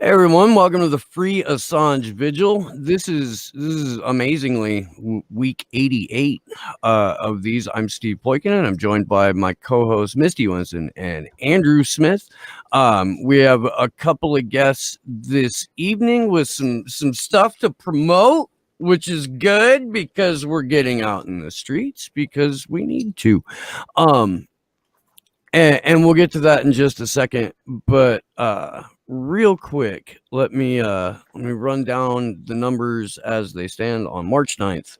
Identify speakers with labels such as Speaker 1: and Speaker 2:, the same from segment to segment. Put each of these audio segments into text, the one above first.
Speaker 1: Hey everyone, welcome to the free Assange Vigil. This is amazingly week 88 of these. I'm Steve Poikin, and I'm joined by my co-host Misty Winston and Andrew Smith. We have a couple of guests this evening with some stuff to promote, which is good because we're getting out in the streets because we need to. Um, and we'll get to that in just a second, but real quick, let me run down the numbers as they stand on March 9th,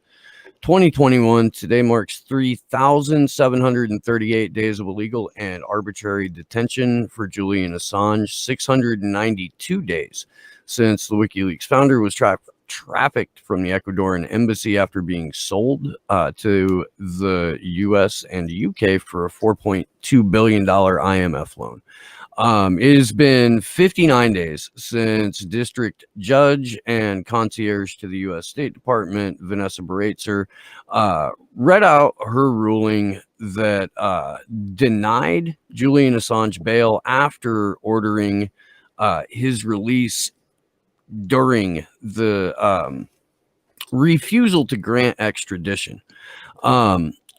Speaker 1: 2021. Today marks 3,738 days of illegal and arbitrary detention for Julian Assange, 692 days since the WikiLeaks founder was trafficked from the Ecuadorian embassy after being sold to the US and UK for a $4.2 billion IMF loan. It has been 59 days since District Judge and Concierge to the U.S. State Department, Vanessa Baratzer, read out her ruling that denied Julian Assange bail after ordering his release during the refusal to grant extradition.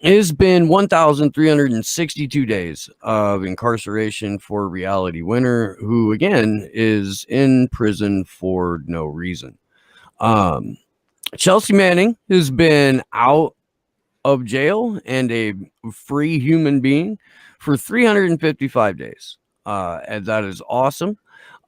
Speaker 1: It has been 1,362 days of incarceration for Reality Winner, who again is in prison for no reason. Chelsea Manning has been out of jail and a free human being for 355 days. And that is awesome.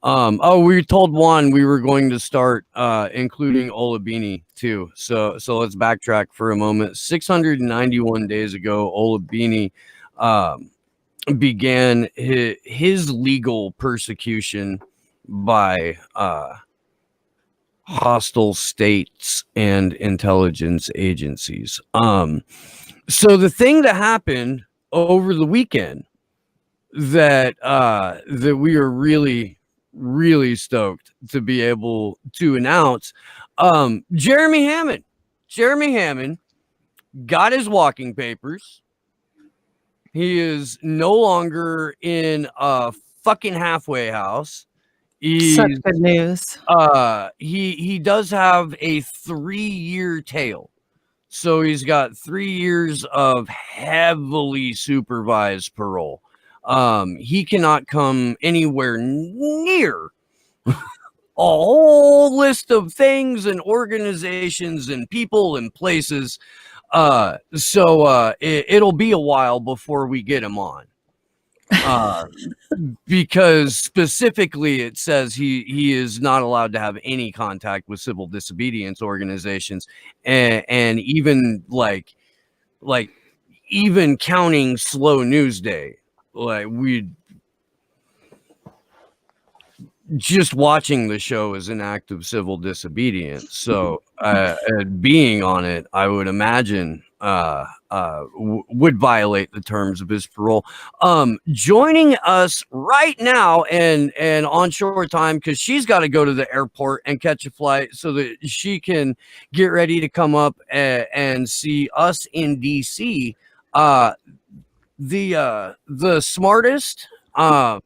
Speaker 1: We told Juan we were going to start including Olabini too. So let's backtrack for a moment. 691 days ago, Olabini began his legal persecution by hostile states and intelligence agencies. So the thing that happened over the weekend that we are really stoked to be able to announce, Jeremy Hammond got his walking papers. He is no longer in a fucking halfway house.
Speaker 2: Such good news.
Speaker 1: He does have a 3-year tail. So he's got 3 years of heavily supervised parole. He cannot come anywhere near a whole list of things and organizations and people and places. So it'll be a while before we get him on. Because specifically it says he is not allowed to have any contact with civil disobedience organizations, and even like even counting Slow News Day. Like, we just watching the show is an act of civil disobedience. So being on it, I would imagine would violate the terms of his parole. Joining us right now and on short time, because she's got to go to the airport and catch a flight so that she can get ready to come up and see us in DC. The smartest and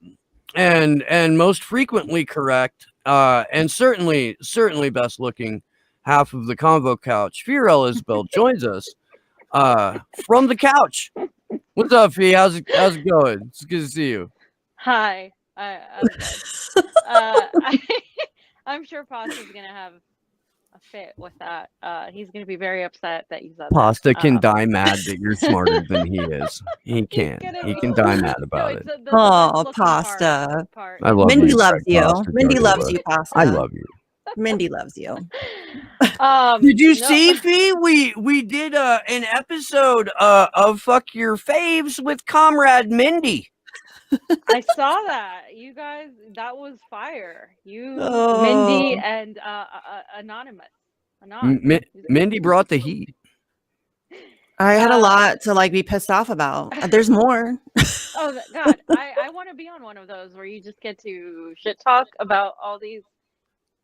Speaker 1: most frequently correct and certainly best looking half of the convo couch, Fiorella Isabel, joins us from the couch. What's up, Fee? How's it going? It's good to see you.
Speaker 3: Hi. I'm sure Pasta's gonna have a fit with that. He's gonna be very upset that you said
Speaker 1: Pasta
Speaker 3: that.
Speaker 1: can die mad that you're smarter than he is. He can die mad about it.
Speaker 2: Oh, Pasta.
Speaker 1: I love
Speaker 2: Mindy
Speaker 1: you,
Speaker 2: loves you.
Speaker 1: Pasta,
Speaker 2: Mindy loves you, Pasta.
Speaker 1: I love you.
Speaker 2: Mindy loves you.
Speaker 1: Did you see, Fee? We did an episode of Fuck Your Faves with Comrade Mindy.
Speaker 3: I saw that. You guys, that was fire. Mindy and Anonymous.
Speaker 1: Mindy brought the heat.
Speaker 2: I had a lot to be pissed off about. There's more.
Speaker 3: Oh God, I want to be on one of those where you just get to shit talk about all these.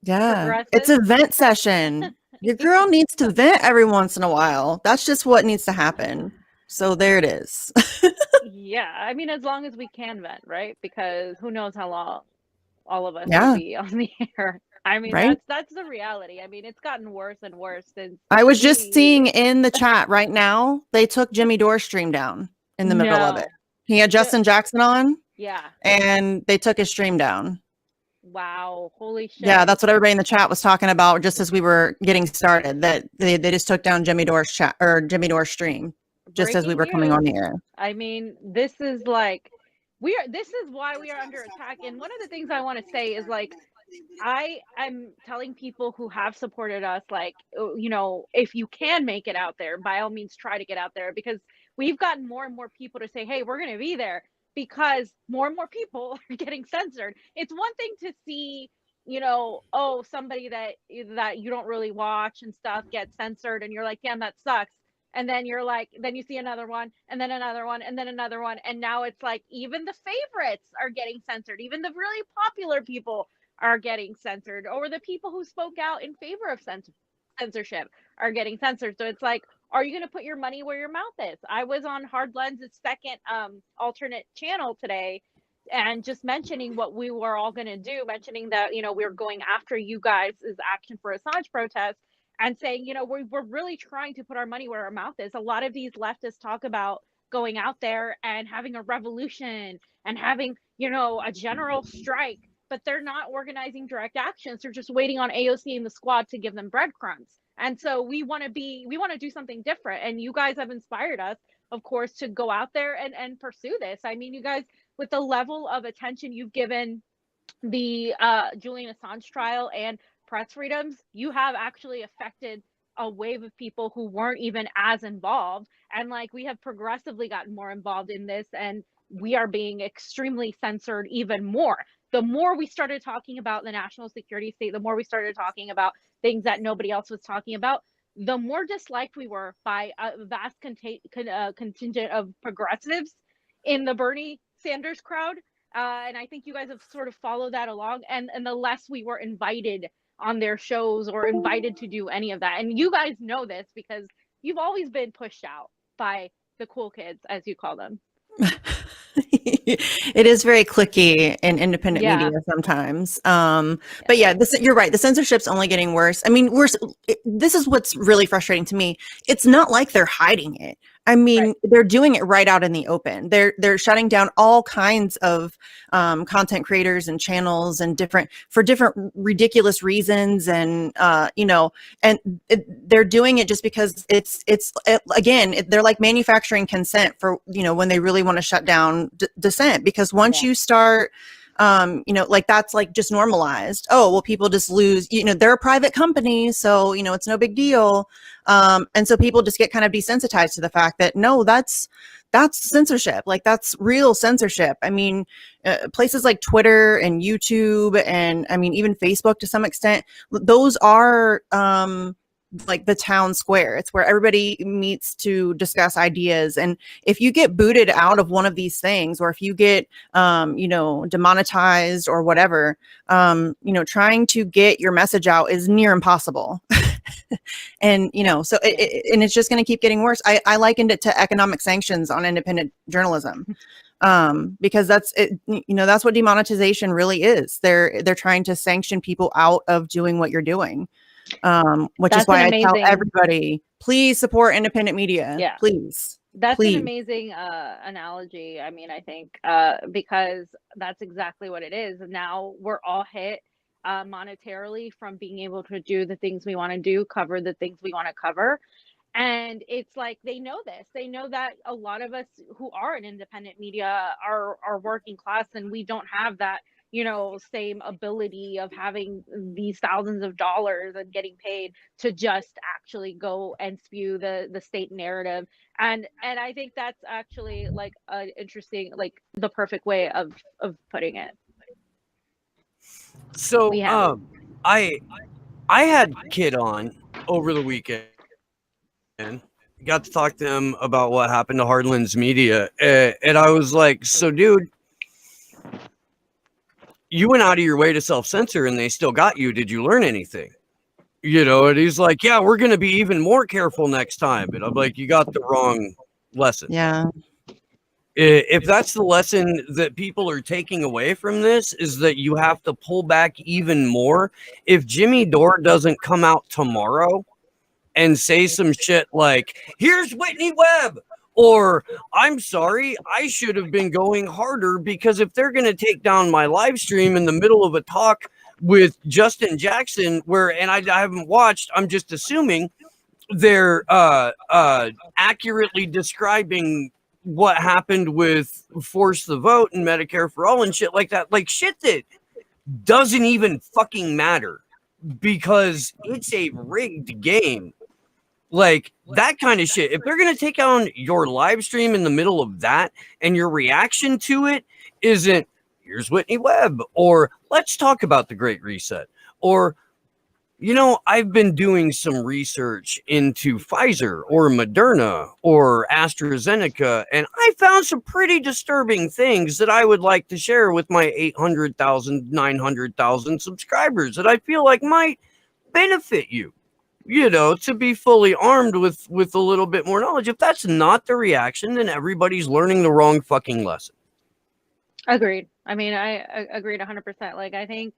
Speaker 2: Yeah, it's a vent session. Your girl needs to vent every once in a while. That's just what needs to happen. So there it is.
Speaker 3: Yeah, I mean, as long as we can vent, right? Because who knows how long all of us
Speaker 2: Yeah.
Speaker 3: would be on the air. I mean,
Speaker 2: Right?
Speaker 3: that's the reality. I mean, it's gotten worse and worse since
Speaker 2: I was just seeing in the chat right now, they took Jimmy Dore's stream down in the middle of it. He had Justin Jackson on.
Speaker 3: Yeah.
Speaker 2: And they took his stream down.
Speaker 3: Wow. Holy shit.
Speaker 2: Yeah, that's what everybody in the chat was talking about just as we were getting started, that they just took down Jimmy Dore's chat or Jimmy Dore's stream just
Speaker 3: Breaking
Speaker 2: as we were coming
Speaker 3: news.
Speaker 2: on the air.
Speaker 3: I mean, this is like this is why we are under attack. And one of the things I want to say is like, I am telling people who have supported us, like, you know, if you can make it out there, by all means, try to get out there, because we've gotten more and more people to say, hey, we're going to be there, because more and more people are getting censored. It's one thing to see, you know, oh, somebody that you don't really watch and stuff get censored, and you're like, damn, that sucks. And then you're like, then you see another one, and then another one, and then another one. And now it's like, even the favorites are getting censored. Even the really popular people are getting censored, or the people who spoke out in favor of censorship are getting censored. So it's like, are you going to put your money where your mouth is? I was on Hard Lens's second alternate channel today, and just mentioning what we were all going to do, mentioning that, you know, we're going after you guys' action for Assange protests, and saying, you know, we're really trying to put our money where our mouth is. A lot of these leftists talk about going out there and having a revolution and having, you know, a general strike, but they're not organizing direct actions. They're just waiting on AOC and the squad to give them breadcrumbs. And so we want to do something different. And you guys have inspired us, of course, to go out there and pursue this. I mean, you guys, with the level of attention you've given the Julian Assange trial and press freedoms, you have actually affected a wave of people who weren't even as involved. And like, we have progressively gotten more involved in this, and we are being extremely censored even more. The more we started talking about the national security state, the more we started talking about things that nobody else was talking about, the more disliked we were by a vast contingent of progressives in the Bernie Sanders crowd. And I think you guys have sort of followed that along, and the less we were invited on their shows or invited to do any of that. And you guys know this because you've always been pushed out by the cool kids, as you call them.
Speaker 2: It is very cliquey in independent media sometimes. But yeah, you're right. The censorship's only getting worse. I mean, this is what's really frustrating to me. It's not like they're hiding it. I mean, they're doing it right out in the open. They're shutting down all kinds of content creators and channels and different ridiculous reasons, and you know, and they're doing it just because they're like manufacturing consent for, you know, when they really want to shut down dissent, because once you start you know, like, that's like just normalized. Oh, well, people just lose, you know, they're a private company, so, you know, it's no big deal. And so people just get kind of desensitized to the fact that, no, that's censorship. Like, that's real censorship. I mean, places like Twitter and YouTube, and I mean, even Facebook to some extent, those are like the town square. It's where everybody meets to discuss ideas. And if you get booted out of one of these things, or if you get you know, demonetized or whatever, you know, trying to get your message out is near impossible. And, you know, so and it's just going to keep getting worse. I likened it to economic sanctions on independent journalism, because that's it, you know, that's what demonetization really is. They're trying to sanction people out of doing what you're doing. Which is why I tell everybody, please support independent media.
Speaker 3: Yeah,
Speaker 2: please.
Speaker 3: That's an amazing analogy. I mean, I think because that's exactly what it is. Now we're all hit monetarily from being able to do the things we want to do, cover the things we want to cover. And it's like, they know this. They know that a lot of us who are in independent media are working class, and we don't have that, you know, same ability of having these thousands of dollars and getting paid to just actually go and spew the state narrative. And I think that's actually like an interesting, like the perfect way of putting it.
Speaker 1: So I had Kid on over the weekend and got to talk to him about what happened to Hard Lens Media, and I was like, so dude, you went out of your way to self-censor and they still got you. Did you learn anything? You know, and he's like, yeah, we're going to be even more careful next time. And I'm like, you got the wrong lesson.
Speaker 2: Yeah.
Speaker 1: If that's the lesson that people are taking away from this, is that you have to pull back even more. If Jimmy Dore doesn't come out tomorrow and say some shit like, here's Whitney Webb, or I'm sorry, I should have been going harder, because if they're going to take down my live stream in the middle of a talk with Justin Jackson, and I haven't watched, I'm just assuming they're accurately describing what happened with Force the Vote and Medicare for All and shit like that, like shit that doesn't even fucking matter because it's a rigged game. Like that kind of shit. If they're going to take on your live stream in the middle of that and your reaction to it isn't, here's Whitney Webb, or let's talk about the Great Reset, or, you know, I've been doing some research into Pfizer or Moderna or AstraZeneca, and I found some pretty disturbing things that I would like to share with my 800,000, 900,000 subscribers that I feel like might benefit you, you know, to be fully armed with a little bit more knowledge. If that's not the reaction, then everybody's learning the wrong fucking lesson.
Speaker 3: Agreed. I mean, I agreed 100%. Like, I think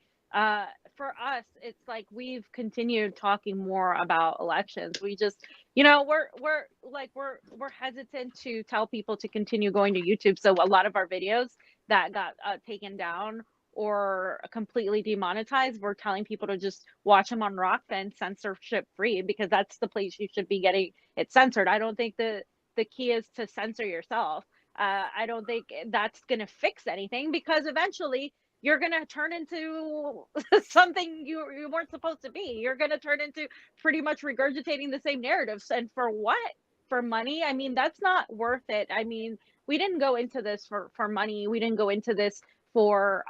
Speaker 3: for us, it's like we've continued talking more about elections. We just, you know, we're hesitant to tell people to continue going to YouTube. So a lot of our videos that got taken down or completely demonetized, we're telling people to just watch them on Rockfin, censorship free, because that's the place you should be getting it censored. I don't think the key is to censor yourself. I don't think that's going to fix anything, because eventually you're going to turn into something you weren't supposed to be. You're going to turn into pretty much regurgitating the same narratives. And for what? For money? I mean, that's not worth it. I mean, we didn't go into this for money. We didn't go into this for,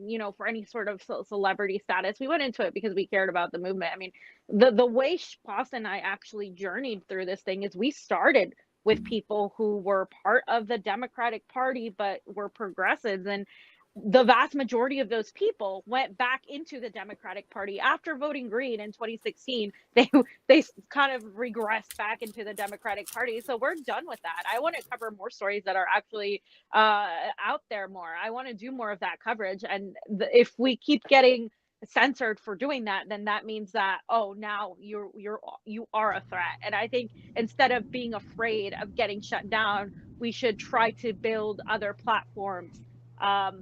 Speaker 3: you know, for any sort of celebrity status. We went into it because we cared about the movement. I mean, the way Pasta and I actually journeyed through this thing is we started with people who were part of the Democratic Party, but were progressives. And the vast majority of those people went back into the Democratic Party after voting green in 2016. They kind of regressed back into the Democratic Party. So we're done with that. I want to cover more stories that are actually out there more. I want to do more of that coverage. And if we keep getting censored for doing that, then that means that, oh, now you are a threat. And I think instead of being afraid of getting shut down, we should try to build other platforms.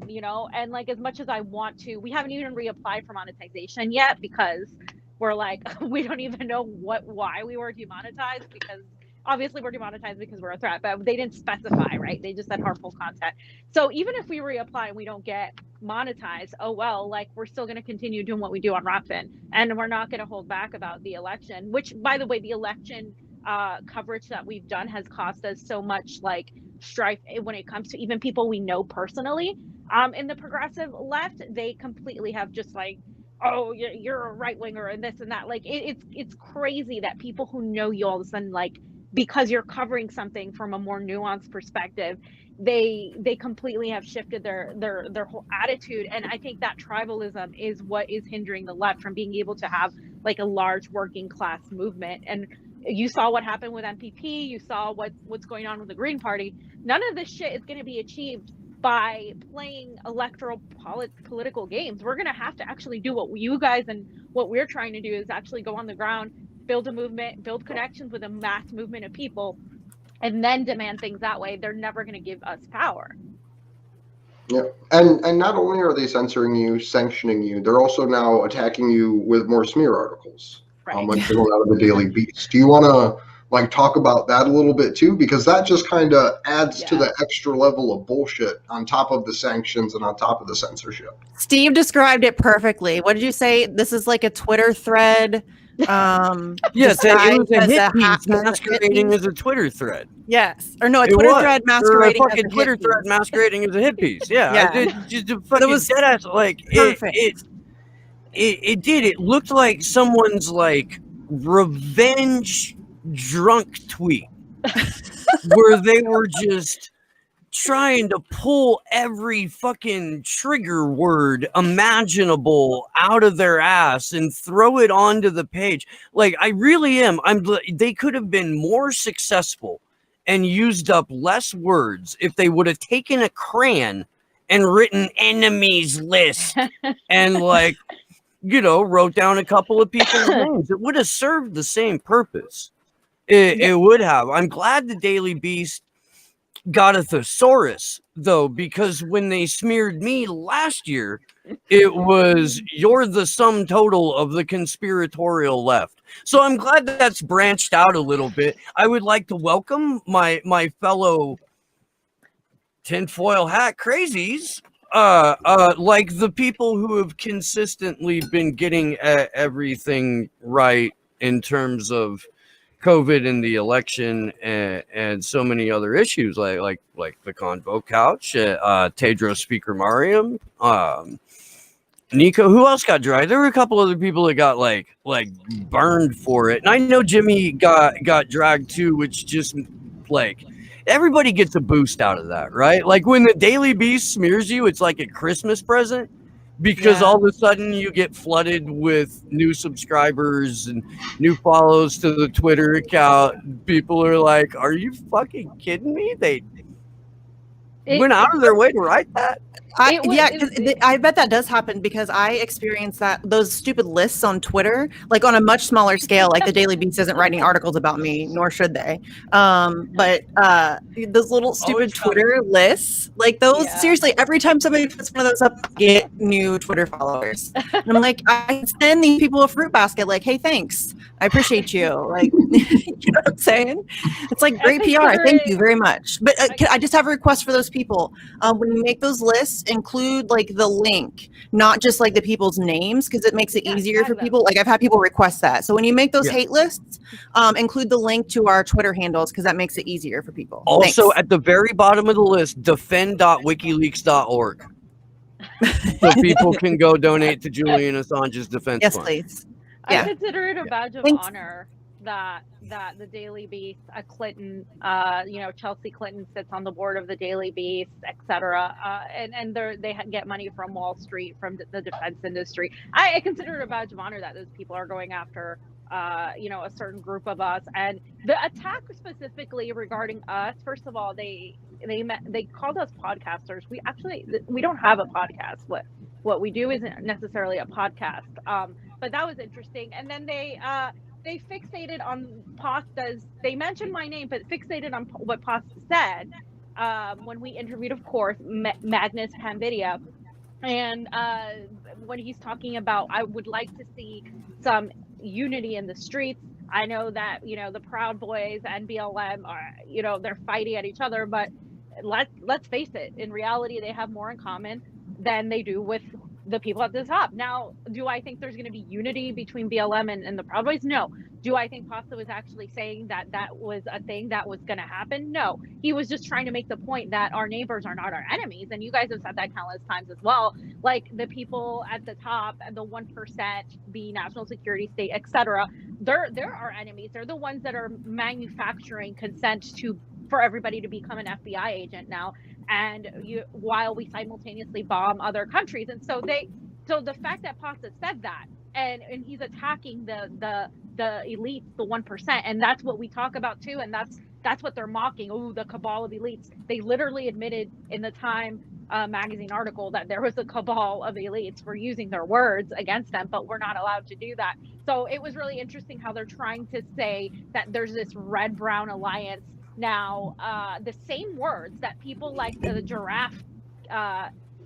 Speaker 3: You know, and like, as much as I want to, we haven't even reapplied for monetization yet, because we're like, we don't even know why we were demonetized, because obviously we're demonetized because we're a threat, but they didn't specify, right? They just said harmful content. So even if we reapply and we don't get monetized, oh well, like, we're still going to continue doing what we do on Rockfin, and we're not going to hold back about the election, which, by the way, the election coverage that we've done has cost us so much, like, strife when it comes to even people we know personally in the progressive left. They completely have just like, oh, you're a right winger and this and that. Like, it's crazy that people who know you all of a sudden, like, because you're covering something from a more nuanced perspective, they completely have shifted their whole attitude. And I think that tribalism is what is hindering the left from being able to have like a large working class movement. And you saw what happened with MPP. You saw what's going on with the Green Party. None of this shit is going to be achieved by playing electoral political games. We're going to have to actually do what you guys and what we're trying to do, is actually go on the ground, build a movement, build connections with a mass movement of people, and then demand things that way. They're never going to give us power.
Speaker 4: Yeah, and not only are they censoring you, sanctioning you, they're also now attacking you with more smear articles.
Speaker 3: Right.
Speaker 4: Like coming out of the Daily Beast. Do you want to like talk about that a little bit too? Because that just kind of adds to the extra level of bullshit on top of the sanctions and on top of the censorship.
Speaker 2: Steve described it perfectly. What did you say? This is like a Twitter thread.
Speaker 1: Yes, it was a hit piece masquerading as a Twitter thread.
Speaker 2: Yes, or no, a Twitter thread masquerading
Speaker 1: as a fucking Twitter thread masquerading as a hit piece. Yeah,
Speaker 2: yeah.
Speaker 1: I did, just a fucking dead ass, like it did. It looked like someone's like revenge drunk tweet where they were just trying to pull every fucking trigger word imaginable out of their ass and throw it onto the page. Like, I really am. They could have been more successful and used up less words if they would have taken a crayon and written enemies list and like, you know, wrote down a couple of people's names. It would have served the same purpose. It would have. I'm glad the Daily Beast got a thesaurus, though, because when they smeared me last year, it was you're the sum total of the conspiratorial left. So I'm glad that's branched out a little bit. I would like to welcome my fellow tinfoil hat crazies, like the people who have consistently been getting everything right in terms of COVID and the election and so many other issues like the Convo Couch, Tedros Speaker Mariam, Nico. Who else got dry? There were a couple other people that got like burned for it, and I know Jimmy got dragged too, which just like everybody gets a boost out of that, right? Like when the Daily Beast smears you, it's like a Christmas present. Because all of a sudden you get flooded with new subscribers and new follows to the Twitter account. People are like, "Are you fucking kidding me?" They went out of their way to write that.
Speaker 2: I bet that does happen because I experienced those stupid lists on Twitter, like on a much smaller scale. Like the Daily Beast isn't writing articles about me, nor should they. But those little stupid Twitter lists, like those, seriously, every time somebody puts one of those up, I get new Twitter followers. And I'm like, I send these people a fruit basket, like, hey, thanks. I appreciate you. Like, you know what I'm saying? It's like great PR. Thank you very much. But I just have a request for those people. When you make those lists, include like the link, not just like the people's names, because it makes it easier for people. Like I've had people request that. So when you make those hate lists, include the link to our Twitter handles, because that makes it easier for people.
Speaker 1: Also, at the very bottom of the list, defend.wikileaks.org. So people can go donate to Julian Assange's defense fund.
Speaker 2: Yes, please.
Speaker 3: I consider it a badge of honor that the Daily Beast, Clinton, Chelsea Clinton sits on the board of the Daily Beast, etc. And they get money from Wall Street, from the defense industry. I consider it a badge of honor that those people are going after, a certain group of us. And the attack specifically regarding us, first of all, they called us podcasters. We don't have a podcast. What we do isn't necessarily a podcast. But that was interesting. And then they fixated on Pasta's. They mentioned my name, but fixated on what Pasta said when we interviewed, of course, Magnus Panvidia, and when he's talking about, I would like to see some unity in the streets. I know that the Proud Boys and BLM are they're fighting at each other, but let's face it. In reality, they have more in common than they do with the people at the top. Now, do I think there's going to be unity between BLM and the Proud Boys? No. Do I think Pasta was actually saying that was a thing that was going to happen? No. He was just trying to make the point that our neighbors are not our enemies. And you guys have said that countless times as well. Like the people at the top, the 1%, the national security state, etc. They're our enemies. They're the ones that are manufacturing consent for everybody to become an FBI agent now. And while we simultaneously bomb other countries. And so the fact that Pasta said that, and he's attacking the elites, the 1%, and that's what we talk about too, and that's what they're mocking. Oh, the cabal of elites. They literally admitted in the Time magazine article that there was a cabal of elites. We're using their words against them, but we're not allowed to do that. So it was really interesting how they're trying to say that there's this red-brown alliance. Now, the same words that people like the giraffe,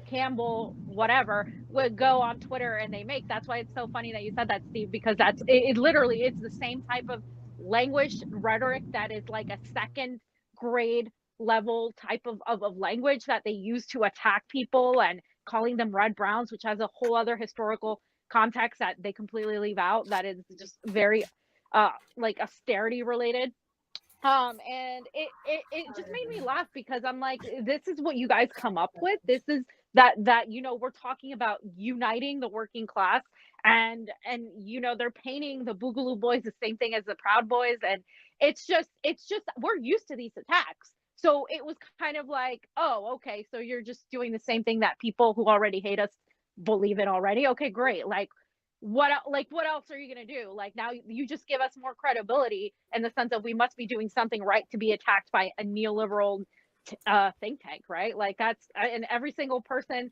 Speaker 3: Campbell, whatever, would go on Twitter and they make. That's why it's so funny that you said that, Steve, because it literally is the same type of language rhetoric that is like a second grade level type of language that they use to attack people, and calling them red browns, which has a whole other historical context that they completely leave out, that is just very like austerity related. And it just made me laugh, because I'm like, this is what you guys come up with. This is that we're talking about uniting the working class, and they're painting the Boogaloo Boys the same thing as the Proud Boys, and it's just we're used to these attacks. So it was kind of like, oh, okay, so you're just doing the same thing that people who already hate us believe in already. Okay, great. Like, what else are you going to do? Like, now you just give us more credibility in the sense that we must be doing something right to be attacked by a neoliberal think tank, right? Like, that's, and every single person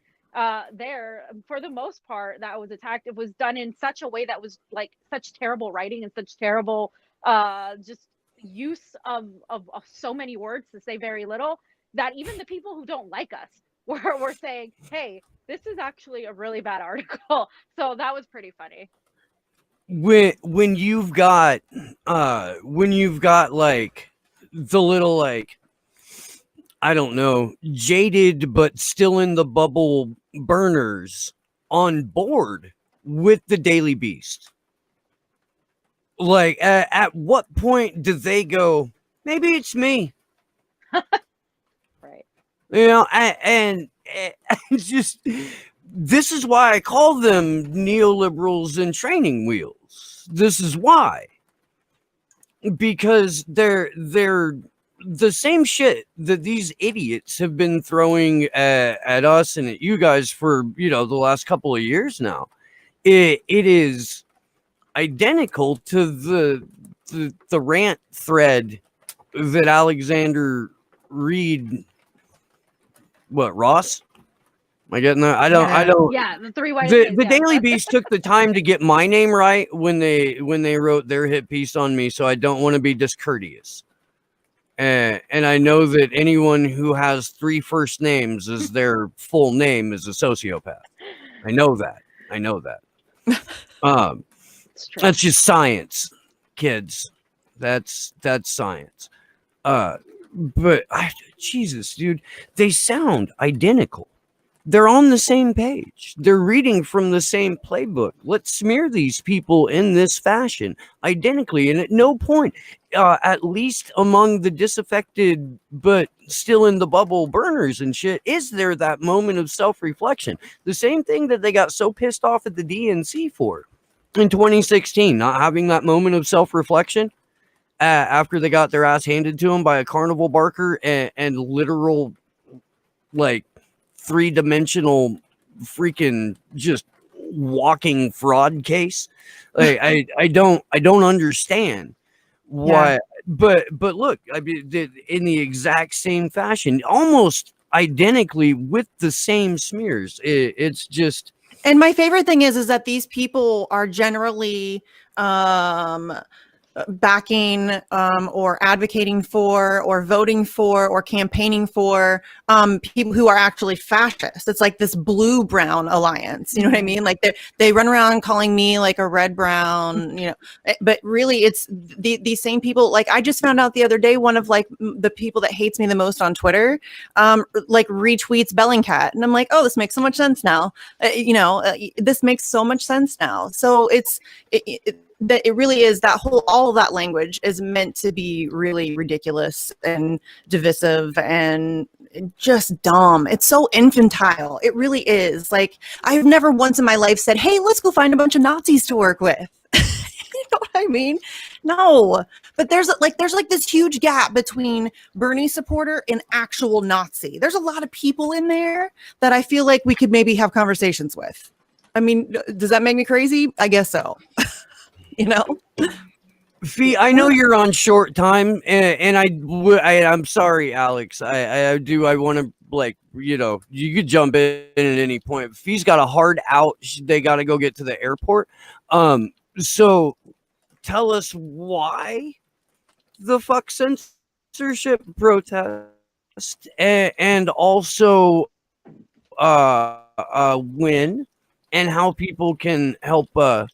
Speaker 3: there, for the most part, that was attacked, it was done in such a way that was like such terrible writing and such terrible just use of so many words to say very little, that even the people who don't like us were saying, hey, this is actually a really bad article. So that was pretty funny.
Speaker 1: When you've got like the little, like, I don't know, jaded but still in the bubble burners on board with the Daily Beast, like at what point do they go, maybe it's me?
Speaker 3: Right.
Speaker 1: You know, and it's just, this is why I call them neoliberals in training wheels. This is why, because they're the same shit that these idiots have been throwing at us and at you guys for, you know, the last couple of years now. It is identical to the rant thread that Alexander Reed, what, Ross? Am I getting that? I don't.
Speaker 3: Yeah, the three white.
Speaker 1: The Daily Beast took the time to get my name right when they wrote their hit piece on me, so I don't want to be discourteous. And I know that anyone who has 3 first names as their full name is a sociopath. I know that. That's just science, kids. That's science. But Jesus, dude, they sound identical. They're on the same page. They're reading from the same playbook. Let's smear these people in this fashion identically. And at no point, at least among the disaffected but still in the bubble burners and shit, is there that moment of self-reflection. The same thing that they got so pissed off at the DNC for in 2016, not having that moment of self-reflection after they got their ass handed to them by a carnival barker and literal, like, 3-dimensional freaking just walking fraud case. Like, I don't understand why. Yeah. But look, I mean, in the exact same fashion, almost identically with the same smears. It's just.
Speaker 2: And my favorite thing is that these people are generally backing or advocating for or voting for or campaigning for people who are actually fascist. It's like this blue-brown alliance, you know what I mean? Like they run around calling me like a red-brown, you know, but really it's these same people. Like, I just found out the other day, one of like the people that hates me the most on Twitter like retweets Bellingcat, and I'm like, oh, this makes so much sense now. This makes so much sense now. So that it really is that all of that language is meant to be really ridiculous and divisive and just dumb. It's so infantile. It really is. Like, I've never once in my life said, hey, let's go find a bunch of Nazis to work with. You know what I mean? No, but there's like this huge gap between Bernie supporter and actual Nazi. There's a lot of people in there that I feel like we could maybe have conversations with. I mean, does that make me crazy? I guess so. You know,
Speaker 1: Fee, I know you're on short time, and I'm sorry, Alex. I want to, like, you know, you could jump in at any point. Fee's got a hard out. They got to go get to the airport. So tell us why the fuck censorship protest, and also when and how people can help out.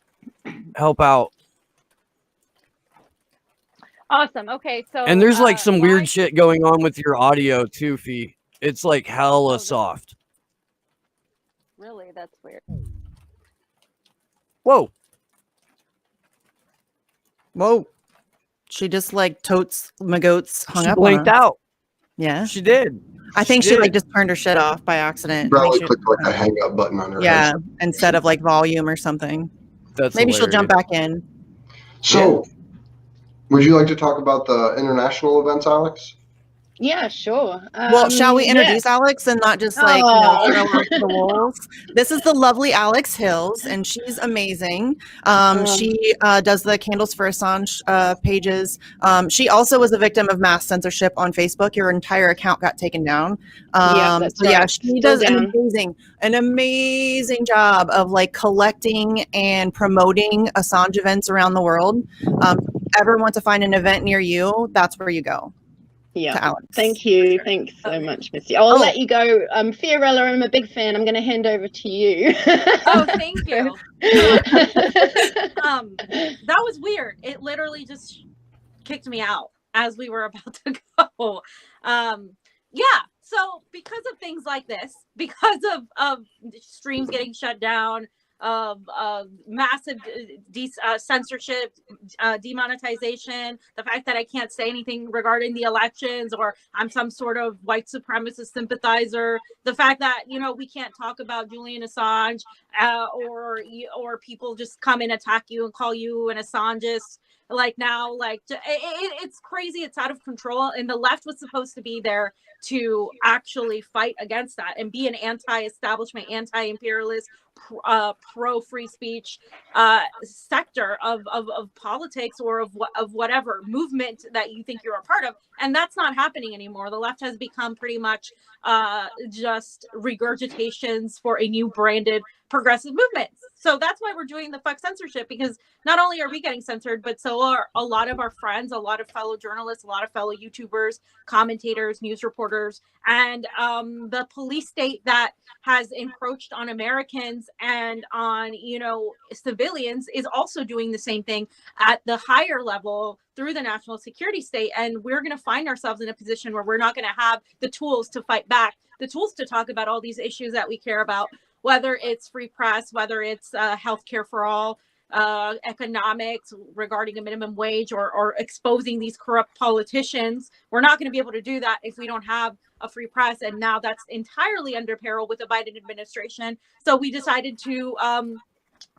Speaker 3: Awesome. Okay, so
Speaker 1: and there's like some weird shit going on with your audio too, Fee. It's like hella soft.
Speaker 3: Really, that's weird.
Speaker 1: Whoa.
Speaker 2: She just like totes my goats hung
Speaker 1: she
Speaker 2: up.
Speaker 1: Blinked out.
Speaker 2: Yeah,
Speaker 1: she did.
Speaker 2: I think she like just turned her shit off by accident.
Speaker 4: Probably clicked like a hang up button on her.
Speaker 2: Yeah, instead of like volume or something.
Speaker 1: That's
Speaker 2: maybe
Speaker 1: hilarious.
Speaker 2: She'll jump back in.
Speaker 4: So, would you like to talk about the international events, Alex?
Speaker 5: Yeah, sure.
Speaker 2: Well, shall we
Speaker 5: Yeah.
Speaker 2: introduce Alex and not just like,
Speaker 5: Oh.
Speaker 2: throw her to the wolves? This is the lovely Alex Hills, and she's amazing. She does the Candles for Assange pages. She also was a victim of mass censorship on Facebook. Your entire account got taken down.
Speaker 5: Yeah, that's
Speaker 2: so yeah,
Speaker 5: right.
Speaker 2: she
Speaker 5: Still
Speaker 2: does
Speaker 5: down.
Speaker 2: an amazing job of like collecting and promoting Assange events around the world. Ever want to find an event near you, that's where you go.
Speaker 5: Yeah.
Speaker 2: To Alex.
Speaker 5: Thank you. Thanks so much, Missy. I'll let you go. Fiorella, I'm a big fan. I'm going to hand over to you.
Speaker 6: Oh, thank you. That was weird. It literally just kicked me out as we were about to go. Yeah. So because of things like this, because of streams getting shut down, of massive censorship, demonetization, the fact that I can't say anything regarding the elections, or I'm some sort of white supremacist sympathizer, the fact that we can't talk about Julian Assange, or people just come and attack you and call you an Assangeist. Like now, like it's crazy. It's out of control, and the left was supposed to be there to actually fight against that and be an anti-establishment, anti-imperialist, pro free speech sector of politics, or of whatever movement that you think you're a part of. And that's not happening anymore. The left has become pretty much just regurgitations for a new branded progressive movement. So that's why we're doing the Fuck Censorship, because not only are we getting censored, but so are a lot of our friends, a lot of fellow journalists, a lot of fellow YouTubers, commentators, news reporters, and the police state that has encroached on Americans and on, civilians is also doing the same thing at the higher level through the national security state. And we're going to find ourselves in a position where we're not going to have the tools to fight back, the tools to talk about all these issues that we care about, whether it's free press, whether it's healthcare for all, economics regarding a minimum wage, or exposing these corrupt politicians. We're not going to be able to do that if we don't have a free press. And now that's entirely under peril with the Biden administration. So we decided to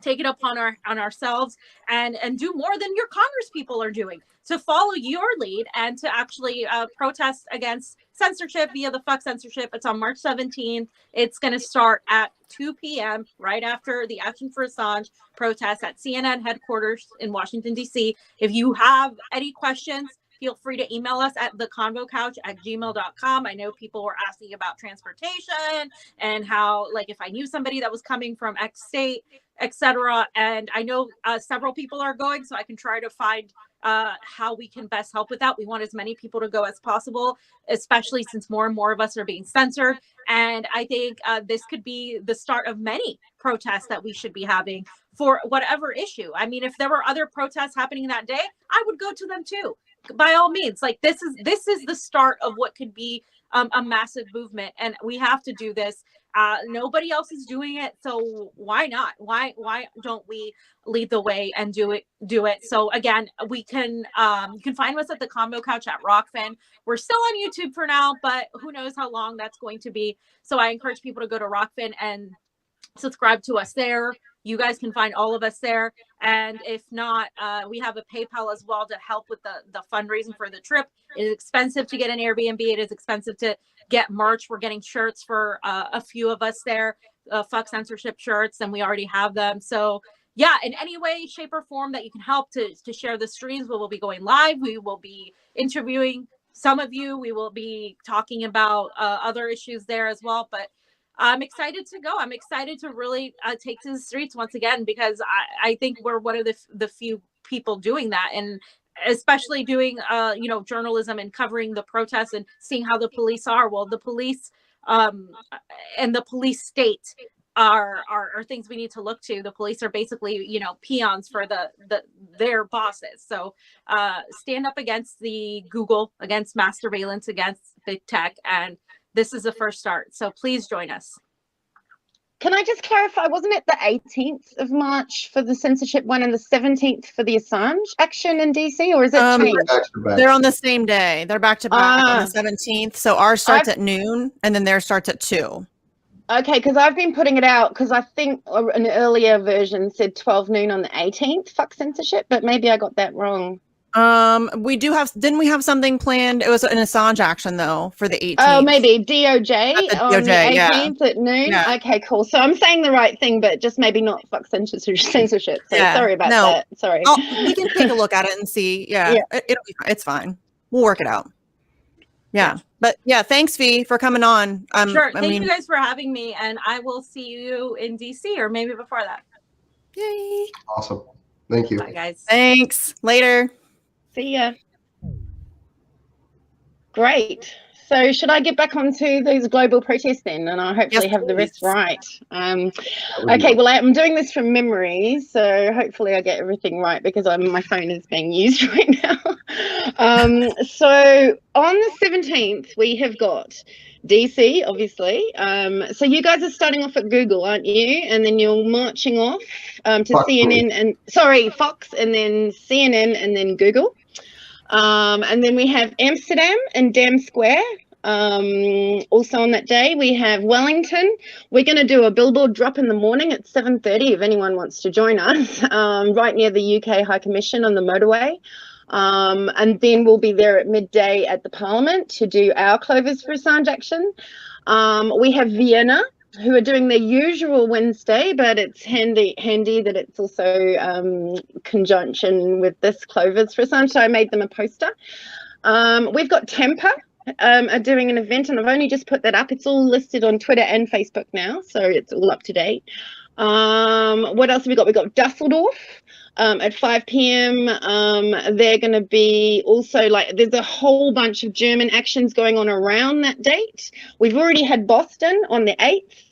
Speaker 6: take it upon ourselves and do more than your Congress people are doing, to follow your lead and to actually protest against censorship via the Fuck Censorship. It's on March 17th. It's going to start at 2 p.m. right after the Action for Assange protest at CNN headquarters in Washington, D.C. If you have any questions, feel free to email us at theconvocouch@gmail.com. I know people were asking about transportation and how, like, if I knew somebody that was coming from X state, etc. And I know several people are going, so I can try to find how we can best help with that. We want as many people to go as possible, especially since more and more of us are being censored. And I think this could be the start of many protests that we should be having for whatever issue. I mean, if there were other protests happening that day, I would go to them too. By all means, like this is the start of what could be a massive movement, and we have to do this. Nobody else is doing it, so why not? Why don't we lead the way and do it? So again, we can you can find us at the Convo Couch at Rockfin. We're still on YouTube for now, but who knows how long that's going to be. So I encourage people to go to Rockfin and subscribe to us there. You guys can find all of us there. And if not, we have a PayPal as well to help with the fundraising for the trip. It is expensive to get an Airbnb. It is expensive to get merch. We're getting shirts for a few of us there, Fuck Censorship shirts, and we already have them. So yeah, in any way, shape, or form that you can help to share the streams, we will be going live. We will be interviewing some of you. We will be talking about other issues there as well. But I'm excited to go. I'm excited to really take to the streets once again, because I think we're one of the few people doing that, and especially doing journalism and covering the protests and seeing how the police are. Well, the police and the police state are things we need to look to. The police are basically peons for their bosses. So stand up against the Google, against mass surveillance, against big tech, and this is the first start. So please join us.
Speaker 5: Can I just clarify, wasn't it the 18th of March for the censorship one and the 17th for the Assange action in DC, or is it changed?
Speaker 2: They're on the same day. They're back to back on the 17th. So ours starts at noon and then theirs starts at 2.
Speaker 5: Okay, because I've been putting it out because I think an earlier version said 12 noon on the 18th, Fuck Censorship, but maybe I got that wrong.
Speaker 2: We do have. Didn't we have something planned? It was an Assange action though for the 18th.
Speaker 5: Oh, maybe DOJ
Speaker 2: At the
Speaker 5: on
Speaker 2: DOJ,
Speaker 5: the 18th at noon.
Speaker 2: Yeah.
Speaker 5: Okay, cool. So I'm saying the right thing, but just maybe not fuck censorship. So
Speaker 2: Yeah.
Speaker 5: sorry about
Speaker 2: No.
Speaker 5: that. Sorry.
Speaker 2: We can take a look at it and see. Yeah,
Speaker 5: Yeah.
Speaker 2: It'll be fine. It's fine. We'll work it out. Yeah. But yeah, thanks, Fee, for coming on.
Speaker 6: Sure. Thank you guys for having me, and I will see you in DC or maybe before that.
Speaker 2: Yay.
Speaker 4: Awesome. Thank you.
Speaker 6: Bye, guys.
Speaker 2: Thanks. Later.
Speaker 5: See ya. Great. So should I get back onto those global protests then, and I hopefully have the rest right? Okay. Well, I'm doing this from memory, so hopefully I get everything right because my phone is being used right now. So on the 17th, we have got DC, obviously. So you guys are starting off at Google, aren't you? And then you're marching off to
Speaker 4: Fox
Speaker 5: CNN and Fox, and then CNN, and then Google. And then we have Amsterdam and Dam Square. Also on that day, we have Wellington. We're going to do a billboard drop in the morning at 7:30 if anyone wants to join us, right near the UK High Commission on the motorway. And then we'll be there at midday at the Parliament to do our Clovers for Assange action. We have Vienna, who are doing their usual Wednesday, but it's handy that it's also conjunction with this Clovers for Assange, so I made them a poster. We've got Tampa are doing an event, and I've only just put that up. It's all listed on Twitter and Facebook now, so it's all up to date. What else have we got? We've got Dusseldorf at 5 p.m. They're going to be also there's a whole bunch of German actions going on around that date. We've already had Boston on the 8th.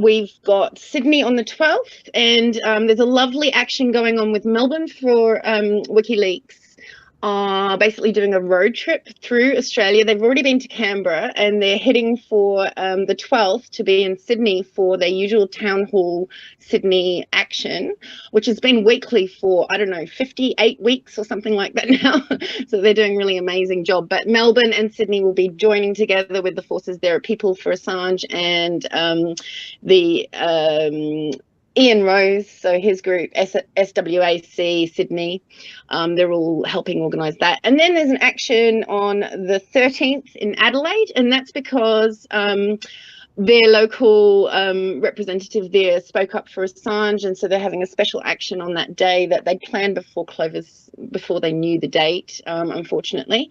Speaker 5: We've got Sydney on the 12th, and there's a lovely action going on with Melbourne for WikiLeaks. Basically doing a road trip through Australia. They've already been to Canberra, and they're heading for the 12th to be in Sydney for their usual town hall Sydney action, which has been weekly for, I don't know, 58 weeks or something like that now. So they're doing a really amazing job. But Melbourne and Sydney will be joining together with the forces there at People for Assange and the Ian Rose, so his group, SWAC Sydney, they're all helping organise that. And then there's an action on the 13th in Adelaide, and that's because their local representative there spoke up for Assange, and so they're having a special action on that day that they planned before they knew the date, unfortunately.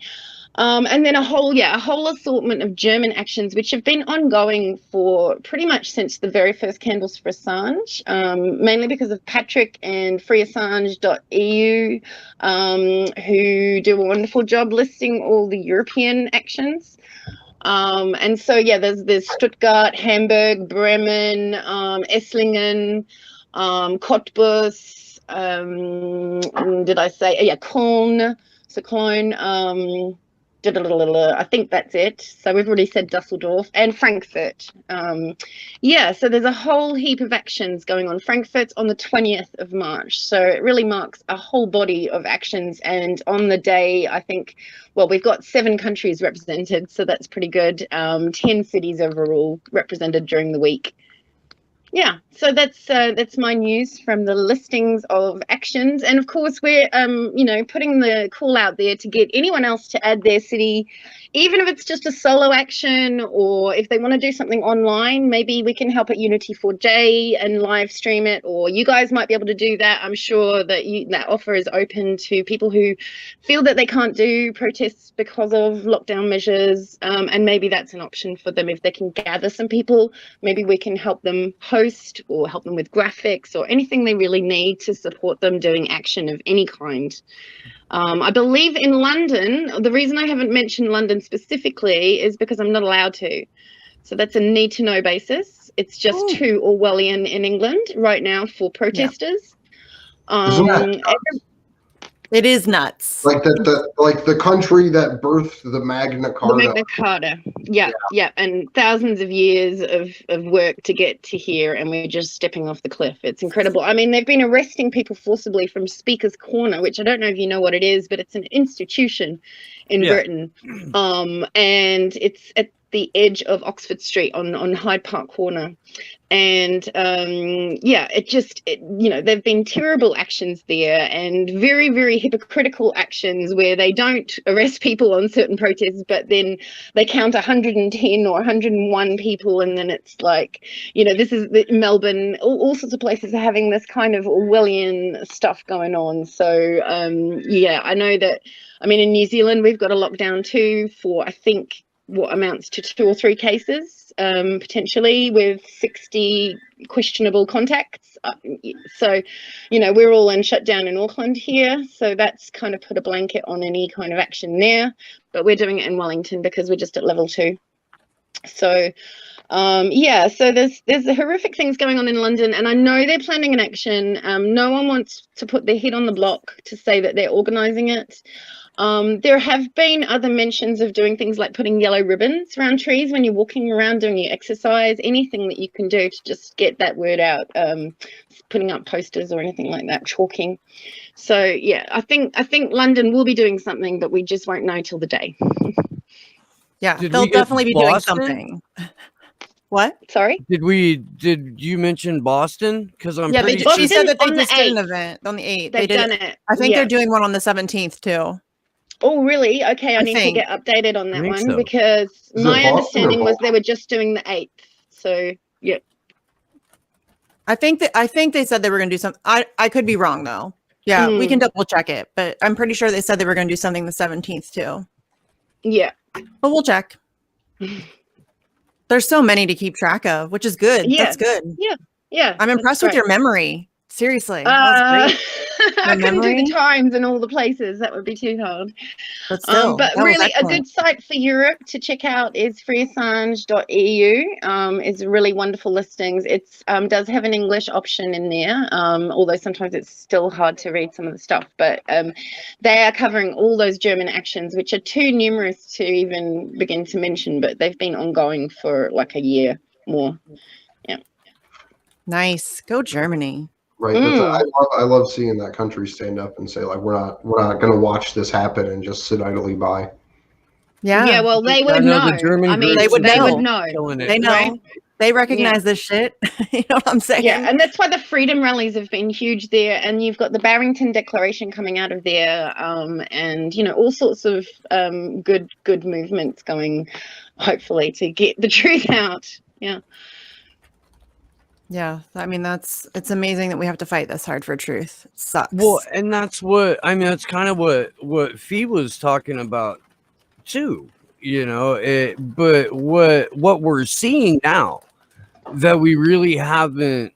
Speaker 5: And then a whole assortment of German actions, which have been ongoing for pretty much since the very first Candles for Assange, mainly because of Patrick and freeassange.eu, who do a wonderful job listing all the European actions. And so, yeah, there's Stuttgart, Hamburg, Bremen, Esslingen, Cottbus, did I say? Yeah, Köln. So Cologne, I think that's it. So we've already said Dusseldorf and Frankfurt. Yeah, so there's a whole heap of actions going on. Frankfurt's on the 20th of March. So it really marks a whole body of actions. And on the day, I think, well, we've got 7 countries represented. So that's pretty good. 10 cities overall represented during the week. Yeah, so that's my news from the listings of actions, and of course we're putting the call out there to get anyone else to add their city, even if it's just a solo action, or if they want to do something online, maybe we can help at Unity4J and live stream it, or you guys might be able to do that. I'm sure that that offer is open to people who feel that they can't do protests because of lockdown measures, and maybe that's an option for them. If they can gather some people, maybe we can help them host or help them with graphics or anything they really need to support them doing action of any kind. I believe in London, the reason I haven't mentioned London specifically is because I'm not allowed to. So that's a need to know basis. It's just too Orwellian in England right now for protesters.
Speaker 2: It is nuts.
Speaker 4: Like the country that birthed the Magna Carta.
Speaker 5: The Magna Carta. Yeah. And thousands of years of work to get to here, and we're just stepping off the cliff. It's incredible. I mean, they've been arresting people forcibly from Speaker's Corner, which I don't know if you know what it is, but it's an institution in Britain. And it's the edge of Oxford Street on Hyde Park Corner. And there've been terrible actions there, and very, very hypocritical actions where they don't arrest people on certain protests, but then they count 110 or 101 people, and then it's like, this is Melbourne, all sorts of places are having this kind of Orwellian stuff going on. So I know that, in New Zealand we've got a lockdown too for, I think, what amounts to 2 or 3 cases, potentially, with 60 questionable contacts. So, we're all in shutdown in Auckland here. So that's kind of put a blanket on any kind of action there. But we're doing it in Wellington because we're just at level 2. So, so there's horrific things going on in London, and I know they're planning an action. No one wants to put their head on the block to say that they're organising it. There have been other mentions of doing things like putting yellow ribbons around trees when you're walking around doing your exercise, anything that you can do to just get that word out, putting up posters or anything like that, chalking. So yeah, I think London will be doing something, but we just won't know till the day.
Speaker 2: Yeah, they'll definitely be doing something. What? Sorry?
Speaker 1: Did you mention Boston? Because I'm pretty
Speaker 2: sure. She said that they
Speaker 5: on
Speaker 2: just
Speaker 5: the
Speaker 2: did an
Speaker 5: 8th.
Speaker 2: event on the 8th.
Speaker 5: They've done it.
Speaker 2: I think they're doing one on the 17th too.
Speaker 5: Oh, really? Okay, I need to get updated on that one because my understanding was they were just doing the 8th. So, yeah.
Speaker 2: I think they said they were going to do something. I could be wrong though. Yeah, we can double check it, but I'm pretty sure they said they were going to do something the 17th too.
Speaker 5: Yeah.
Speaker 2: But we'll check. There's so many to keep track of, which is good. Yeah. That's good.
Speaker 5: Yeah. Yeah.
Speaker 2: I'm impressed with your memory. Seriously.
Speaker 5: I couldn't do the times and all the places. That would be too hard.
Speaker 2: But still,
Speaker 5: but really, a good site for Europe to check out is freeassange.eu. It's really wonderful listings. It does have an English option in there, although sometimes it's still hard to read some of the stuff. But they are covering all those German actions, which are too numerous to even begin to mention, but they've been ongoing for like a year more. Yeah.
Speaker 2: Nice. Go Germany.
Speaker 4: Right. I love seeing that country stand up and say, like, we're not going to watch this happen and just sit idly by.
Speaker 2: Yeah.
Speaker 5: Yeah. Well, they would know. They would know.
Speaker 2: They know. Right? They recognize this shit. You know what I'm saying?
Speaker 5: Yeah. And that's why the freedom rallies have been huge there. And you've got the Barrington Declaration coming out of there. And, all sorts of good movements going, hopefully, to get the truth out. Yeah.
Speaker 2: Yeah, it's amazing that we have to fight this hard for truth. It sucks.
Speaker 1: Well, and that's kind of what Fee was talking about too, but what we're seeing now that we really haven't,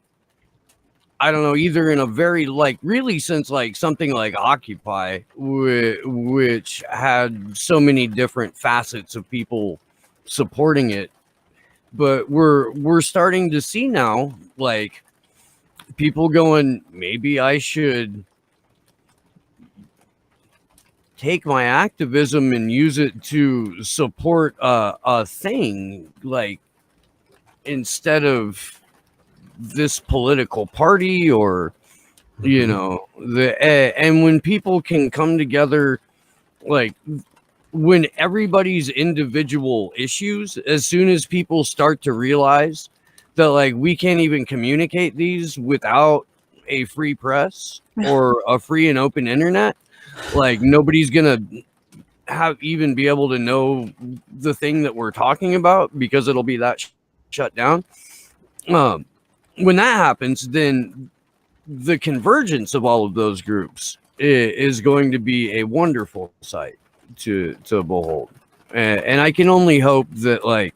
Speaker 1: I don't know, either in a very really since something like Occupy, which had so many different facets of people supporting it. But we're starting to see now, people going, maybe I should take my activism and use it to support a thing, instead of this political party or, and when people can come together, when everybody's individual issues, as soon as people start to realize that we can't even communicate these without a free press or a free and open internet, nobody's gonna even be able to know the thing that we're talking about because it'll be that shut down. When that happens, then the convergence of all of those groups is going to be a wonderful sight to behold, and I can only hope that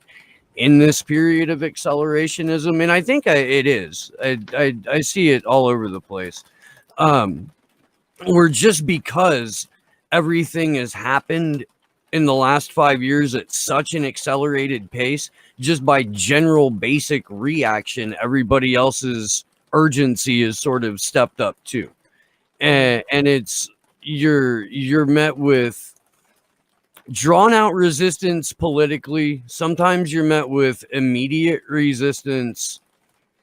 Speaker 1: in this period of accelerationism, and I think it is, I see it all over the place, or just because everything has happened in the last 5 years at such an accelerated pace, just by general basic reaction, everybody else's urgency is sort of stepped up too, and it's you're met with drawn out resistance politically. Sometimes you're met with immediate resistance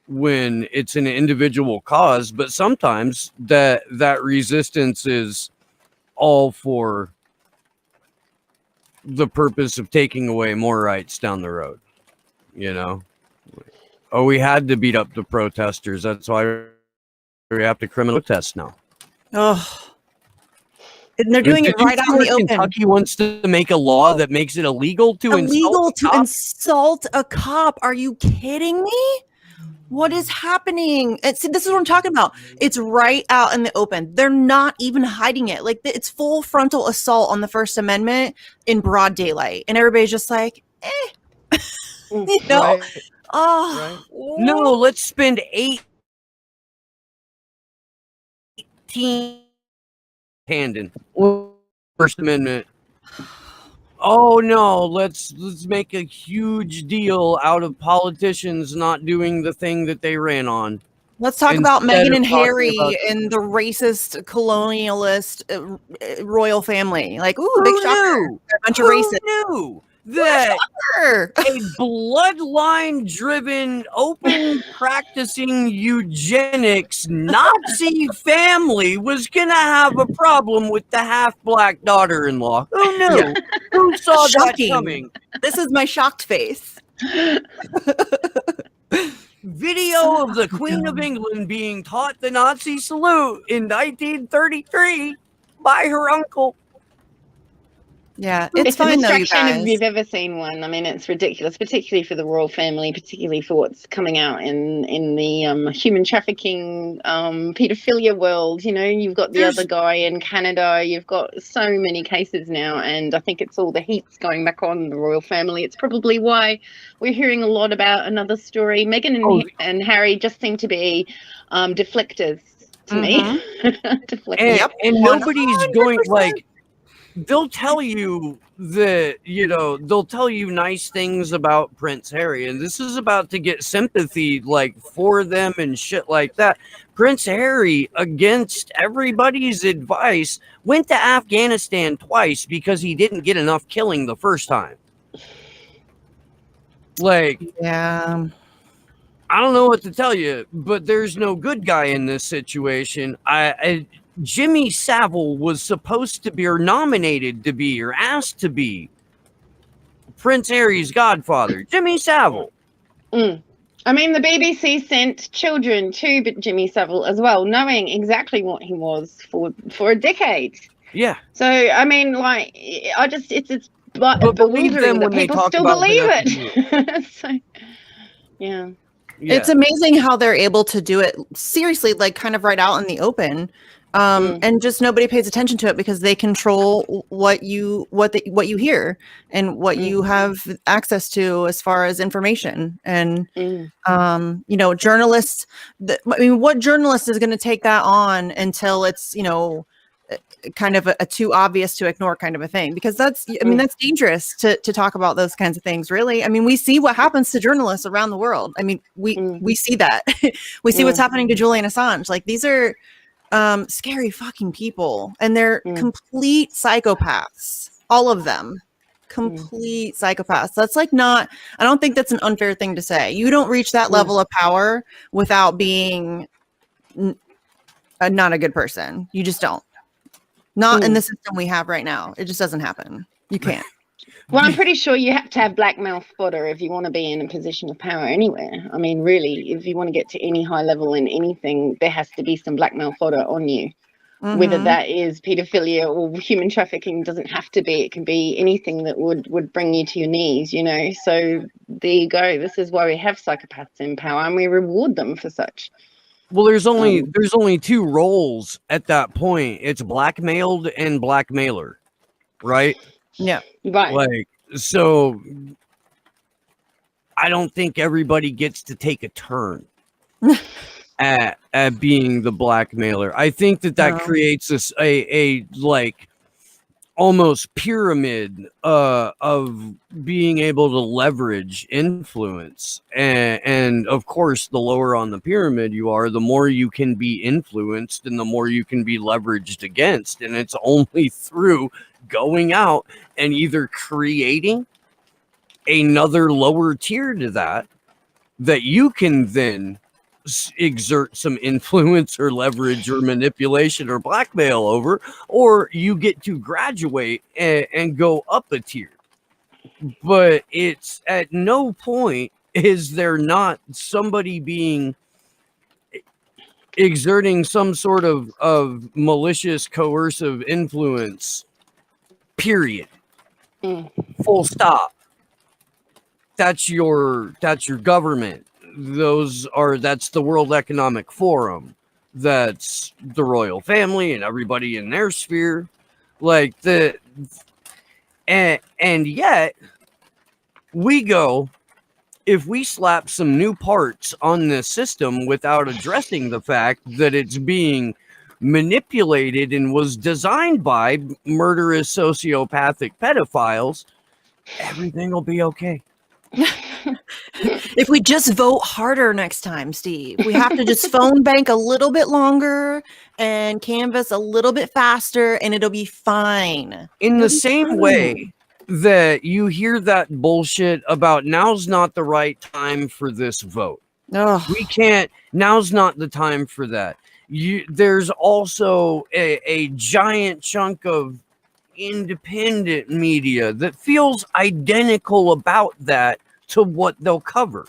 Speaker 1: when it's an individual cause, but sometimes that resistance is all for the purpose of taking away more rights down the road. You know, oh, we had to beat up the protesters. That's why we have to criminal test now.
Speaker 2: Oh, and they're doing it right out in the open.
Speaker 1: Kentucky wants to make a law that makes it illegal to
Speaker 2: insult a cop. Are you kidding me? What is happening? See, this is what I'm talking about. It's right out in the open. They're not even hiding it. Like, it's full frontal assault on the First Amendment in broad daylight, and everybody's just like, you know.
Speaker 1: Right.
Speaker 2: Oh,
Speaker 1: right. No, let's spend 18 handing First Amendment. Oh no, let's make a huge deal out of politicians not doing the thing that they ran on.
Speaker 2: Let's talk about Meghan and Harry and the racist colonialist royal family. Like, ooh, big shocker. A bunch of racists.
Speaker 1: Who knew that a bloodline-driven, open practicing eugenics Nazi family was gonna have a problem with the half-black daughter-in-law? Who knew? Who saw that coming?
Speaker 2: This is my shocked face.
Speaker 1: Video of the Queen of England being taught the Nazi salute in 1933 by her uncle.
Speaker 2: Yeah, it's fine though, you guys.
Speaker 5: If you've ever seen one, I mean, it's ridiculous, particularly for the royal family, particularly for what's coming out in the human trafficking, pedophilia world. You know, you've got the other guy in Canada. You've got so many cases now, and I think it's all the heat's going back on the royal family. It's probably why we're hearing a lot about another story. Meghan and Harry just seem to be deflectors to me.
Speaker 1: Deflectors. And nobody's going like. They'll tell you that, you know, they'll tell you nice things about Prince Harry, and this is about to get sympathy like for them and shit like that. Prince Harry, against everybody's advice, went to Afghanistan twice because he didn't get enough killing the first time. Like,
Speaker 2: yeah,
Speaker 1: I don't know what to tell you, but there's no good guy in this situation. Jimmy Savile was supposed to be, or nominated to be, or asked to be Prince Harry's godfather. Jimmy Savile.
Speaker 5: I mean, the BBC sent children to Jimmy Savile as well, knowing exactly what he was for a decade.
Speaker 1: Yeah.
Speaker 5: So, I mean, like, it's
Speaker 1: but believe them when
Speaker 5: people
Speaker 1: they talk
Speaker 5: still
Speaker 1: about
Speaker 5: believe it. So, yeah.
Speaker 2: It's amazing how they're able to do it seriously, like kind of right out in the open. And just nobody pays attention to it because they control what you hear and what you have access to as far as information. And you know, journalists. I mean, what journalist is going to take that on until it's, you know, kind of a too obvious to ignore kind of a thing? Because that's, I mean, that's dangerous to talk about those kinds of things. Really, I mean, we see what happens to journalists around the world. I mean, we see that. We see what's happening to Julian Assange. Like, these are scary fucking people, and they're complete psychopaths, all of them. Complete psychopaths. That's like not, I don't think that's an unfair thing to say. You don't reach that level of power without being not a good person. You just don't. Not in the system we have right now. It just doesn't happen. You can't.
Speaker 5: Well, I'm pretty sure you have to have blackmail fodder if you want to be in a position of power anywhere. I mean, really, if you want to get to any high level in anything, there has to be some blackmail fodder on you. Whether that is pedophilia or human trafficking, doesn't have to be. It can be anything that would bring you to your knees, you know. So there you go. This is why we have psychopaths in power, and we reward them for such.
Speaker 1: Well, there's only two roles at that point. It's blackmailed and blackmailer, right?
Speaker 2: Yeah.
Speaker 5: Right.
Speaker 1: Like, so I don't think everybody gets to take a turn at being the blackmailer. I think that creates this a like almost pyramid of being able to leverage influence, and of course, the lower on the pyramid you are, the more you can be influenced and the more you can be leveraged against. And it's only through going out and either creating another lower tier to that you can then exert some influence or leverage or manipulation or blackmail over, or you get to graduate and go up a tier. But it's at no point is there not somebody being exerting some sort of malicious coercive influence, period. Full stop. That's your government. That's the World Economic Forum. That's the royal family and everybody in their sphere. Like and yet we go, if we slap some new parts on this system without addressing the fact that it's being manipulated and was designed by murderous sociopathic pedophiles, everything will be okay.
Speaker 2: If we just vote harder next time, Steve, we have to just phone bank a little bit longer and canvass a little bit faster, and it'll be fine.
Speaker 1: In the same way that you hear that bullshit about now's not the right time for this vote. We can't, now's not the time for that. There's also a giant chunk of independent media that feels identical about that to what they'll cover.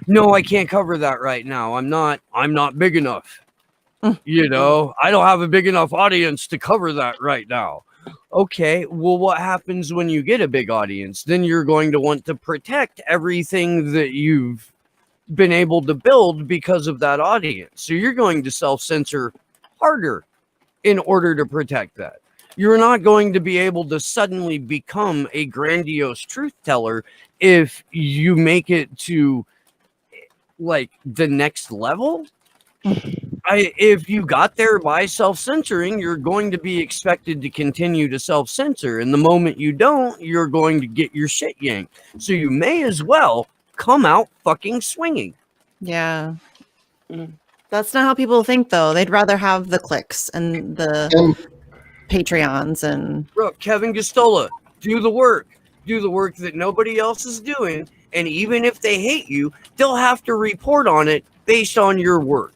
Speaker 1: No, I can't cover that right now. I'm not big enough. You know, I don't have a big enough audience to cover that right now. Okay, well, what happens when you get a big audience? Then you're going to want to protect everything that you've been able to build because of that audience. So you're going to self-censor harder in order to protect that. You're not going to be able to suddenly become a grandiose truth teller if you make it to like the next level. If you got there by self-censoring, you're going to be expected to continue to self-censor. And the moment you don't, you're going to get your shit yanked. So you may as well come out fucking swinging.
Speaker 2: Yeah. That's not how people think, though. They'd rather have the clicks and the Patreons and...
Speaker 1: Bro, Kevin Gostola, do the work. Do the work that nobody else is doing. And even if they hate you, they'll have to report on it based on your work.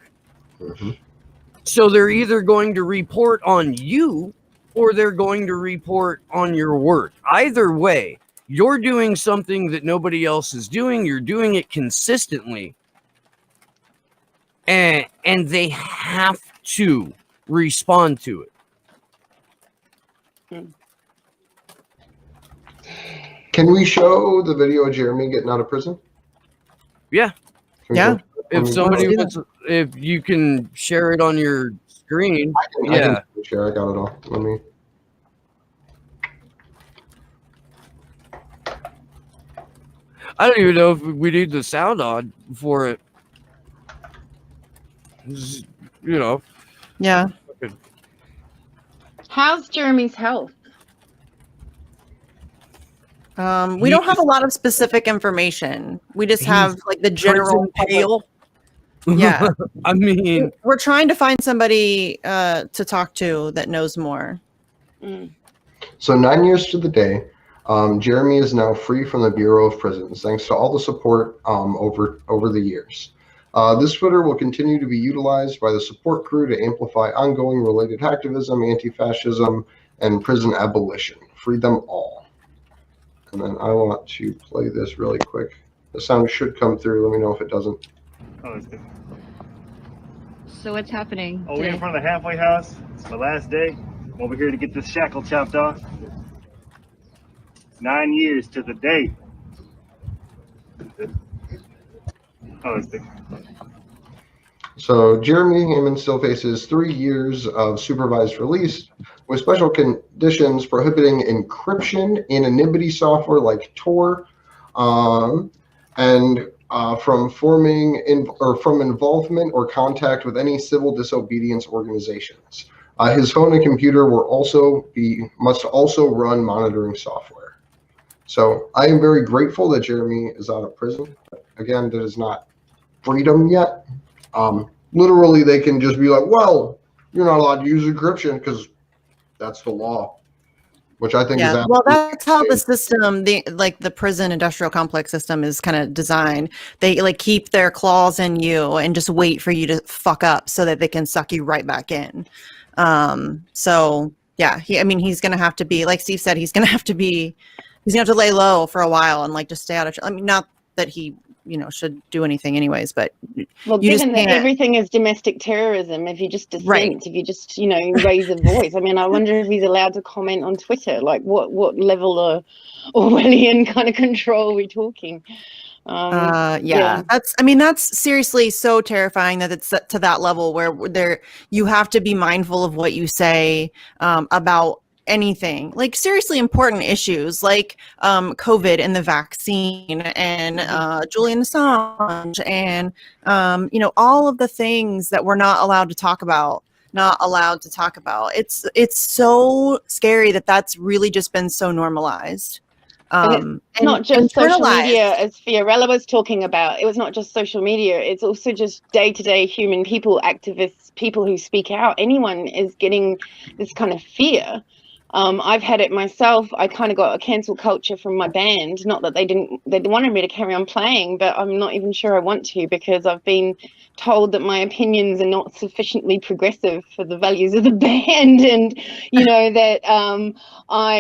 Speaker 1: So they're either going to report on you or they're going to report on your work. Either way, you're doing something that nobody else is doing. You're doing it consistently. And they have to respond to it.
Speaker 4: Can we show the video of Jeremy getting out of prison?
Speaker 1: Yeah.
Speaker 2: Yeah.
Speaker 1: If somebody wants, if you can share it on your screen,
Speaker 4: I can share. I got it all. Let me.
Speaker 1: I don't even know if we need the sound on for it. You know.
Speaker 2: Yeah.
Speaker 5: How's Jeremy's health?
Speaker 2: We don't have a lot of specific information. We just have like the general
Speaker 1: pale.
Speaker 2: Yeah.
Speaker 1: I mean,
Speaker 2: we're trying to find somebody to talk to that knows more.
Speaker 4: So 9 years to the day, Jeremy is now free from the Bureau of Prisons, thanks to all the support over the years. This footer will continue to be utilized by the support crew to amplify ongoing related activism, anti-fascism, and prison abolition. Free them all. And then I want to play this really quick. The sound should come through. Let me know if it doesn't.
Speaker 7: Oh, it's good.
Speaker 8: So what's happening?
Speaker 7: Oh, we're in front of the halfway house. It's the last day. I'm over here to get this shackle chopped off. 9 years to the day. Oh, it's big.
Speaker 4: So Jeremy Hammond still faces 3 years of supervised release with special conditions prohibiting encryption, anonymity software like Tor, and from from involvement or contact with any civil disobedience organizations. His phone and computer must also run monitoring software. So I am very grateful that Jeremy is out of prison. Again, that is not freedom yet. Literally, they can just be like, well, you're not allowed to use encryption because that's the law. which I think is
Speaker 2: Yeah, well,
Speaker 4: absolutely
Speaker 2: that's how the
Speaker 4: insane.
Speaker 2: system, the prison industrial complex system is kind of designed. They like keep their claws in you and just wait for you to fuck up so that they can suck you right back in. So yeah, I mean, he's gonna have to be, like Steve said, he's gonna have to lay low for a while and like just stay out of. I mean, not that he, should do anything anyways, but
Speaker 5: Well,
Speaker 2: you just
Speaker 5: given that
Speaker 2: can't.
Speaker 5: everything is domestic terrorism, if you just
Speaker 2: Right.
Speaker 5: dissent, if you just, raise a voice, I mean, I wonder if he's allowed to comment on Twitter. Like, what level of Orwellian kind of control are we talking?
Speaker 2: Yeah, that's seriously so terrifying that it's to that level where you have to be mindful of what you say about anything, like seriously important issues like COVID and the vaccine and Julian Assange and all of the things that we're not allowed to talk about. It's so scary that that's really just been so normalized.
Speaker 5: And it's not just social
Speaker 2: internalized.
Speaker 5: media, as Fiorella was talking about. It was not just social media. It's also just day-to-day human people, activists, people who speak out. Anyone is getting this kind of fear. I've had it myself. I kind of got a cancel culture from my band. Not that they wanted me to carry on playing, but I'm not even sure I want to, because I've been told that my opinions are not sufficiently progressive for the values of the band, and that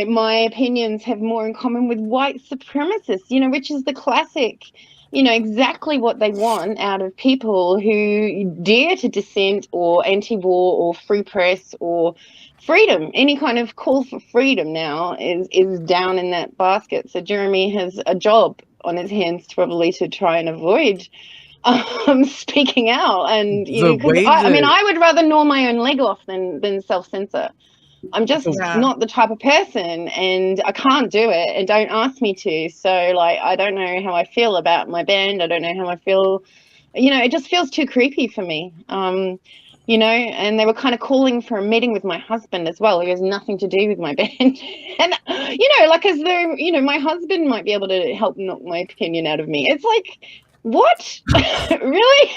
Speaker 5: my opinions have more in common with white supremacists, which is the classic, exactly what they want out of people who dare to dissent or anti-war or free press or freedom. Any kind of call for freedom now is down in that basket. So Jeremy has a job on his hands probably to try and avoid speaking out. And I would rather gnaw my own leg off than self-censor. I'm just not the type of person, and I can't do it, and don't ask me to. So I don't know how I feel about my band. I don't know how I feel, it just feels too creepy for me. And they were kind of calling for a meeting with my husband as well, who has nothing to do with my band. And, as though, my husband might be able to help knock my opinion out of me. It's like, what? Really?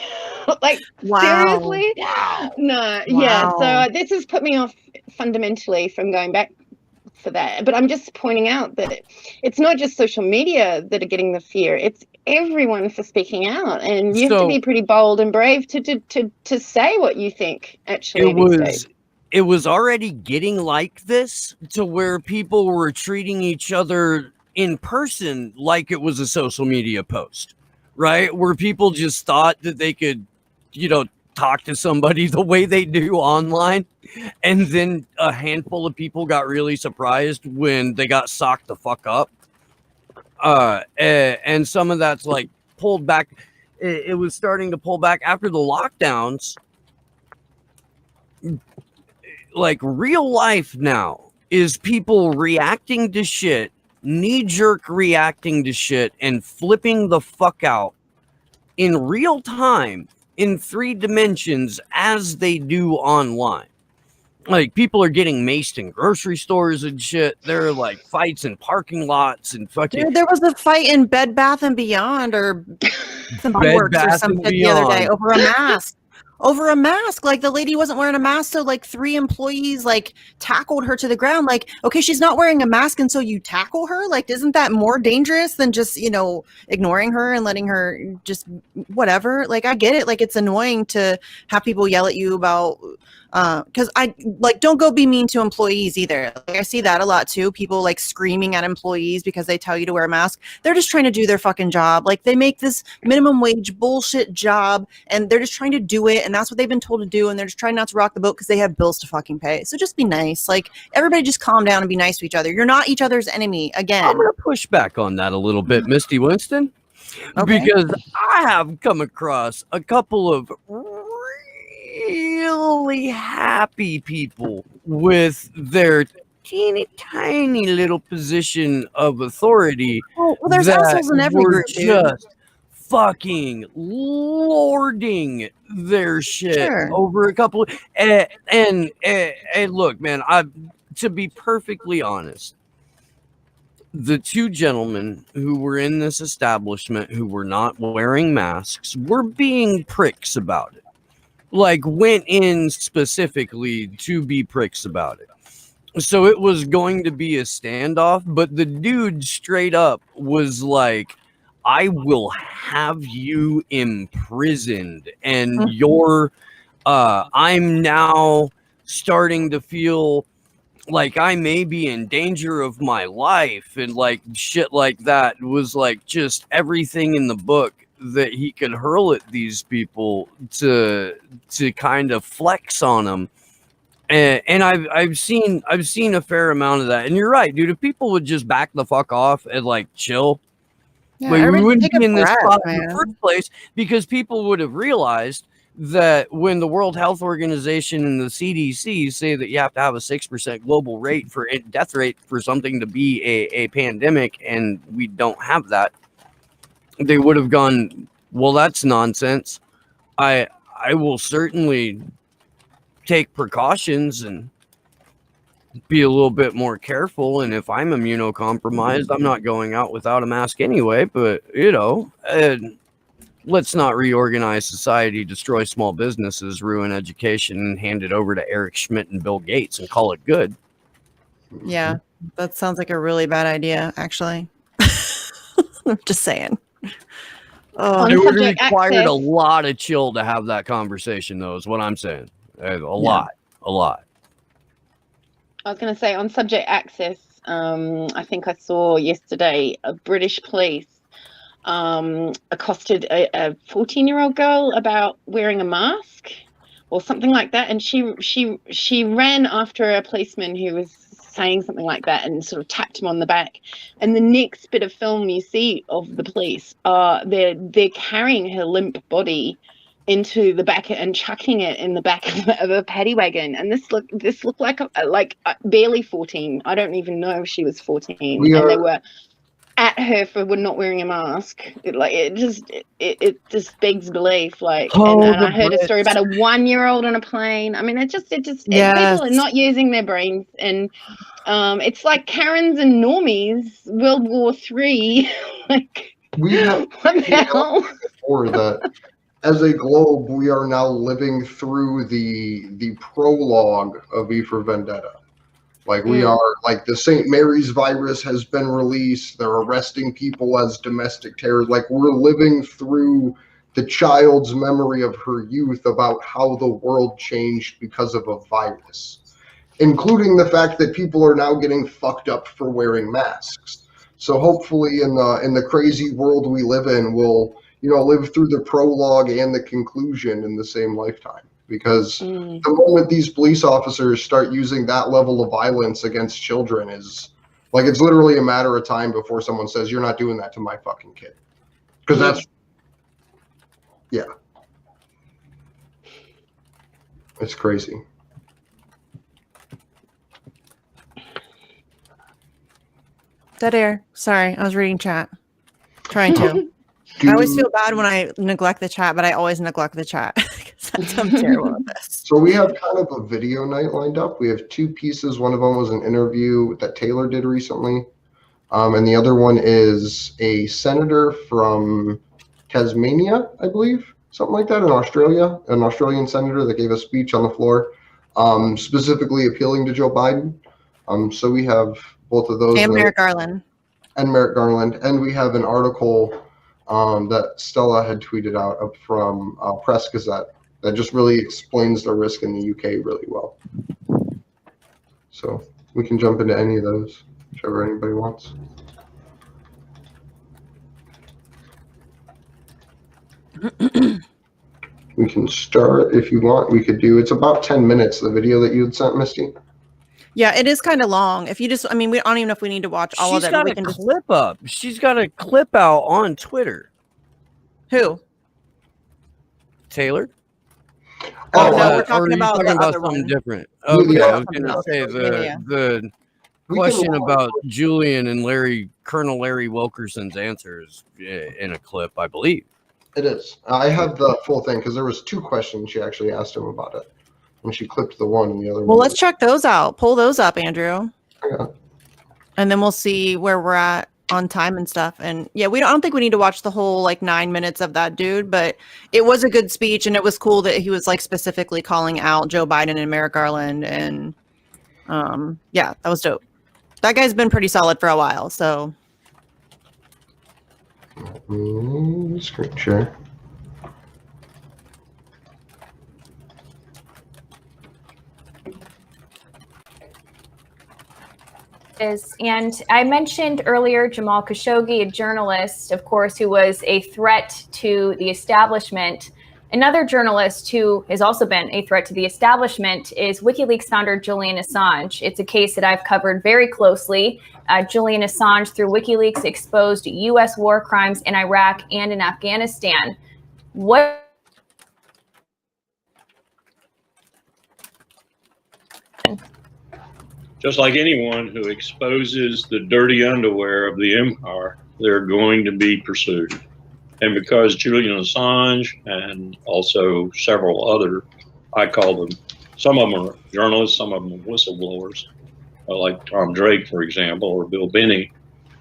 Speaker 5: Seriously?
Speaker 2: Wow.
Speaker 5: No,
Speaker 2: Wow.
Speaker 5: yeah. So this has put me off fundamentally from going back for that. But I'm just pointing out that it's not just social media that are getting the fear. It's everyone for speaking out, and you have to be pretty bold and brave to say what you think. Actually,
Speaker 1: it was already getting like this, to where people were treating each other in person like it was a social media post, right? Where people just thought that they could, talk to somebody the way they do online. And then a handful of people got really surprised when they got socked the fuck up. And some of that's like pulled back. It was starting to pull back after the lockdowns. Like real life now is people reacting to shit, knee-jerk reacting to shit, and flipping the fuck out in real time in 3 dimensions as they do online. Like people are getting maced in grocery stores and shit. There are like fights in parking lots and fucking.
Speaker 2: Dude, there was a fight in Bed Bath and Beyond or Works or something the other day over a mask. Over a mask. Like the lady wasn't wearing a mask, so like 3 employees like tackled her to the ground. Like, okay, she's not wearing a mask, and so you tackle her. Like, isn't that more dangerous than just ignoring her and letting her just whatever? Like, I get it. Like, it's annoying to have people yell at you about. Because I don't go be mean to employees either. Like, I see that a lot too. People like screaming at employees because they tell you to wear a mask. They're just trying to do their fucking job. Like they make this minimum wage bullshit job and they're just trying to do it. And that's what they've been told to do. And they're just trying not to rock the boat because they have bills to fucking pay. So just be nice. Like everybody just calm down and be nice to each other. You're not each other's enemy. Again,
Speaker 1: I'm going to push back on that a little bit, Misty Winston. Okay. Because I have come across a couple of really happy people with their teeny tiny little position of authority.
Speaker 2: Well, there's assholes in every group,
Speaker 1: just fucking lording their shit over a couple and look, man, to be perfectly honest, the 2 gentlemen who were in this establishment who were not wearing masks were being pricks about it. Like went in specifically to be pricks about it. So it was going to be a standoff, but the dude straight up was like, I will have you imprisoned, and I'm now starting to feel like I may be in danger of my life, and like shit like that. It was like just everything in the book that he could hurl at these people to kind of flex on them. And I've seen a fair amount of that. And you're right, dude. If people would just back the fuck off and like chill,
Speaker 2: Yeah,
Speaker 1: like we
Speaker 2: everybody
Speaker 1: wouldn't
Speaker 2: take a
Speaker 1: be in this
Speaker 2: breath,
Speaker 1: spot in the
Speaker 2: man.
Speaker 1: first place, because people would have realized that when the World Health Organization and the CDC say that you have to have a 6% global rate for death rate for something to be a pandemic, and we don't have that, they would have gone, well, that's nonsense. I will certainly take precautions and be a little bit more careful. And if I'm immunocompromised, I'm not going out without a mask anyway. But, let's not reorganize society, destroy small businesses, ruin education, and hand it over to Eric Schmidt and Bill Gates and call it good.
Speaker 2: Yeah, that sounds like a really bad idea, actually. I'm just saying. Oh,
Speaker 5: On
Speaker 1: It would
Speaker 5: subject
Speaker 1: require a
Speaker 5: access.
Speaker 1: lot of chill to have that conversation, though, is what I'm saying. A lot.
Speaker 5: I was going to say on subject access, I think I saw yesterday a British police accosted a 14-year-old girl about wearing a mask or something like that, and she ran after a policeman who was saying something like that and sort of tapped him on the back. And the next bit of film you see of the police, they're carrying her limp body into the back and chucking it in the back of a paddy wagon. And this looked like barely 14. I don't even know if she was 14. And they were at her for not wearing a mask. It just begs belief. And I heard a story about a 1-year-old on a plane. I mean,
Speaker 2: Yes.
Speaker 5: people are not using their brains, and it's like Karens and normies, World War III.
Speaker 4: We have
Speaker 5: what the hell?
Speaker 4: before that as a globe, we are now living through the prologue of V for Vendetta. We are, the St. Mary's virus has been released. They're arresting people as domestic terrorists. We're living through the child's memory of her youth about how the world changed because of a virus, including the fact that people are now getting fucked up for wearing masks. So hopefully in the crazy world we live in, we'll live through the prologue and the conclusion in the same lifetime. Because the moment these police officers start using that level of violence against children it's literally a matter of time before someone says, you're not doing that to my fucking kid. Because that's, yeah. It's crazy.
Speaker 2: dead air. Sorry, I was reading chat. Trying to. I always feel bad when I neglect the chat, but I always neglect the chat. I'm terrible at this.
Speaker 4: So we have kind of a video night lined up. We have 2 pieces. One of them was an interview that Taylor did recently. And the other one is a senator from Tasmania, I believe, something like that, in Australia, an Australian senator that gave a speech on the floor, specifically appealing to Joe Biden. So we have both of those.
Speaker 2: And Merrick Garland.
Speaker 4: And we have an article that Stella had tweeted out up from Press Gazette that just really explains the risk in the UK really well. So we can jump into any of those, whichever anybody wants. We can start if you want. We could do, it's about 10 minutes, the video that you had sent, Misty.
Speaker 2: Yeah, it is kind of long. If you just, I mean, we don't even know if we need to watch all of it.
Speaker 1: She's got a clip up. She's got a clip out on Twitter.
Speaker 2: Who?
Speaker 1: Taylor?
Speaker 2: Oh, no, we're talking about the other
Speaker 1: something
Speaker 2: one.
Speaker 1: different. Okay,
Speaker 4: Yeah.
Speaker 1: I was going to say the question about Julian and Colonel Larry Wilkerson's answers in a clip, I believe.
Speaker 4: It is. I have the full thing because there was 2 questions she actually asked him about it. And she clipped the one and the other one.
Speaker 2: Well, let's check those out. Pull those up, Andrew.
Speaker 4: Yeah.
Speaker 2: And then we'll see where we're at on time and stuff. And yeah, I don't think we need to watch the whole 9 minutes of that dude, but it was a good speech, and it was cool that he was specifically calling out Joe Biden and Merrick Garland. And Yeah, that was dope. That guy's been pretty solid for a while, so.
Speaker 4: Screen share.
Speaker 9: And I mentioned earlier Jamal Khashoggi, a journalist, of course, who was a threat to the establishment. Another journalist who has also been a threat to the establishment is WikiLeaks founder Julian Assange. It's a case that I've covered very closely. Julian Assange, through WikiLeaks, exposed U.S. war crimes in Iraq and in Afghanistan. What
Speaker 10: Just like anyone who exposes the dirty underwear of the empire, they're going to be pursued. And because Julian Assange and also several other, I call them, some of them are journalists, some of them are whistleblowers, like Tom Drake, for example, or Bill Binney,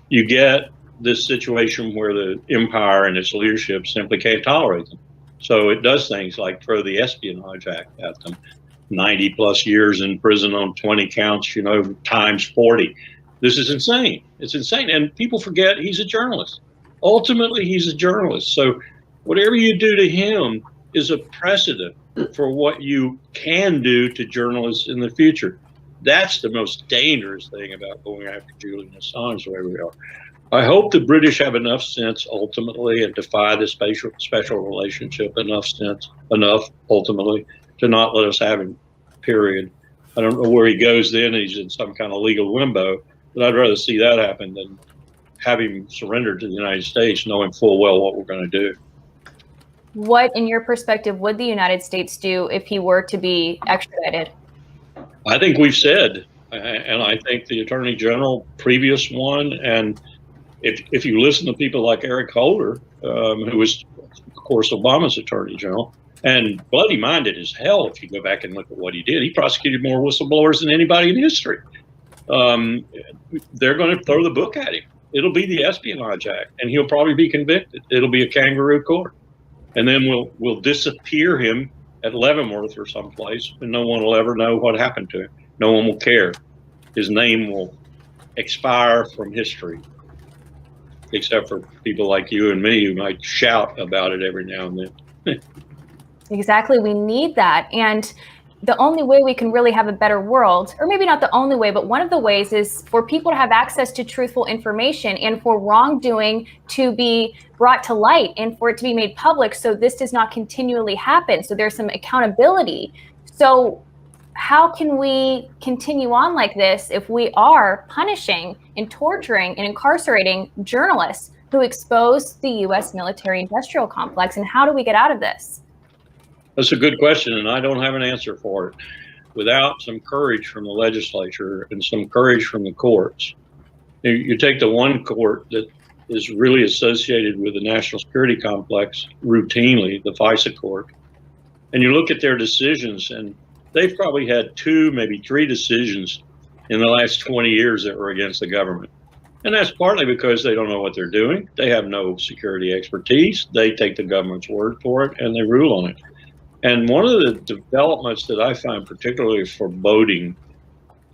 Speaker 10: you get this situation where the empire and its leadership simply can't tolerate them. So it does things like throw the Espionage Act at them. 90 plus years in prison on 20 counts, you know, times 40. This is insane. It's insane. And people forget he's a journalist. Ultimately, he's a journalist. So whatever you do to him is a precedent for what you can do to journalists in the future. That's the most dangerous thing about going after Julian Assange the way we are. I hope the British have enough sense ultimately and defy the special relationship enough ultimately to not let us have him, period. I don't know where he goes then. He's in some kind of legal limbo, but I'd rather see that happen than have him surrender to the United States, knowing full well what we're going to do.
Speaker 9: What, in your perspective, would the United States do if he were to be extradited?
Speaker 10: I think we've said, and I think the Attorney General, previous one, and if you listen to people like Eric Holder, who was, of course, Obama's Attorney General, and bloody-minded as hell if you go back and look at what he did. He prosecuted more whistleblowers than anybody in history. They're going to throw the book at him. It'll be the Espionage Act, and he'll probably be convicted. It'll be a kangaroo court. And then we'll disappear him at Leavenworth or someplace, and no one will ever know what happened to him. No one will care. His name will expire from history, except for people like you and me who might shout about it every now and then.
Speaker 9: Exactly. We need that. And the only way we can really have a better world, or maybe not the only way, but one of the ways is for people to have access to truthful information and for wrongdoing to be brought to light and for it to be made public so this does not continually happen. So there's some accountability. So how can we continue on like this if we are punishing and torturing and incarcerating journalists who expose the U.S. military-industrial complex? And how do we get out of this?
Speaker 10: That's a good question, and I don't have an answer for it. Without some courage from the legislature and some courage from the courts, you take the one court that is really associated with the national security complex routinely, the FISA court, and you look at their decisions, and they've probably had 2, maybe 3 decisions in the last 20 years that were against the government. And that's partly because they don't know what they're doing. They have no security expertise. They take the government's word for it, and they rule on it. And one of the developments that I find particularly foreboding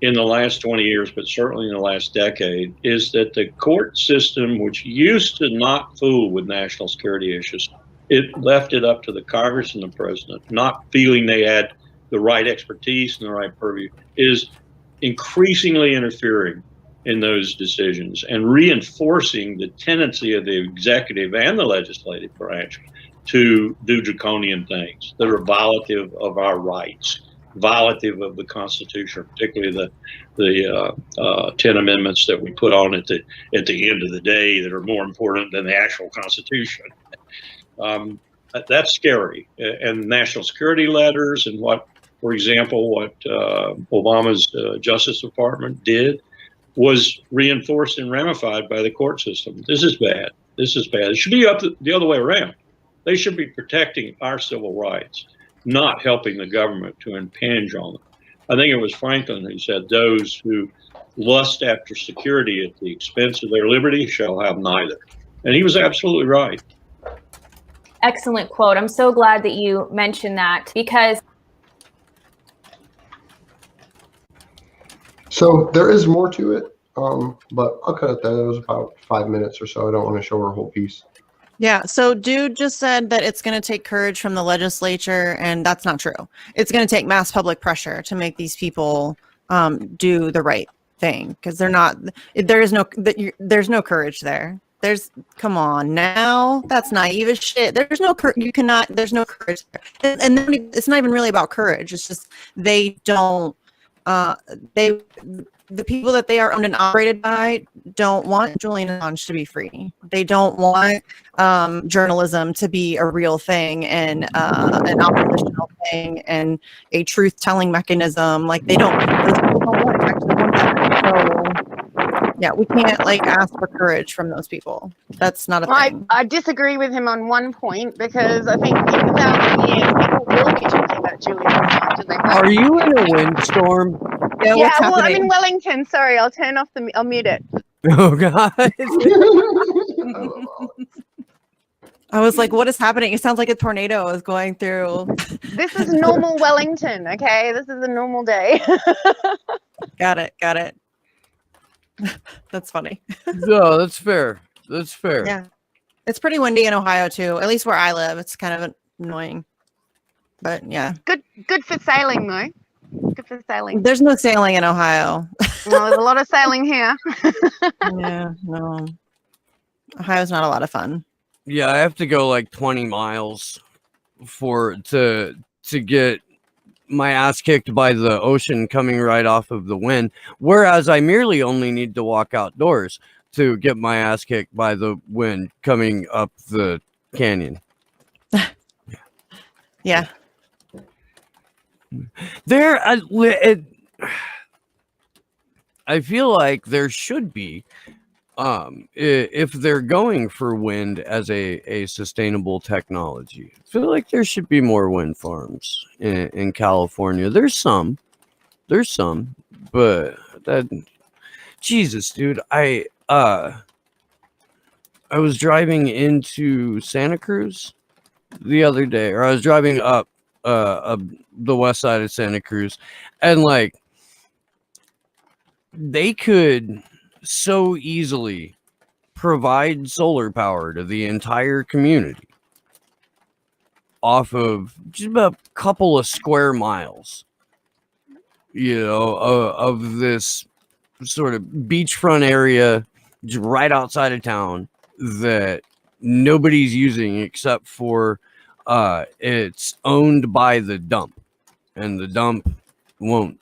Speaker 10: in the last 20 years, but certainly in the last decade, is that the court system, which used to not fool with national security issues, it left it up to the Congress and the president, not feeling they had the right expertise and the right purview, is increasingly interfering in those decisions and reinforcing the tendency of the executive and the legislative branch to do draconian things that are violative of our rights, violative of the Constitution, particularly the 10 amendments that we put on at the end of the day that are more important than the actual Constitution. That's scary. And national security letters and what, for example, what Obama's Justice Department did was reinforced and ramified by the court system. This is bad. This is bad. It should be up the other way around. They should be protecting our civil rights, not helping the government to impinge on them. I think it was Franklin who said, those who lust after security at the expense of their liberty shall have neither. And he was absolutely right.
Speaker 9: Excellent quote. I'm so glad that you mentioned that, because
Speaker 4: So there is more to it, but I'll cut it there. It was about 5 minutes or so. I don't want to show her whole piece.
Speaker 2: Yeah, so dude just said that it's going to take courage from the legislature, and that's not true. It's going to take mass public pressure to make these people do the right thing, because there's no courage there. Come on now, that's naive as shit. There's no courage there. And then it's not even really about courage. It's just the people that they are owned and operated by don't want Julian Assange to be free. They don't want journalism to be a real thing and an oppositional thing and a truth-telling mechanism. Like those people don't actually want that. So yeah, we can't ask for courage from those people. That's not a thing.
Speaker 5: I disagree with him on one point, because I think in 1,000 years people will be talking about Julian Assange. And they won't.
Speaker 1: Are you in a windstorm?
Speaker 2: Yeah, what's
Speaker 5: well, I'm
Speaker 2: happening?
Speaker 5: in Wellington. Sorry, I'll mute it.
Speaker 1: Oh God.
Speaker 2: I was like, what is happening? It sounds like a tornado is going through.
Speaker 5: This is normal Wellington, okay? This is a normal day.
Speaker 2: Got it. That's funny.
Speaker 1: No, that's fair. That's fair.
Speaker 2: Yeah. It's pretty windy in Ohio too. At least where I live. It's kind of annoying. But yeah.
Speaker 5: Good for sailing though. Good for sailing.
Speaker 2: There's no sailing in Ohio.
Speaker 5: Well, there's a lot of sailing here.
Speaker 2: Yeah, no. Ohio's not a lot of fun.
Speaker 1: Yeah, I have to go like 20 miles to get my ass kicked by the ocean coming right off of the wind, whereas I merely only need to walk outdoors to get my ass kicked by the wind coming up the canyon.
Speaker 2: Yeah.
Speaker 1: I feel like there should be, if they're going for wind as a sustainable technology, I feel like there should be more wind farms in California. There's some, but Jesus, dude, I was driving into Santa Cruz the other day, or I was driving up the west side of Santa Cruz, and they could so easily provide solar power to the entire community off of just about a couple of square miles, of this sort of beachfront area just right outside of town that nobody's using except for it's owned by the dump, and the dump won't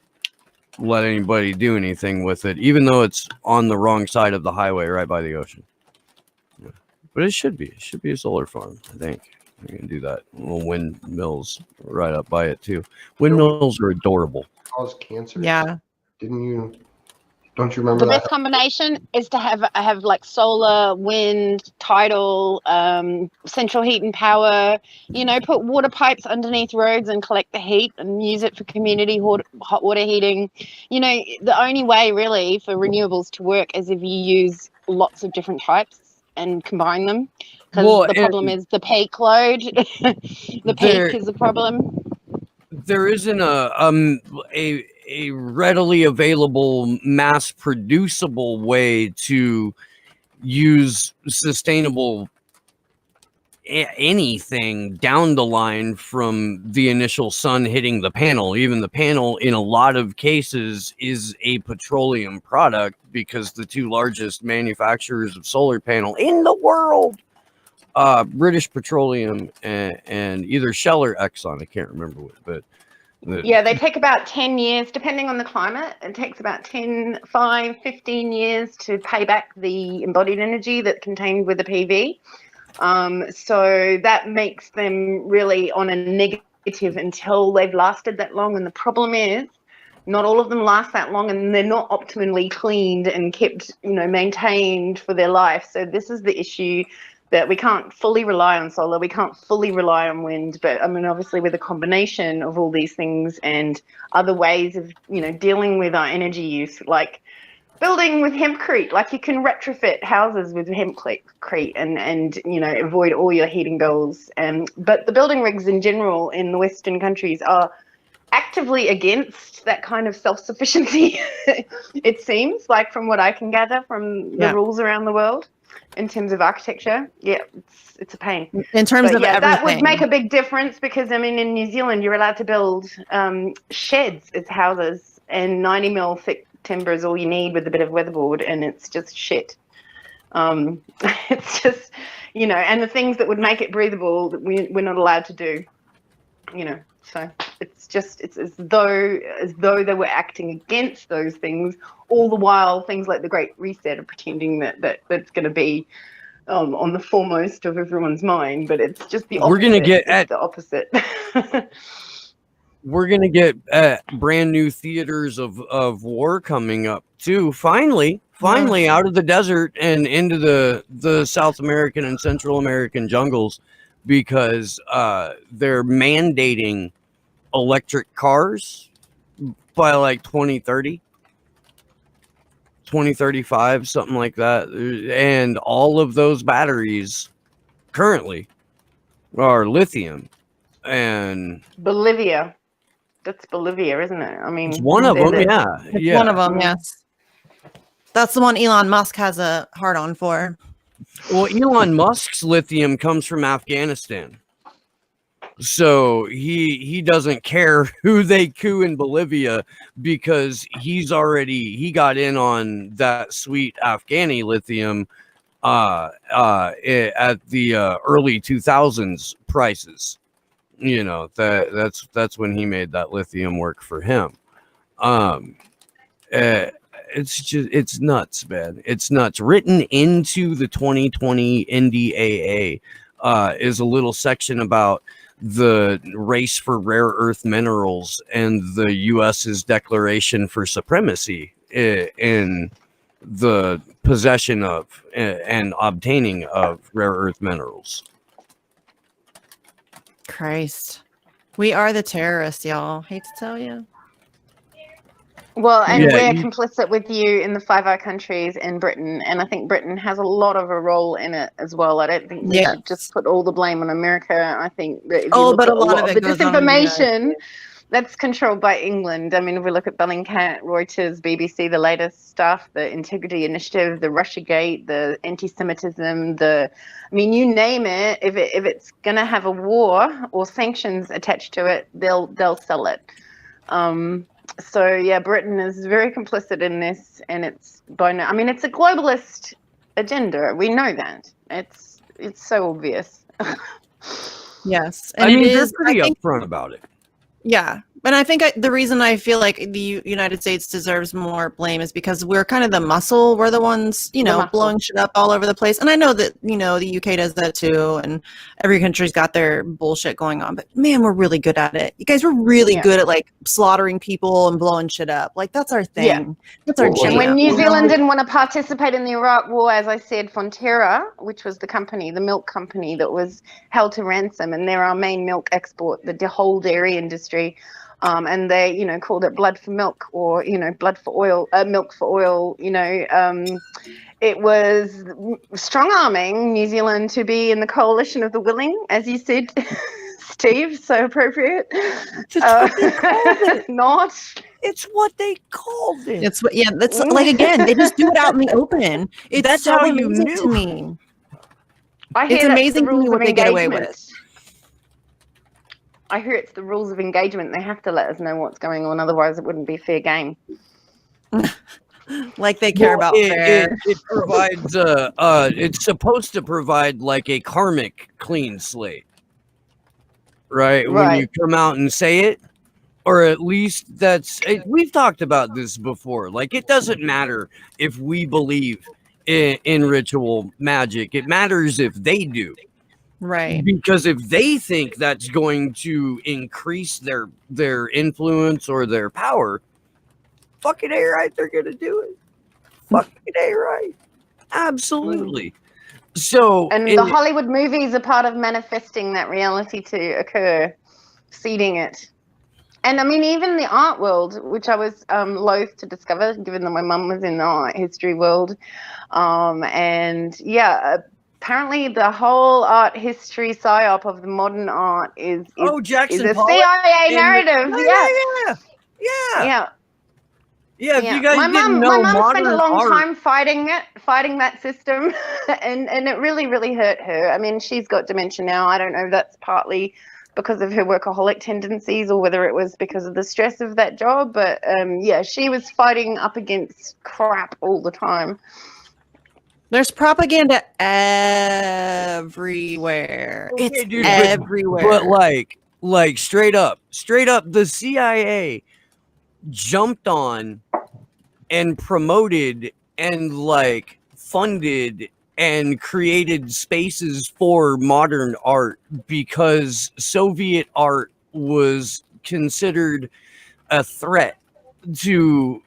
Speaker 1: let anybody do anything with it, even though it's on the wrong side of the highway right by the ocean. Yeah. But it should be a solar farm, I think. You can do that. Little windmills right up by it too. Windmills are adorable.
Speaker 4: Cause cancer.
Speaker 2: Yeah.
Speaker 4: Don't you remember
Speaker 5: The
Speaker 4: that?
Speaker 5: best combination is to have like solar, wind, tidal, central heat and power. Put water pipes underneath roads and collect the heat and use it for community hot water heating. The only way really for renewables to work is if you use lots of different types and combine them. Because the problem is the peak load. The peak is the problem.
Speaker 1: There isn't a readily available, mass producible way to use sustainable anything down the line from the initial sun hitting the panel. Even the panel, in a lot of cases, is a petroleum product, because the two largest manufacturers of solar panel in the world, British Petroleum and either Shell or Exxon, I can't remember which, but
Speaker 5: yeah, they take about 10 years, depending on the climate. It takes about 15 years to pay back the embodied energy that's contained with the PV. So that makes them really on a negative until they've lasted that long. And the problem is not all of them last that long, and they're not optimally cleaned and kept, maintained for their life. So this is the issue, that we can't fully rely on solar, we can't fully rely on wind, but obviously with a combination of all these things and other ways of, dealing with our energy use, like building with hempcrete, like you can retrofit houses with hempcrete and avoid all your heating bills. But the building rigs in general in the Western countries are actively against that kind of self-sufficiency. It seems like, from what I can gather from the rules around the world in terms of architecture. Yeah, it's a pain.
Speaker 2: In terms
Speaker 5: but
Speaker 2: of
Speaker 5: yeah,
Speaker 2: everything.
Speaker 5: that would make a big difference, because I mean, in New Zealand, you're allowed to build sheds as houses, and 90 mil thick timber is all you need with a bit of weatherboard, and it's just shit. It's just, you know, and the things that would make it breathable that we're not allowed to do, you know. So it's just, it's as though they were acting against those things, all the while things like the Great Reset are pretending that's going to be on the foremost of everyone's mind, but it's just the opposite.
Speaker 1: We're gonna get
Speaker 5: the opposite.
Speaker 1: We're gonna get brand new theaters of war coming up too. Finally, out of the desert and into the South American and Central American jungles, because they're mandating electric cars by like 2030, 2035, something like that. And all of those batteries currently are lithium. And
Speaker 5: Bolivia. That's Bolivia, isn't it? I mean,
Speaker 1: it's one of them, yeah.
Speaker 2: It's one of them, yes. That's the one Elon Musk has a hard on for.
Speaker 1: Well, Elon Musk's lithium comes from Afghanistan. So he doesn't care who they coup in Bolivia, because he got in on that sweet Afghani lithium at the early 2000s prices. You know, that's when he made that lithium work for him. It's nuts, man. It's nuts. Written into the 2020 NDAA is a little section about the race for rare earth minerals and the US's declaration for supremacy in the possession of and obtaining of rare earth minerals.
Speaker 2: Christ. We are the terrorists, y'all. Hate to tell you.
Speaker 5: Well, and we're complicit with you in the Five Eyes countries in Britain, and I think Britain has a lot of a role in it as well. I don't think we should just put all the blame on America. I think that if you look at a lot of the disinformation that's controlled by England. I mean, if we look at Bellingcat, Reuters, BBC, the latest stuff, the Integrity Initiative, the Russiagate, the anti-Semitism, I mean, you name it. If it's gonna have a war or sanctions attached to it, they'll sell it. So yeah, Britain is very complicit in this, and it's I mean, it's a globalist agenda. We know that. It's so obvious.
Speaker 2: Yes,
Speaker 1: and I mean, they're pretty upfront about it.
Speaker 2: Yeah, but I think the reason I feel like the United States deserves more blame is because we're kind of the muscle. We're the ones, you know, blowing shit up all over the place. And I know that, you know, the UK does that too, and every country's got their bullshit going on. But man, we're really good at it. You guys were really good at like slaughtering people and blowing shit up. Like that's our thing. Yeah. That's our jam.
Speaker 5: And when New Zealand didn't want to participate in the Iraq War, as I said, Fonterra, which was the company, the milk company that was held to ransom, and they're our main milk export, the whole dairy industry. And they, you know, called it blood for milk, or, you know, blood for oil, milk for oil, you know. It was strong-arming New Zealand to be in the coalition of the willing, as you said, Steve, so appropriate.
Speaker 1: It's what they called it.
Speaker 5: Not.
Speaker 1: It's what they called it.
Speaker 2: It's what, yeah, that's like, again, they just do it out in the open.
Speaker 1: That's how you knew.
Speaker 2: To me.
Speaker 5: It's amazing to me
Speaker 2: what they get away with.
Speaker 5: I hear it's the rules of engagement. They have to let us know what's going on, otherwise it wouldn't be fair game.
Speaker 2: Like they care about fair.
Speaker 1: It provides it's supposed to provide like a karmic clean slate, right? When you come out and say it, or at least we've talked about this before. Like, it doesn't matter if we believe in ritual magic. It matters if they do.
Speaker 2: Right.
Speaker 1: Because if they think that's going to increase their influence or their power, fucking A right, they're gonna do it. Fucking A right. Absolutely. So,
Speaker 5: and the Hollywood movies are part of manifesting that reality to occur, seeding it. And I mean, even the art world, which I was loath to discover, given that my mum was in the art history world. And yeah, apparently the whole art history psyop of the modern art is
Speaker 1: Jackson
Speaker 5: a
Speaker 1: Pollock
Speaker 5: CIA narrative.
Speaker 1: Yeah. If you
Speaker 5: Yeah,
Speaker 1: guys
Speaker 5: my
Speaker 1: didn't
Speaker 5: mum
Speaker 1: know
Speaker 5: spent a
Speaker 1: modern
Speaker 5: long
Speaker 1: art,
Speaker 5: time fighting that system, and it really hurt her. I mean, she's got dementia now. I don't know if that's partly because of her workaholic tendencies or whether it was because of the stress of that job, but yeah, she was fighting up against crap all the time.
Speaker 2: There's propaganda everywhere.
Speaker 1: okay,
Speaker 2: It's
Speaker 1: dude,
Speaker 2: everywhere.
Speaker 1: but like straight up, the CIA jumped on and promoted and like funded and created spaces for modern art because Soviet art was considered a threat to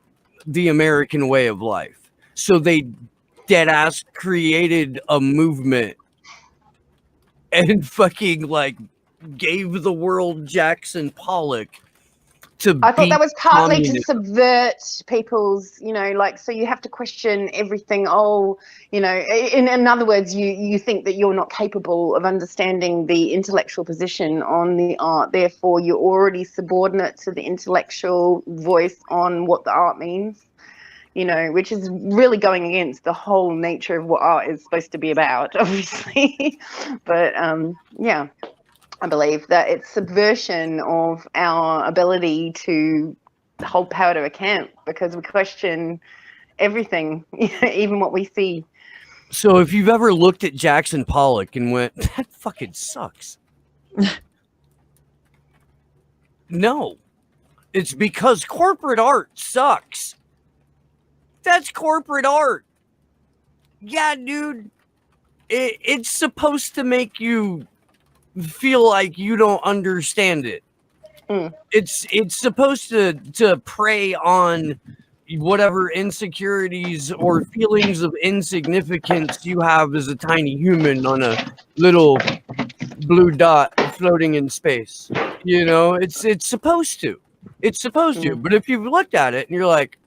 Speaker 1: the American way of life. So they dead ass created a movement and fucking like gave the world Jackson Pollock to
Speaker 5: I thought that was partly to
Speaker 1: communism.
Speaker 5: subvert people's, like, so you have to question everything. In other words, you think that you're not capable of understanding the intellectual position on the art. Therefore, you're already subordinate to the intellectual voice on what the art means, which is really going against the whole nature of what art is supposed to be about, obviously. But, yeah. I believe that it's subversion of our ability to hold power to account because we question everything, even what we see.
Speaker 1: So if you've ever looked at Jackson Pollock and went, that fucking sucks. No, it's because corporate art sucks. That's corporate art. Yeah, dude. It's supposed to make you feel like you don't understand it. It's supposed to prey on whatever insecurities or feelings of insignificance you have as a tiny human on a little blue dot floating in space. It's supposed to. It's supposed to. But if you've looked at it and you're like,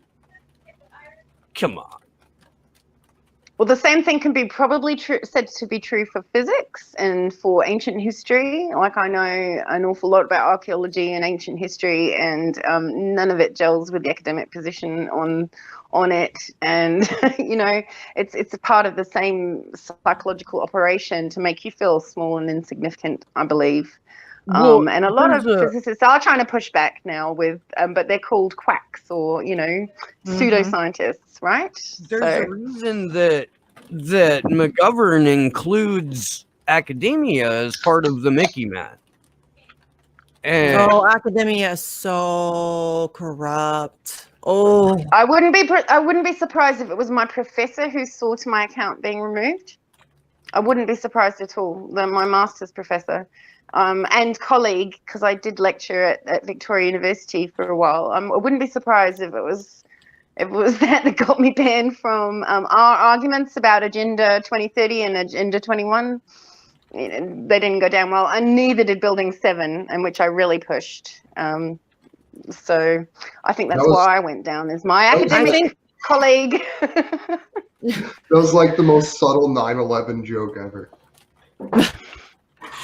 Speaker 1: come on.
Speaker 5: Well, the same thing can be probably said to be true for physics and for ancient history. Like, I know an awful lot about archaeology and ancient history, and none of it gels with the academic position on it. And it's a part of the same psychological operation to make you feel small and insignificant, I believe.
Speaker 1: Well,
Speaker 5: and a lot of physicists are trying to push back now with, but they're called quacks or, pseudoscientists, right?
Speaker 1: There's a reason that McGovern includes academia as part of the Mickey Man. And
Speaker 2: academia is so corrupt. I
Speaker 5: wouldn't be surprised if it was my professor who saw to my account being removed. I wouldn't be surprised at all. My master's professor. And colleague, because I did lecture at Victoria University for a while. I wouldn't be surprised if it was that got me banned from our arguments about Agenda 2030 and Agenda 21. They didn't go down well, and neither did Building 7, and which I really pushed. So I think that's why I went down as my academic colleague.
Speaker 4: That was like the most subtle 9/11 joke ever.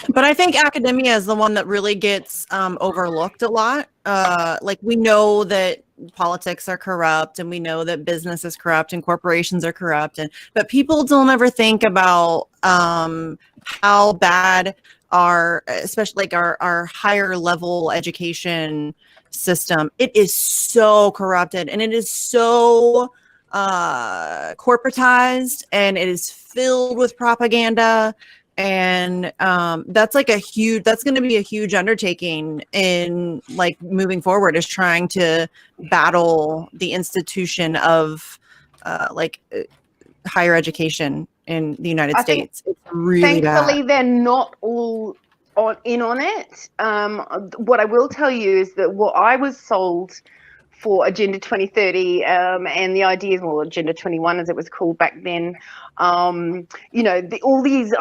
Speaker 2: But I think academia is the one that really gets overlooked a lot. Like, we know that politics are corrupt, and we know that business is corrupt and corporations are corrupt, but people don't ever think about how bad especially like our higher level education system. It is so corrupted, and it is so corporatized, and it is filled with propaganda. And that's going to be a huge undertaking in like moving forward, is trying to battle the institution of higher education in the United States. It's really
Speaker 5: thankfully
Speaker 2: bad.
Speaker 5: They're not all in on it. What I will tell you is that what I was sold for Agenda 2030 and the ideas, well, Agenda 21 as it was called back then, all these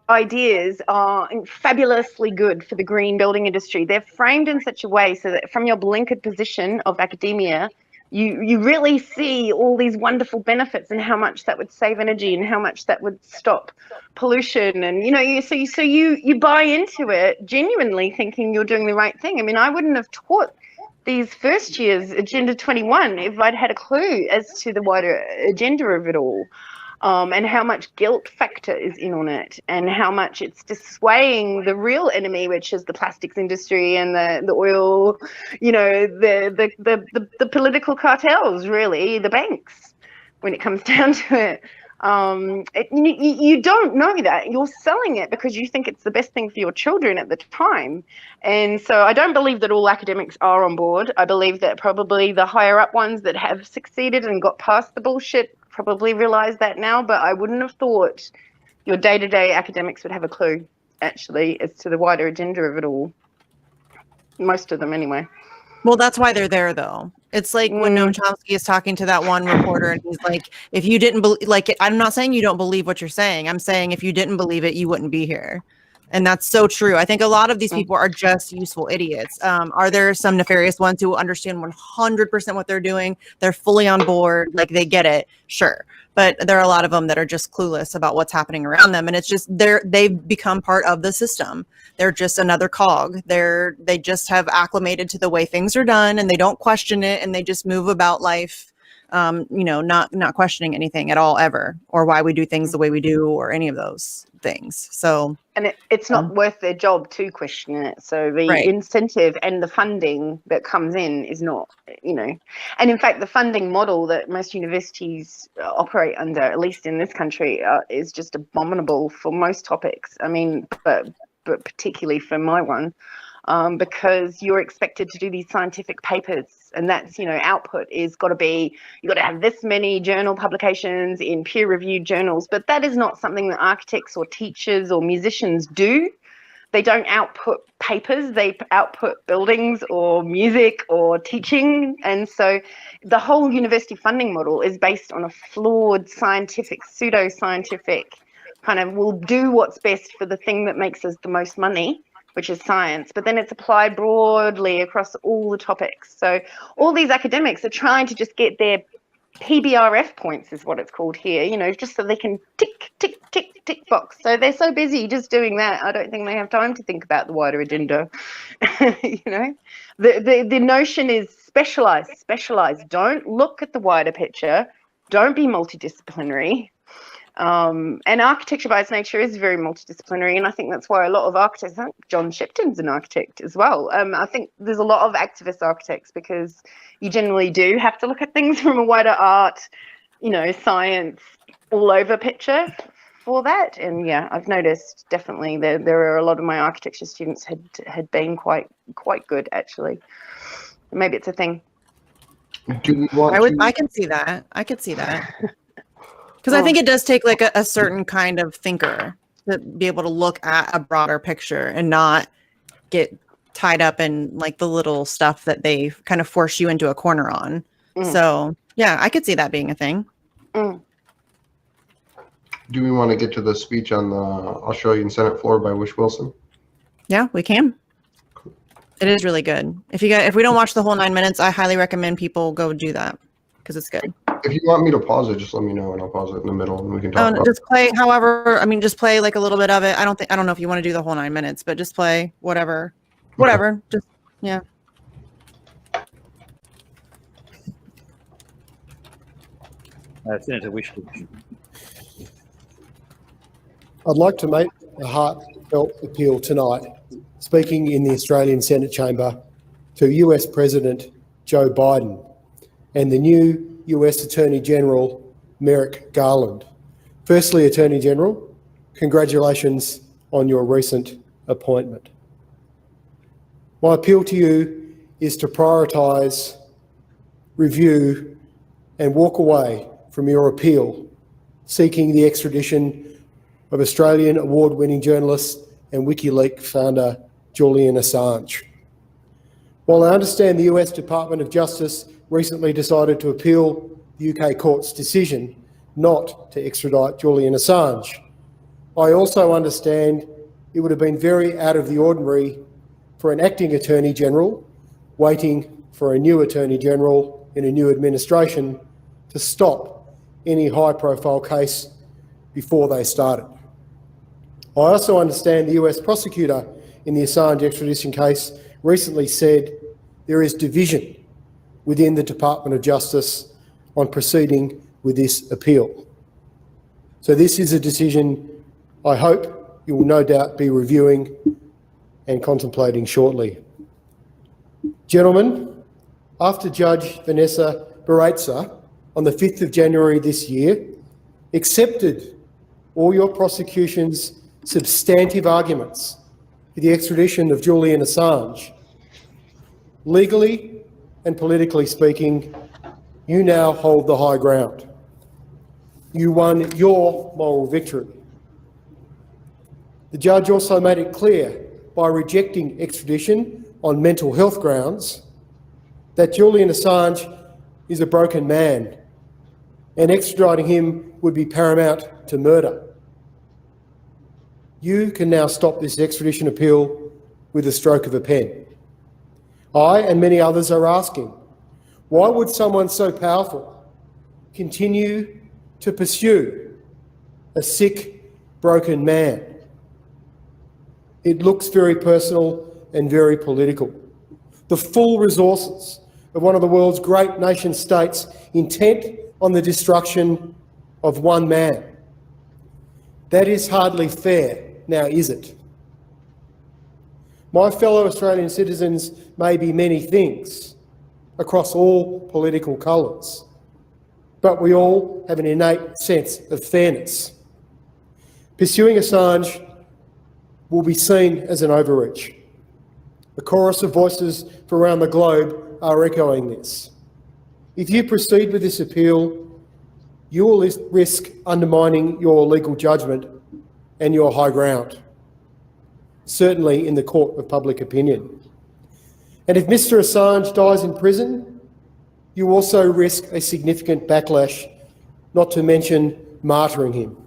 Speaker 5: ideas are fabulously good for the green building industry. They're framed in such a way so that from your blinkered position of academia, you really see all these wonderful benefits and how much that would save energy and how much that would stop pollution. And you buy into it genuinely thinking you're doing the right thing. I mean, I wouldn't have taught these first years Agenda 21 if I'd had a clue as to the wider agenda of it all. And how much guilt factor is in on it, and how much it's dissuading the real enemy, which is the plastics industry and the oil, the political cartels, really, the banks, when it comes down to it. You don't know that. You're selling it because you think it's the best thing for your children at the time. And so I don't believe that all academics are on board. I believe that probably the higher up ones that have succeeded and got past the bullshit probably realize that now, but I wouldn't have thought your day-to-day academics would have a clue, actually, as to the wider agenda of it all. Most of them, anyway.
Speaker 2: Well, that's why they're there, though. It's like when Noam Chomsky is talking to that one reporter, and he's like, if you didn't believe, like, I'm not saying you don't believe what you're saying. I'm saying if you didn't believe it, you wouldn't be here. And that's so true. I think a lot of these people are just useful idiots. Are there some nefarious ones who understand 100% what they're doing? They're fully on board, like they get it, sure. But there are a lot of them that are just clueless about what's happening around them. And it's just they've become part of the system. They're just another cog. They just have acclimated to the way things are done, and they don't question it, and they just move about life, not questioning anything at all ever, or why we do things the way we do, or any of those things. So,
Speaker 5: and it's not worth their job to question it. So the incentive and the funding that comes in is not, and in fact the funding model that most universities operate under, at least in this country, is just abominable for most topics. I mean, but particularly for my one, because you're expected to do these scientific papers, and that's, output is got to be, you got to have this many journal publications in peer-reviewed journals, but that is not something that architects or teachers or musicians do. They don't output papers, they output buildings or music or teaching. And so the whole university funding model is based on a flawed scientific, pseudo-scientific kind of, we'll do what's best for the thing that makes us the most money, which is science, but then it's applied broadly across all the topics. So all these academics are trying to just get their PBRF points, is what it's called here, just so they can tick, tick, tick, tick box. So they're so busy just doing that, I don't think they have time to think about the wider agenda. The notion is specialize. Don't look at the wider picture. Don't be multidisciplinary. And architecture by its nature is very multidisciplinary, and I think that's why a lot of architects, I think John Shipton's an architect as well. I think there's a lot of activist architects because you generally do have to look at things from a wider art, science, all over picture for that. And yeah, I've noticed definitely there are a lot of my architecture students had been quite good, actually. Maybe it's a thing.
Speaker 2: I can see that. I could see that. Because I think it does take like a certain kind of thinker to be able to look at a broader picture and not get tied up in like the little stuff that they kind of force you into a corner on. So yeah, I could see that being a thing.
Speaker 4: Do we want to get to the speech on the Australian Senate floor by Wish Wilson?
Speaker 2: Yeah, we can. It is really good. If we don't watch the whole 9 minutes, I highly recommend people go do that because it's good.
Speaker 4: If you want me to pause it, just let me know and I'll pause it in the middle and we can talk about
Speaker 2: just play just play like a little bit of it. I don't know if you want to do the whole 9 minutes, but just play whatever. Just, yeah.
Speaker 11: Senator Wishwood.
Speaker 12: I'd like to make a heartfelt appeal tonight, speaking in the Australian Senate chamber, to US President Joe Biden and the new US Attorney General Merrick Garland. Firstly, Attorney General, congratulations on your recent appointment. My appeal to you is to prioritise, review and walk away from your appeal seeking the extradition of Australian award-winning journalist and WikiLeaks founder Julian Assange. While I understand the US Department of Justice recently decided to appeal the UK court's decision not to extradite Julian Assange, I also understand it would have been very out of the ordinary for an acting Attorney General waiting for a new Attorney General in a new administration to stop any high-profile case before they started. I also understand the US prosecutor in the Assange extradition case recently said there is division within the Department of Justice on proceeding with this appeal. So this is a decision I hope you will no doubt be reviewing and contemplating shortly. Gentlemen, after Judge Vanessa Baraitser on the 5th of January this year accepted all your prosecution's substantive arguments for the extradition of Julian Assange, legally and politically speaking, you now hold the high ground. You won your moral victory. The judge also made it clear by rejecting extradition on mental health grounds that Julian Assange is a broken man and extraditing him would be paramount to murder. You can now stop this extradition appeal with a stroke of a pen. I and many others are asking, why would someone so powerful continue to pursue a sick, broken man? It looks very personal and very political. The full resources of one of the world's great nation states intent on the destruction of one man. That is hardly fair, now is it? My fellow Australian citizens may be many things across all political colours, but we all have an innate sense of fairness. Pursuing Assange will be seen as an overreach. The chorus of voices from around the globe are echoing this. If you proceed with this appeal, you will risk undermining your legal judgment and your high ground, certainly in the court of public opinion. And if Mr. Assange dies in prison, you also risk a significant backlash, not to mention martyring him.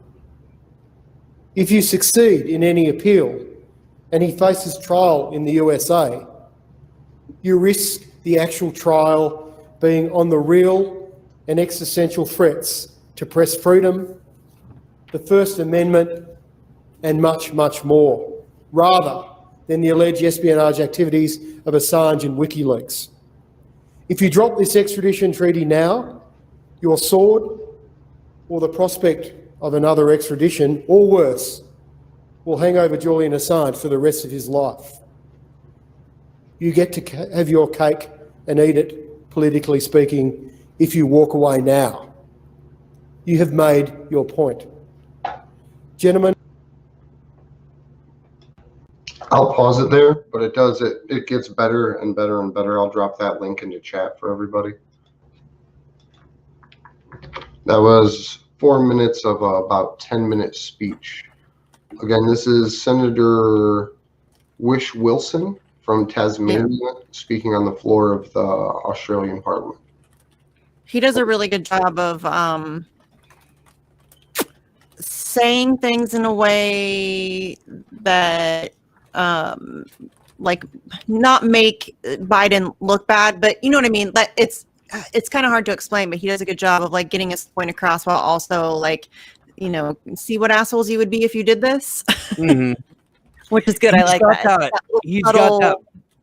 Speaker 12: If you succeed in any appeal and he faces trial in the USA, you risk the actual trial being on the real and existential threats to press freedom, the First Amendment, and much, much more, rather than the alleged espionage activities of Assange and WikiLeaks. If you drop this extradition treaty now, your sword or the prospect of another extradition, or worse, will hang over Julian Assange for the rest of his life. You get to have your cake and eat it, politically speaking, if you walk away now. You have made your point. Gentlemen.
Speaker 4: I'll pause it there, but it gets better and better and better. I'll drop that link into chat for everybody. That was 4 minutes of about 10-minute speech. Again, this is Senator Wish Wilson from Tasmania speaking on the floor of the Australian Parliament.
Speaker 2: He does a really good job of saying things in a way that like not make Biden look bad, but you know what I mean? That it's kind of hard to explain, but he does a good job of like getting his point across while also like, you know, see what assholes you would be if you did this. Mm-hmm. Which is good. I like that.
Speaker 1: He's got that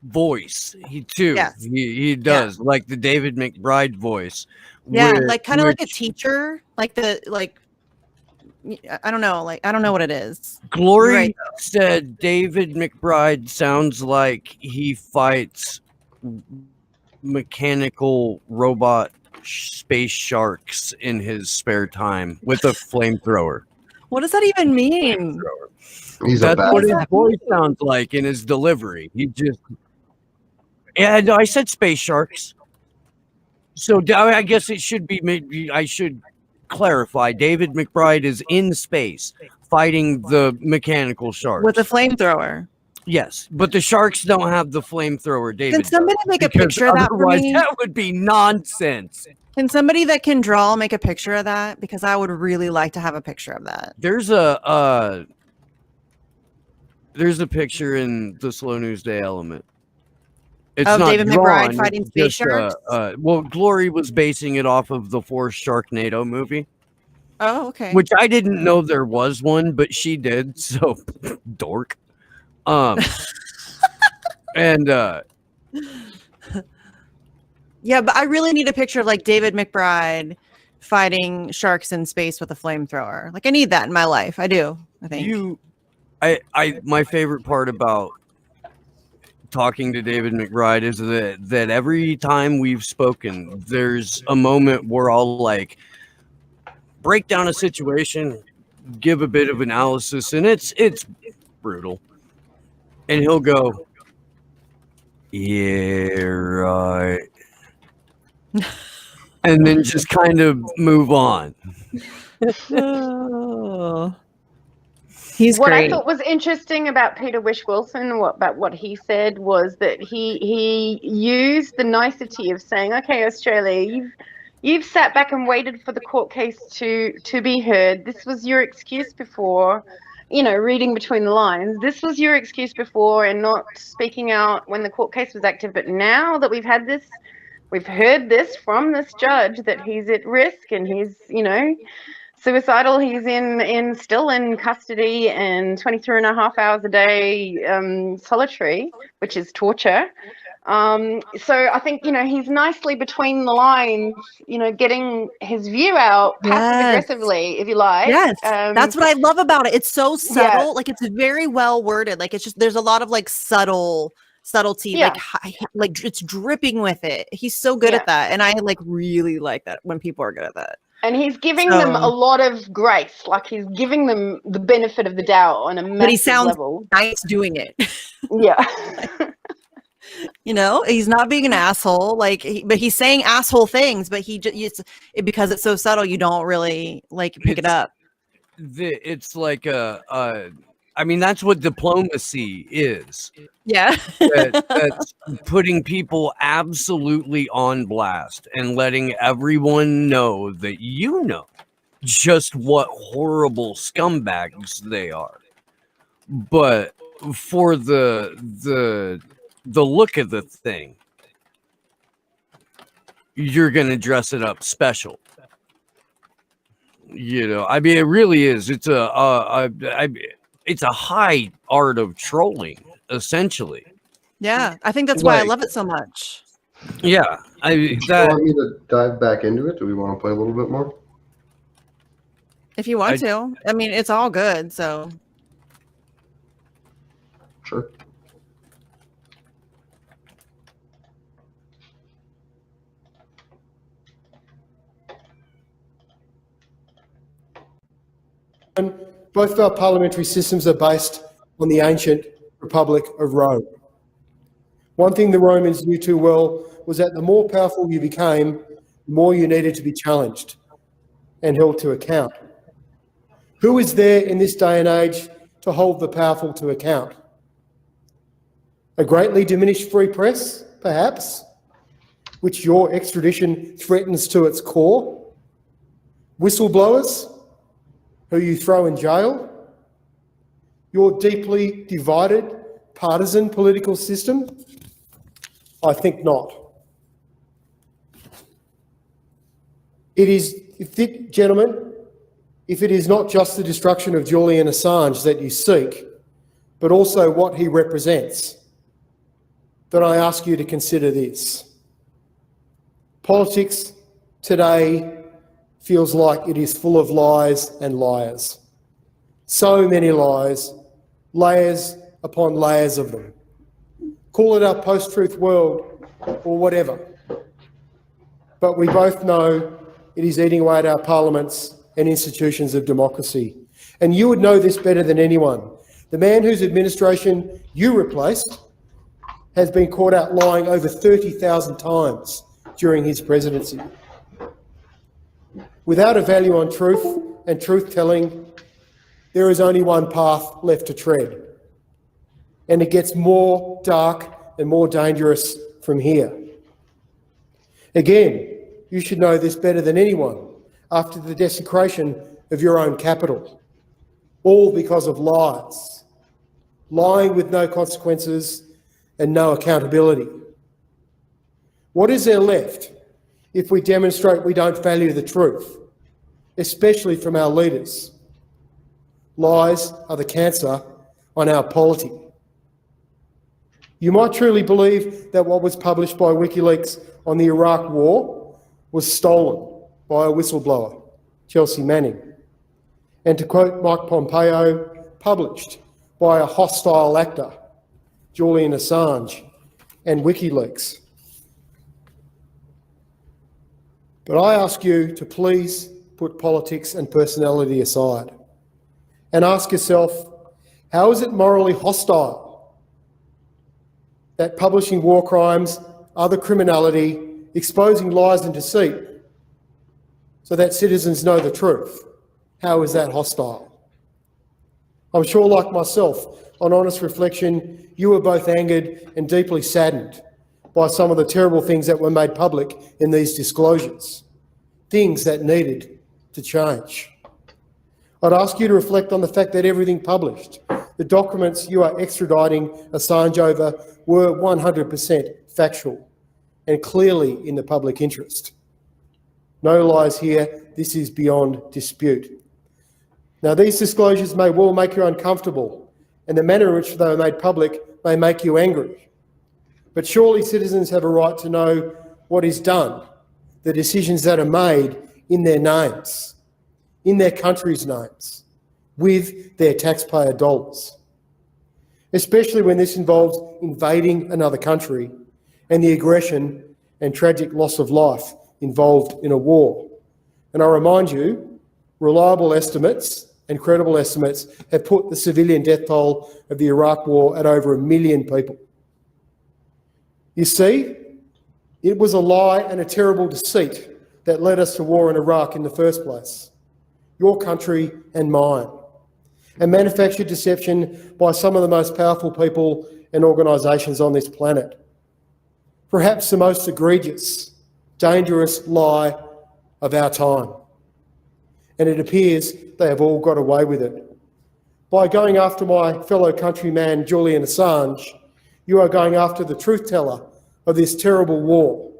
Speaker 1: voice. He does. Yeah. Like the David McBride voice.
Speaker 2: Yeah, like kind of like a teacher, like I don't know what it is.
Speaker 1: Glory said David McBride sounds like he fights mechanical robot space sharks in his spare time with a flamethrower.
Speaker 2: What does that even mean?
Speaker 1: That's what his voice sounds like in his delivery. No, I said space sharks. So I guess it should be, maybe I should clarify. David McBride is in space fighting the mechanical sharks.
Speaker 2: With a flamethrower.
Speaker 1: Yes, but the sharks don't have the flamethrower, David.
Speaker 2: Can somebody make a picture of that for me?
Speaker 1: That would be nonsense.
Speaker 2: Can somebody that can draw make a picture of that? Because I would really like to have a picture of that.
Speaker 1: There's a picture in the Slow News Day Element. It's
Speaker 2: Of
Speaker 1: not
Speaker 2: David
Speaker 1: drawn,
Speaker 2: McBride fighting
Speaker 1: it's
Speaker 2: space
Speaker 1: just,
Speaker 2: sharks?
Speaker 1: well, Glory was basing it off of the Force Sharknado movie,
Speaker 2: Oh, okay.
Speaker 1: which I didn't know there was one, but she did, so dork. And
Speaker 2: Yeah, but I really need a picture of like David McBride fighting sharks in space with a flamethrower. Like I need that in my life. I do. I think.
Speaker 1: my favorite part about talking to David McBride is that every time we've spoken, there's a moment where I'll like break down a situation, give a bit of analysis, and it's brutal. And he'll go, "Yeah, right." And then just kind of move on.
Speaker 2: Oh. He's
Speaker 5: what
Speaker 2: great.
Speaker 5: I thought was interesting about Peter Wish-Wilson, about what he said, was that he used the nicety of saying, "Okay, Australia, you've sat back and waited for the court case to be heard. This was your excuse before, reading between the lines. This was your excuse before and not speaking out when the court case was active. But now that we've heard this from this judge that he's at risk and he's, suicidal, he's still in custody and 23 and a half hours a day solitary, which is torture. So I think, he's nicely between the lines, getting his view out passive aggressively, if you like.
Speaker 2: Yes, that's what I love about it. It's so subtle.
Speaker 5: Yeah.
Speaker 2: Like it's very well worded. Like it's just, there's a lot of like subtlety,
Speaker 5: Yeah.
Speaker 2: like it's dripping with it. He's so good at that. And I like really like that when people are good at that.
Speaker 5: And he's giving them a lot of grace. Like he's giving them the benefit of the doubt on a massive
Speaker 2: But he sounds
Speaker 5: level.
Speaker 2: nice doing it.
Speaker 5: Yeah.
Speaker 2: He's not being an asshole. But he's saying asshole things. But because it's so subtle, you don't really pick it up.
Speaker 1: It's like I mean, that's what diplomacy is.
Speaker 2: Yeah.
Speaker 1: That's putting people absolutely on blast and letting everyone know that just what horrible scumbags they are. But for the look of the thing, you're gonna dress it up special. I mean, it really is. It's it's a high art of trolling, essentially.
Speaker 2: Yeah, I think that's why I love it so much.
Speaker 1: Yeah,
Speaker 4: Do you want me to dive back into it? Do we want to play a little bit more?
Speaker 2: If you want to. I mean, it's all good, so.
Speaker 4: Sure.
Speaker 12: Both of our parliamentary systems are based on the ancient Republic of Rome. One thing the Romans knew too well was that the more powerful you became, the more you needed to be challenged and held to account. Who is there in this day and age to hold the powerful to account? A greatly diminished free press, perhaps, which your extradition threatens to its core? Whistleblowers who you throw in jail? Your deeply divided partisan political system? I think not. Gentlemen, if it is not just the destruction of Julian Assange that you seek, but also what he represents, then I ask you to consider this. Politics today feels like it is full of lies and liars. So many lies, layers upon layers of them. Call it our post-truth world or whatever. But we both know it is eating away at our parliaments and institutions of democracy. And you would know this better than anyone. The man whose administration you replaced has been caught out lying over 30,000 times during his presidency. Without a value on truth and truth-telling, there is only one path left to tread. And it gets more dark and more dangerous from here. Again, you should know this better than anyone after the desecration of your own capital, all because of lies, lying with no consequences and no accountability. What is there left if we demonstrate we don't value the truth, especially from our leaders? Lies are the cancer on our polity. You might truly believe that what was published by WikiLeaks on the Iraq War was stolen by a whistleblower, Chelsea Manning. And to quote Mike Pompeo, published by a hostile actor, Julian Assange, and WikiLeaks. But I ask you to please put politics and personality aside and ask yourself, how is it morally hostile that publishing war crimes, other criminality, exposing lies and deceit so that citizens know the truth? How is that hostile? I'm sure, like myself, on honest reflection, you were both angered and deeply saddened by some of the terrible things that were made public in these disclosures, things that needed to change. I'd ask you to reflect on the fact that everything published, the documents you are extraditing Assange over, were 100% factual and clearly in the public interest. No lies here, this is beyond dispute. Now, these disclosures may well make you uncomfortable, and the manner in which they are made public may make you angry. But surely citizens have a right to know what is done, the decisions that are made in their names, in their country's names, with their taxpayer dollars, especially when this involves invading another country and the aggression and tragic loss of life involved in a war. And I remind you, reliable estimates and credible estimates have put the civilian death toll of the Iraq War at over 1 million people. You see, it was a lie and a terrible deceit that led us to war in Iraq in the first place, your country and mine, and manufactured deception by some of the most powerful people and organisations on this planet. Perhaps the most egregious, dangerous lie of our time. And it appears they have all got away with it. By going after my fellow countryman Julian Assange, you are going after the truth teller of this terrible war,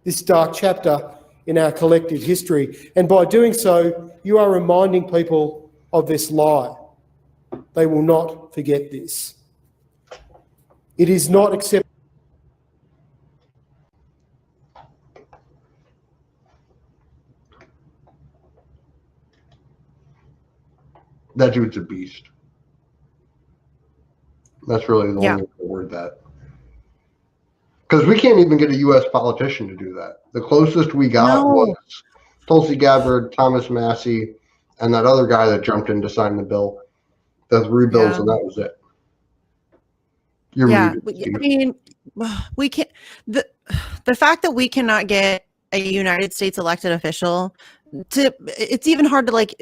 Speaker 12: this dark chapter in our collective history. And by doing so, you are reminding people of this lie. They will not forget this. It is not acceptable.
Speaker 4: That dude's a beast. That's really the only way to word that. Because we can't even get a U.S. politician to do that. The closest we got was Tulsi Gabbard, Thomas Massey, and that other guy that jumped in to sign the bill. The 3 bills, and that was it. You're muted, Steve.
Speaker 2: I mean, we can't. The fact that we cannot get a United States elected official to, it's even hard to like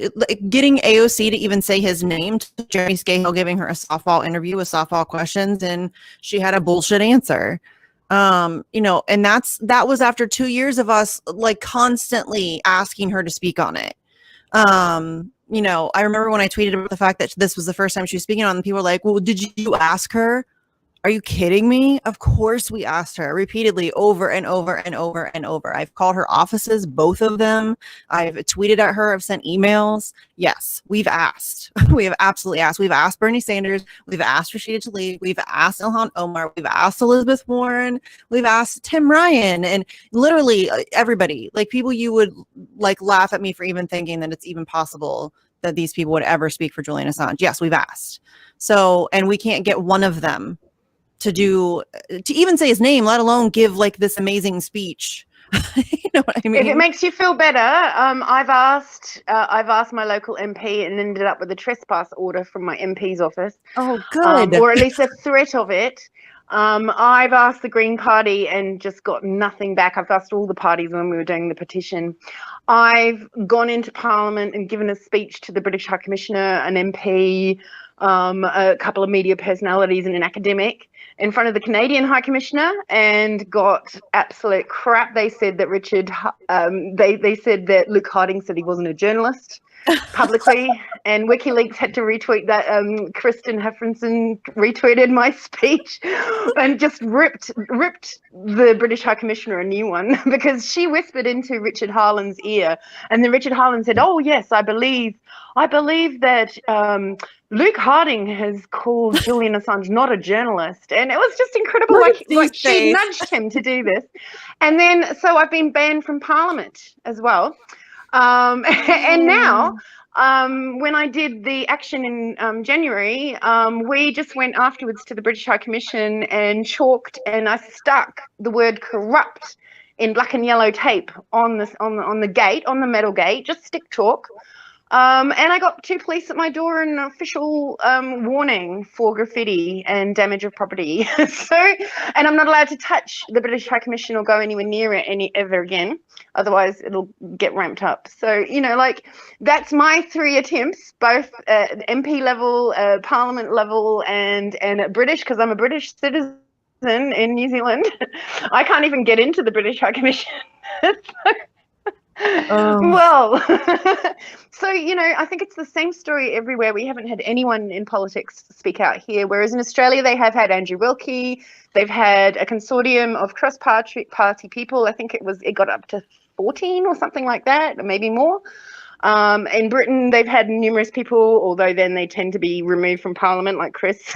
Speaker 2: getting AOC to even say his name to Jeremy Scahill giving her a softball interview with softball questions, and she had a bullshit answer. You know, and that was after 2 years of us like constantly asking her to speak on it. You know, I remember when I tweeted about the fact that this was the first time she was speaking on it, and people were like, well, did you ask her? Are you kidding me? Of course we asked her repeatedly over and over and over and over. I've called her offices, both of them. I've tweeted at her. I've sent emails. Yes, we've asked. We have absolutely asked. We've asked Bernie Sanders. We've asked Rashida Tlaib. We've asked Ilhan Omar. We've asked Elizabeth Warren. We've asked Tim Ryan, and literally everybody, like people you would like laugh at me for even thinking that it's even possible that these people would ever speak for Julian Assange. Yes, we've asked. So, and we can't get one of them to even say his name, let alone give like this amazing speech. You know what I mean?
Speaker 5: If it makes you feel better, I've asked my local MP and ended up with a trespass order from my MP's office.
Speaker 2: Oh, good.
Speaker 5: Or at least a threat of it. I've asked the Green Party and just got nothing back. I've asked all the parties when we were doing the petition. I've gone into Parliament and given a speech to the British High Commissioner, an MP, a couple of media personalities and an academic in front of the Canadian High Commissioner, and got absolute crap. They said that they said that Luke Harding said he wasn't a journalist. publicly, and WikiLeaks had to retweet that. Kristen Heffernan retweeted my speech and just ripped the British High Commissioner a new one because she whispered into Richard Harlan's ear, and then Richard Harlan said, "Oh yes, I believe that Luke Harding has called Julian Assange not a journalist," and it was just incredible. Like she nudged him to do this, and then so I've been banned from Parliament as well. And now, when I did the action in January, we just went afterwards to the British High Commission and chalked, and I stuck the word corrupt in black and yellow tape on the gate, on the metal gate, just stick chalk. And I got 2 police at my door and an official warning for graffiti and damage of property. And I'm not allowed to touch the British High Commission or go anywhere near it ever again. Otherwise, it'll get ramped up. So, like, that's my 3 attempts, both at MP level, Parliament level, and at British, because I'm a British citizen in New Zealand. I can't even get into the British High Commission. Well, so, I think it's the same story everywhere. We haven't had anyone in politics speak out here, whereas in Australia they have had Andrew Wilkie. They've had a consortium of cross-party people. I think it got up to 14 or something like that, or maybe more. In Britain, they've had numerous people, although then they tend to be removed from Parliament, like Chris,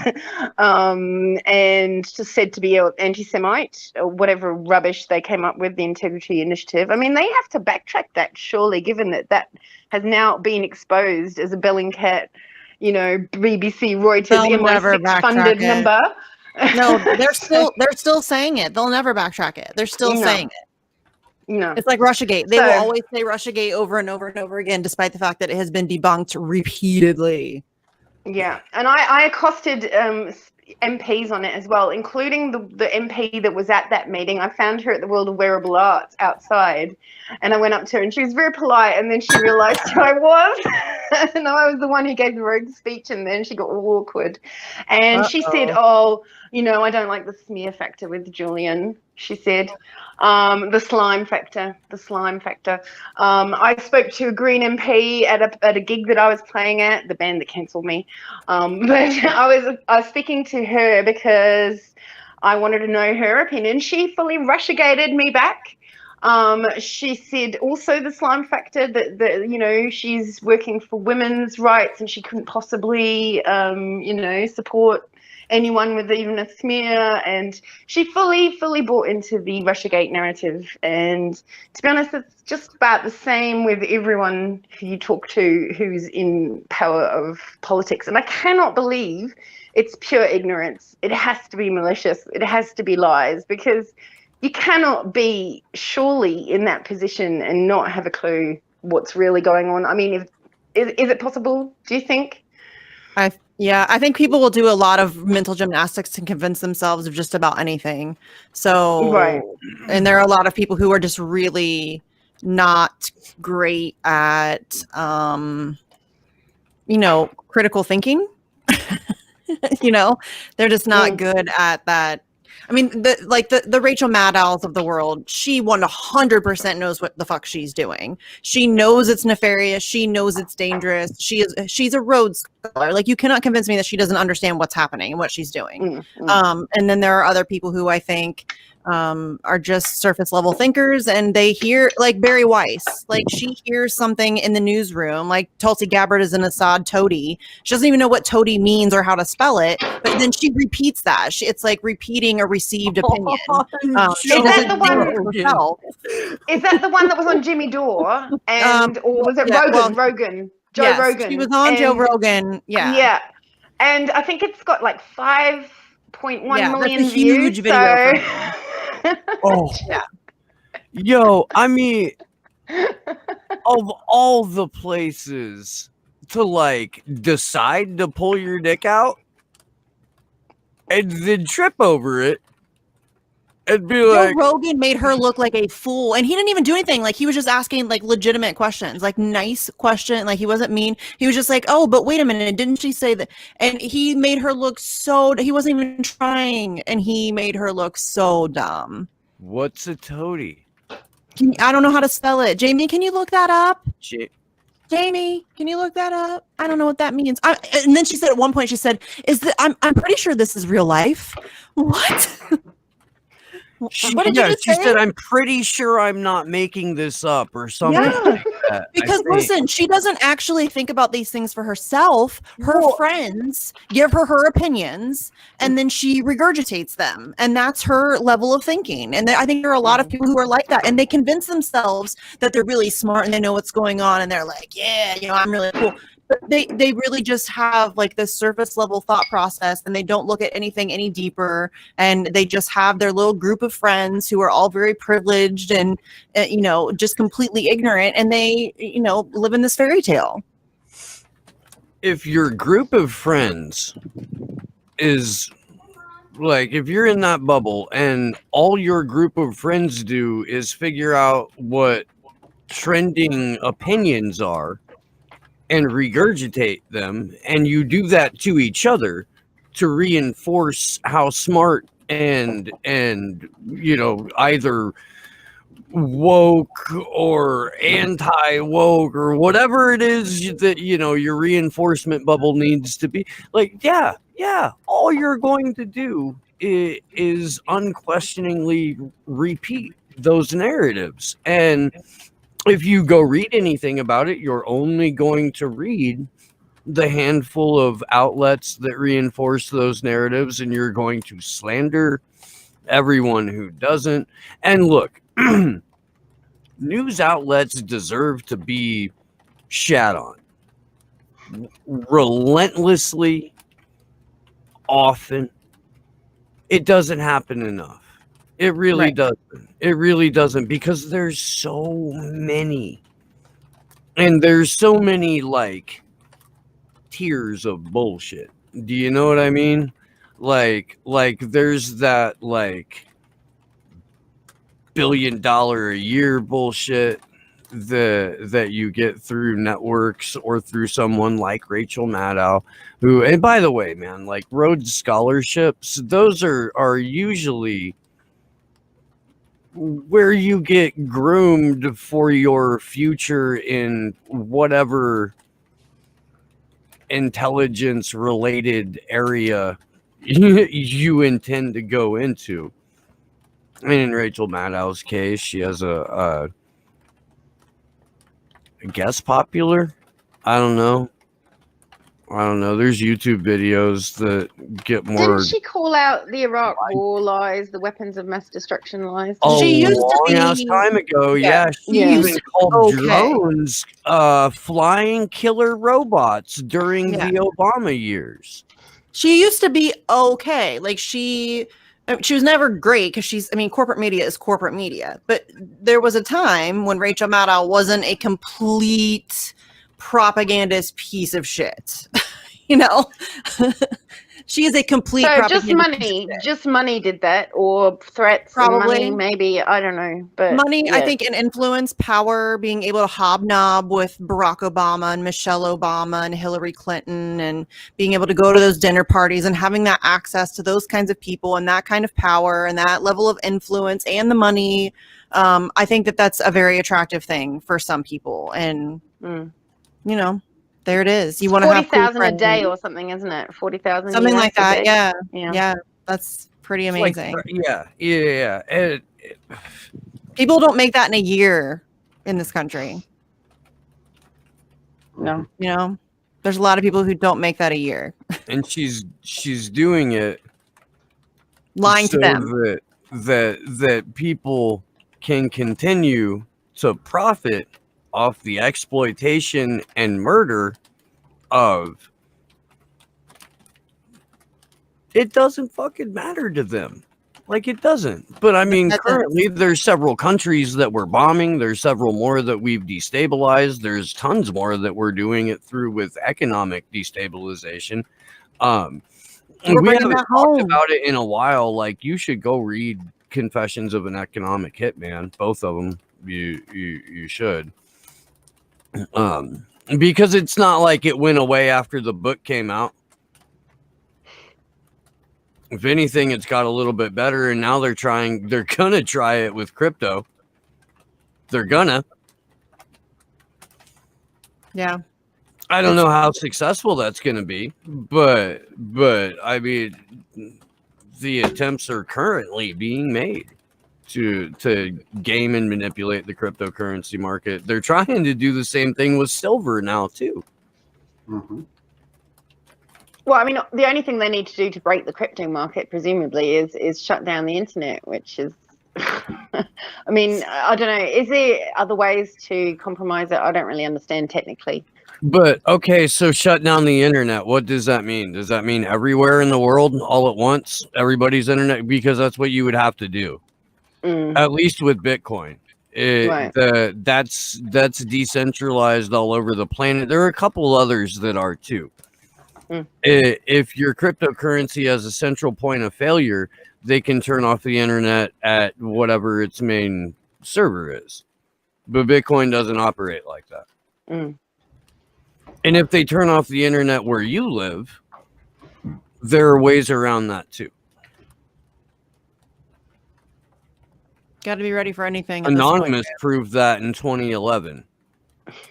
Speaker 5: and just said to be an anti-Semite or whatever rubbish they came up with, the Integrity Initiative. I mean, they have to backtrack that, surely, given that has now been exposed as a Bellingcat, BBC, Reuters, MI6 funded number.
Speaker 2: No, they're still saying it. They'll never backtrack it. They're still saying it.
Speaker 5: No,
Speaker 2: it's like Russiagate. They will always say Russiagate over and over and over again, despite the fact that it has been debunked repeatedly.
Speaker 5: Yeah, and I accosted MPs on it as well, including the MP that was at that meeting. I found her at the World of Wearable Arts outside, and I went up to her, and she was very polite, and then she realised who I was, and I was the one who gave the rogue speech, and then she got all awkward, and she said, "Oh, I don't like the smear factor with Julian," she said. The slime factor. I spoke to a Green MP at a gig that I was playing at, the band that cancelled me. But I was speaking to her because I wanted to know her opinion. She fully Russiagated me back. She said also the slime factor that she's working for women's rights and she couldn't possibly support anyone with even a smear, and she fully bought into the Russiagate narrative. And to be honest, it's just about the same with everyone who you talk to who's in power of politics. And I cannot believe it's pure ignorance. It has to be malicious. It has to be lies, because you cannot be surely in that position and not have a clue what's really going on. I mean, is it possible, do you think?
Speaker 2: I think people will do a lot of mental gymnastics to convince themselves of just about anything. So,
Speaker 5: right.
Speaker 2: And there are a lot of people who are just really not great at, critical thinking. They're just not good at that. I mean, the Rachel Maddow's of the world, she 100% knows what the fuck she's doing. She knows it's nefarious. She knows it's dangerous. She's a Rhodes Scholar. Like, you cannot convince me that she doesn't understand what's happening and what she's doing. And then there are other people who I think are just surface level thinkers, and they hear, like Barry Weiss, like she hears something in the newsroom, like Tulsi Gabbard is an Assad toady. She doesn't even know what toady means or how to spell it, but then she repeats that. It's like repeating a received opinion.
Speaker 5: Is that the one that was on Jimmy Dore, or was it Rogan? Joe Rogan.
Speaker 2: She was on Joe Rogan. Yeah.
Speaker 5: And I think it's got like 5.1 million
Speaker 2: that's a huge
Speaker 5: views.
Speaker 2: Video
Speaker 1: Yo, I mean, of all the places to decide to pull your dick out and then trip over it and be like,
Speaker 2: Joe Rogan made her look like a fool, and he didn't even do anything. Like, he was just asking legitimate questions, nice question. Like, he wasn't mean. He was just like, "Oh, but wait a minute, didn't she say that?" And he made her look he wasn't even trying, and he made her look so dumb.
Speaker 1: What's a toady?
Speaker 2: I don't know how to spell it. Jamie, can you look that up? Jamie, can you look that up? I don't know what that means. And then she said at one point, she said, "Is that I'm pretty sure this is real life." What? What did you just
Speaker 1: she
Speaker 2: say?
Speaker 1: said, "I'm pretty sure I'm not making this up," or something like that.
Speaker 2: Because listen, she doesn't actually think about these things for herself. Her friends give her opinions, and then she regurgitates them, and that's her level of thinking. And I think there are a lot of people who are like that, and they convince themselves that they're really smart and they know what's going on, and they're like, "Yeah, I'm really cool." But they really just have like this surface level thought process, and they don't look at anything any deeper, and they just have their little group of friends who are all very privileged and just completely ignorant, and they live in this fairy tale.
Speaker 1: If your group of friends is like, if you're in that bubble and all your group of friends do is figure out what trending opinions are and regurgitate them, and you do that to each other to reinforce how smart and either woke or anti-woke or whatever it is that your reinforcement bubble needs to be, like, all you're going to do is unquestioningly repeat those narratives. And if you go read anything about it, you're only going to read the handful of outlets that reinforce those narratives, and you're going to slander everyone who doesn't. And look, news outlets deserve to be shat on relentlessly, often. It doesn't happen enough. It really doesn't. It really doesn't, because there's so many. And there's so many like tiers of bullshit. Do you know what I mean? Like there's that like $1 billion a year bullshit that you get through networks or through someone like Rachel Maddow, who, and by the way, man, like Rhodes scholarships, those are usually where you get groomed for your future in whatever intelligence related area you intend to go into. And in Rachel Maddow's case, she has a guess popular. I don't know. There's YouTube videos that get more.
Speaker 5: Didn't she call out the Iraq War lies, the weapons of mass destruction lies?
Speaker 2: She used to be
Speaker 1: long ass time ago. Yeah, she even called drones flying killer robots during the Obama years.
Speaker 2: She used to be okay. Like she was never great, because corporate media is corporate media. But there was a time when Rachel Maddow wasn't a complete propagandist piece of shit. She is a complete
Speaker 5: just money did that, or threats, probably, money, maybe, I don't know, but
Speaker 2: money, I think, and influence, power, being able to hobnob with Barack Obama and Michelle Obama and Hillary Clinton, and being able to go to those dinner parties and having that access to those kinds of people and that kind of power and that level of influence and the money. I think that's a very attractive thing for some people, and there it is. You want to have
Speaker 5: 40,000 a day or something, isn't it? 40,000,
Speaker 2: something like that. Yeah. That's pretty amazing.
Speaker 1: Yeah.
Speaker 2: People don't make that in a year in this country.
Speaker 5: No.
Speaker 2: There's a lot of people who don't make that a year.
Speaker 1: And she's doing it,
Speaker 2: lying to them,
Speaker 1: that people can continue to profit off the exploitation and murder of. It doesn't fucking matter to them. Like, it doesn't. But I mean, currently there's several countries that we're bombing. There's several more that we've destabilized. There's tons more that we're doing it through with economic destabilization. We haven't talked about it in a while. Like, you should go read Confessions of an Economic Hitman. Both of them. You should. Because it's not like it went away after the book came out. If anything, it's got a little bit better, and now they're gonna try it with crypto. They're gonna.
Speaker 2: Yeah.
Speaker 1: I don't know how successful that's going to be, but I mean, the attempts are currently being made to game and manipulate the cryptocurrency market. They're trying to do the same thing with silver now too.
Speaker 4: Mm-hmm.
Speaker 5: Well, I mean, the only thing they need to do to break the crypto market, presumably, is shut down the internet, which is, I mean, I don't know. Is there other ways to compromise it? I don't really understand technically.
Speaker 1: But okay, so shut down the internet. What does that mean? Does that mean everywhere in the world all at once? Everybody's internet? Because that's what you would have to do. At least with Bitcoin.
Speaker 5: Right.
Speaker 1: That's decentralized all over the planet. There are a couple others that are too. If your cryptocurrency has a central point of failure, they can turn off the internet at whatever its main server is. But Bitcoin doesn't operate like that. And if they turn off the internet where you live, there are ways around that too.
Speaker 2: Got to be ready for anything.
Speaker 1: Anonymous proved that in 2011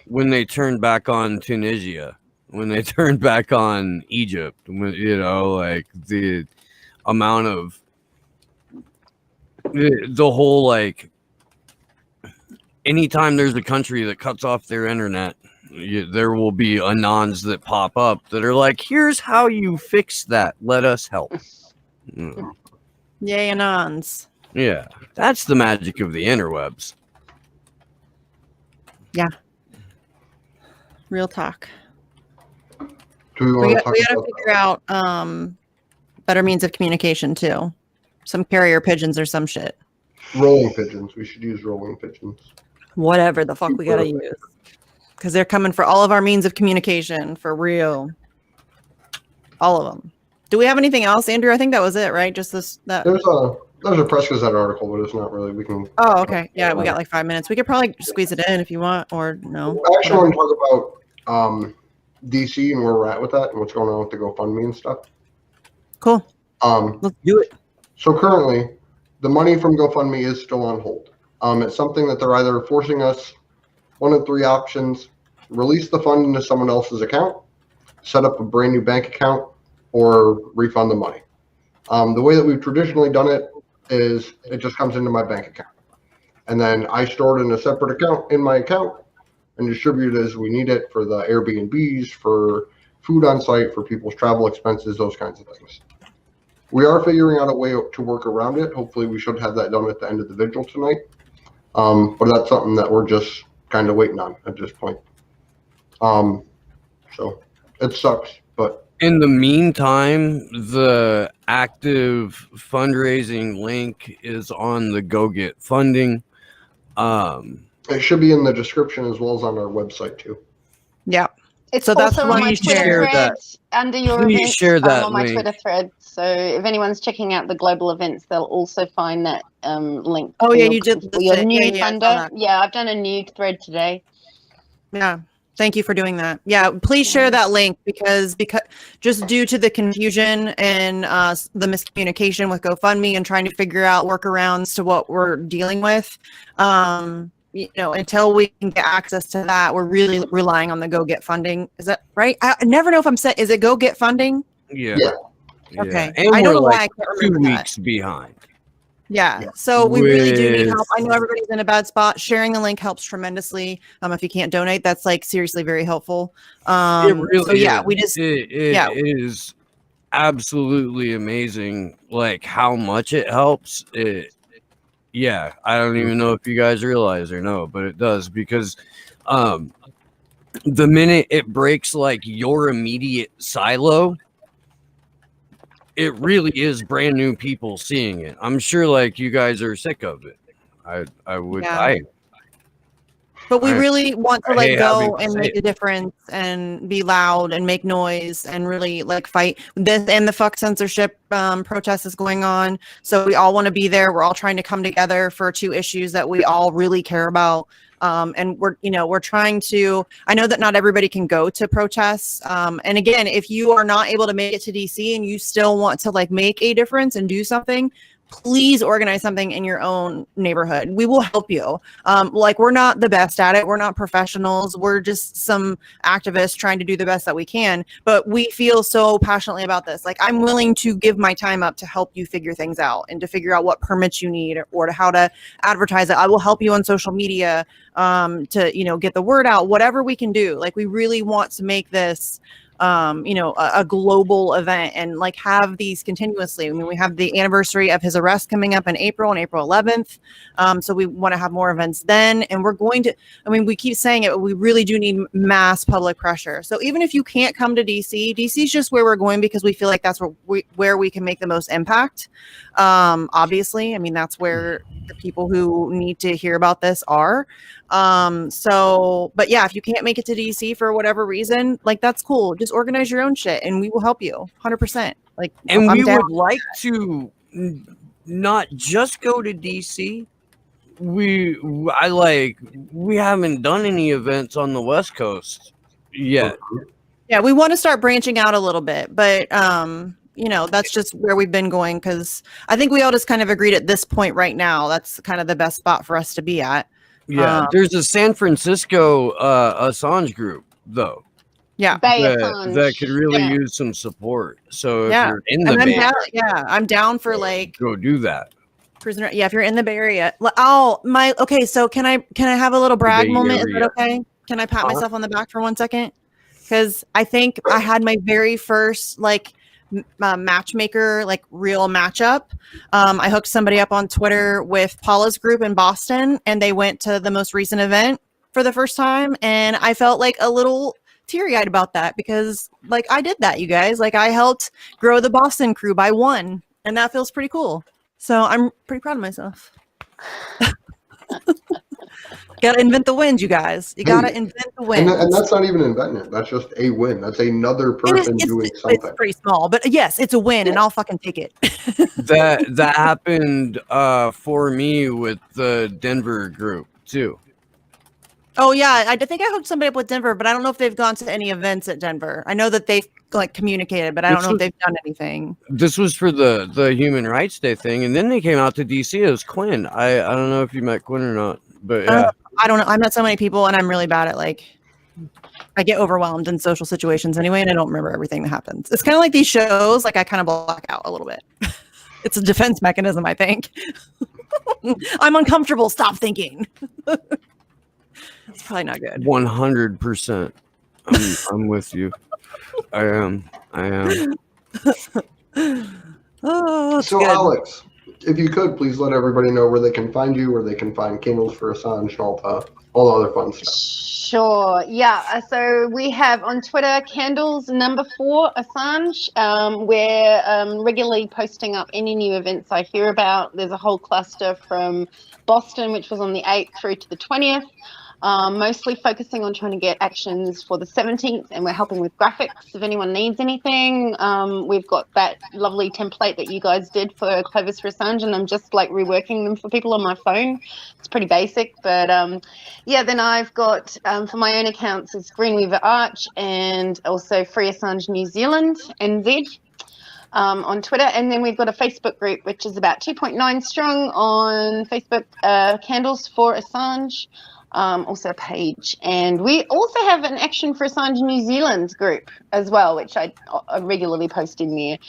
Speaker 1: when they turned back on Tunisia, when they turned back on Egypt, you know, like the amount of the whole, like, anytime there's a country that cuts off their internet, there will be anons that pop up that are like, here's how you fix that. Let us help.
Speaker 2: Yay, anons.
Speaker 1: Yeah, that's the magic of the interwebs.
Speaker 2: Yeah. Real talk.
Speaker 4: Do
Speaker 2: We got to figure out better means of communication too. Some carrier pigeons or some shit.
Speaker 4: Rolling pigeons. We should use rolling pigeons.
Speaker 2: Whatever the fuck we got to use. Because they're coming for all of our means of communication, for real. All of them. Do we have anything else, Andrew? I think that was it, right? Just this.
Speaker 4: There's a Press Gazette article, but it's not really. We can.
Speaker 2: Oh, okay. Yeah, we got like 5 minutes. We could probably squeeze it in if you want, or no.
Speaker 4: I actually want to talk about DC and where we're at with that and what's going on with the GoFundMe and stuff.
Speaker 2: Cool. Let's do it.
Speaker 4: So currently, the money from GoFundMe is still on hold. It's something that they're either forcing us, one of three options: release the fund into someone else's account, set up a brand new bank account, or refund the money. The way that we've traditionally done it is it just comes into my bank account. And then I store it in a separate account in my account and distribute it as we need it for the Airbnbs, for food on site, for people's travel expenses, those kinds of things. We are figuring out a way to work around it. Hopefully we should have that done at the end of the vigil tonight. But that's something that we're just kind of waiting on at this point. So it sucks, but
Speaker 1: in the meantime, the active fundraising link is on the Go Get Funding.
Speaker 4: It should be in the description as well as on our website too.
Speaker 2: Yeah.
Speaker 5: It's
Speaker 2: so that's
Speaker 5: also
Speaker 2: one
Speaker 5: on my
Speaker 2: you
Speaker 5: Twitter
Speaker 2: share
Speaker 5: thread
Speaker 2: that.
Speaker 5: under your
Speaker 1: Please
Speaker 5: events.
Speaker 1: share that
Speaker 5: on my
Speaker 1: link.
Speaker 5: Twitter thread. So if anyone's checking out the global events, they'll also find that link.
Speaker 2: Oh
Speaker 5: for
Speaker 2: yeah,
Speaker 5: your-
Speaker 2: you did.
Speaker 5: for your new
Speaker 2: I saw
Speaker 5: funder.
Speaker 2: that.
Speaker 5: Yeah, I've done a new thread today.
Speaker 2: Yeah. Thank you for doing that. Yeah, please share that link because just due to the confusion and the miscommunication with GoFundMe and trying to figure out workarounds to what we're dealing with, you know, until we can get access to that, we're really relying on the Go Get Funding. Is that right? I never know if I'm set. Is it Go Get Funding?
Speaker 1: Yeah.
Speaker 2: Okay.
Speaker 1: And
Speaker 2: I
Speaker 1: we're
Speaker 2: don't know why I
Speaker 1: like
Speaker 2: can't
Speaker 1: 2
Speaker 2: remember that.
Speaker 1: weeks behind.
Speaker 2: Yeah. So we really do need help.
Speaker 1: With-
Speaker 2: I know everybody's in a bad spot. Sharing the link helps tremendously. If you can't donate, that's like seriously very helpful.
Speaker 1: It really
Speaker 2: so yeah,
Speaker 1: is.
Speaker 2: we just
Speaker 1: it is absolutely amazing, like how much it helps. Yeah, I don't even know if you guys realize or know, but it does, because the minute it breaks like your immediate silo, it really is brand new people seeing it. I'm sure like you guys are sick of it. I would.
Speaker 2: Yeah. But we really want to
Speaker 1: hate having
Speaker 2: go
Speaker 1: to
Speaker 2: and
Speaker 1: say
Speaker 2: make
Speaker 1: it.
Speaker 2: a difference and be loud and make noise and really like fight this. And the fuck censorship protest is going on. So we all want to be there. We're all trying to come together for 2 issues that we all really care about. And we're trying to, I know that not everybody can go to protests. And again, if you are not able to make it to DC and you still want to like make a difference and do something, please organize something in your own neighborhood. We will help you. Like, we're not the best at it. We're not professionals. We're just some activists trying to do the best that we can. But we feel so passionately about this. Like, I'm willing to give my time up to help you figure things out and to figure out what permits you need or to how to advertise it. I will help you on social media to, you know, get the word out, whatever we can do. Like, we really want to make this you know, a global event and like have these continuously. I mean, we have the anniversary of his arrest coming up in April, on April 11th. So we want to have more events then. And we're going to, I mean, we keep saying it, we really do need mass public pressure. So even if you can't come to DC, DC is just where we're going because we feel like that's where we can make the most impact. Obviously, I mean, that's where the people who need to hear about this are. So, but yeah, if you can't make it to DC for whatever reason, like, that's cool. Just organize your own shit and we will help you 100%. Like,
Speaker 1: And
Speaker 2: I'm
Speaker 1: we
Speaker 2: down.
Speaker 1: would like to not just go to DC. We haven't done any events on the West Coast yet.
Speaker 2: Yeah, we want to start branching out a little bit, but you know, that's just where we've been going because I think we all just kind of agreed at this point right now that's kind of the best spot for us to be at.
Speaker 1: Yeah, there's a San Francisco Assange group though.
Speaker 2: Yeah,
Speaker 1: that could really use some support. So if you're in the Bay Area,
Speaker 2: I'm down for like
Speaker 1: go do that.
Speaker 2: Prisoner. Yeah, if you're in the Bay Area. Okay, so can I have a little brag moment? Is that okay? Can I pat myself on the back for 1 second? Because I think I had my very first like matchmaker, like real matchup. I hooked somebody up on Twitter with Paula's group in Boston, and they went to the most recent event for the first time, and I felt like a little teary-eyed about that because like I did that, you guys. Like, I helped grow the Boston crew by 1, and that feels pretty cool. So I'm pretty proud of myself. Gotta invent the wins, you guys. You gotta invent the wins.
Speaker 4: And that's not even inventing it. That's just a win. That's another person doing something.
Speaker 2: It's pretty small, but yes, it's a win, and I'll fucking take it.
Speaker 1: that happened for me with the Denver group too.
Speaker 2: Oh yeah, I think I hooked somebody up with Denver, but I don't know if they've gone to any events at Denver. I know that they've like communicated, but I don't know if they've done anything.
Speaker 1: This was for the Human Rights Day thing, and then they came out to DC. It was Quinn. I don't know if you met Quinn or not, but yeah.
Speaker 2: I don't know. I met so many people, and I'm really bad at like. I get overwhelmed in social situations anyway, and I don't remember everything that happens. It's kind of like these shows. Like, I kind of black out a little bit. It's a defense mechanism, I think. I'm uncomfortable. Stop thinking. It's probably not good.
Speaker 1: 100%. I'm with you. I am.
Speaker 2: Oh,
Speaker 4: so good. Alex, if you could please let everybody know where they can find you, where they can find Candles for Assange, and all the other fun stuff.
Speaker 5: Sure. Yeah. So we have on Twitter Candles #4 Assange. We're regularly posting up any new events I hear about. There's a whole cluster from Boston, which was on the 8th through to the 20th. Mostly focusing on trying to get actions for the 17th, and we're helping with graphics if anyone needs anything. We've got that lovely template that you guys did for Clovers for Assange, and I'm just like reworking them for people on my phone. It's pretty basic, but yeah, then I've got for my own accounts it's Greenweaver Arch and also Free Assange New Zealand, NZ. On Twitter, and then we've got a Facebook group which is about 2.9 strong on Facebook, Candles for Assange. Also a page, and we also have an Action for Assange New Zealand group as well, which I regularly post in there.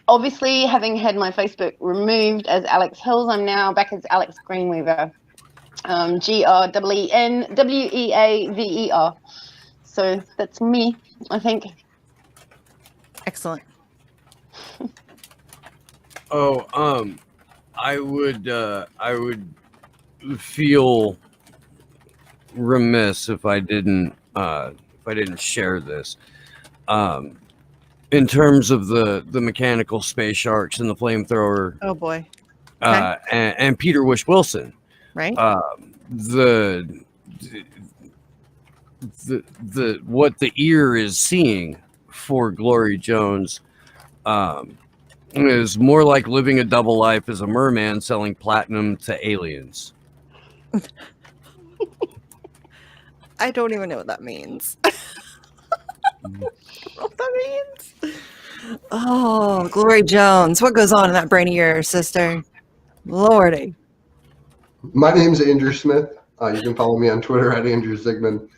Speaker 5: Obviously, having had my Facebook removed as Alex Hills, I'm now back as Alex Greenweaver, GRENWEAVER. So that's me, I think.
Speaker 2: Excellent.
Speaker 1: I would feel remiss if I didn't share this. In terms of the mechanical space sharks and the flamethrower.
Speaker 2: Oh boy.
Speaker 1: Okay. And Peter Wish Wilson.
Speaker 2: Right.
Speaker 1: The what the ear is seeing for Glory Jones is more like living a double life as a merman selling platinum to aliens.
Speaker 2: I don't even know what that means. I don't know what that means. Oh, Glory Jones. What goes on in that brain of yours, sister? Lordy.
Speaker 4: My name's Andrew Smith. You can follow me on Twitter at Andrew Zigman.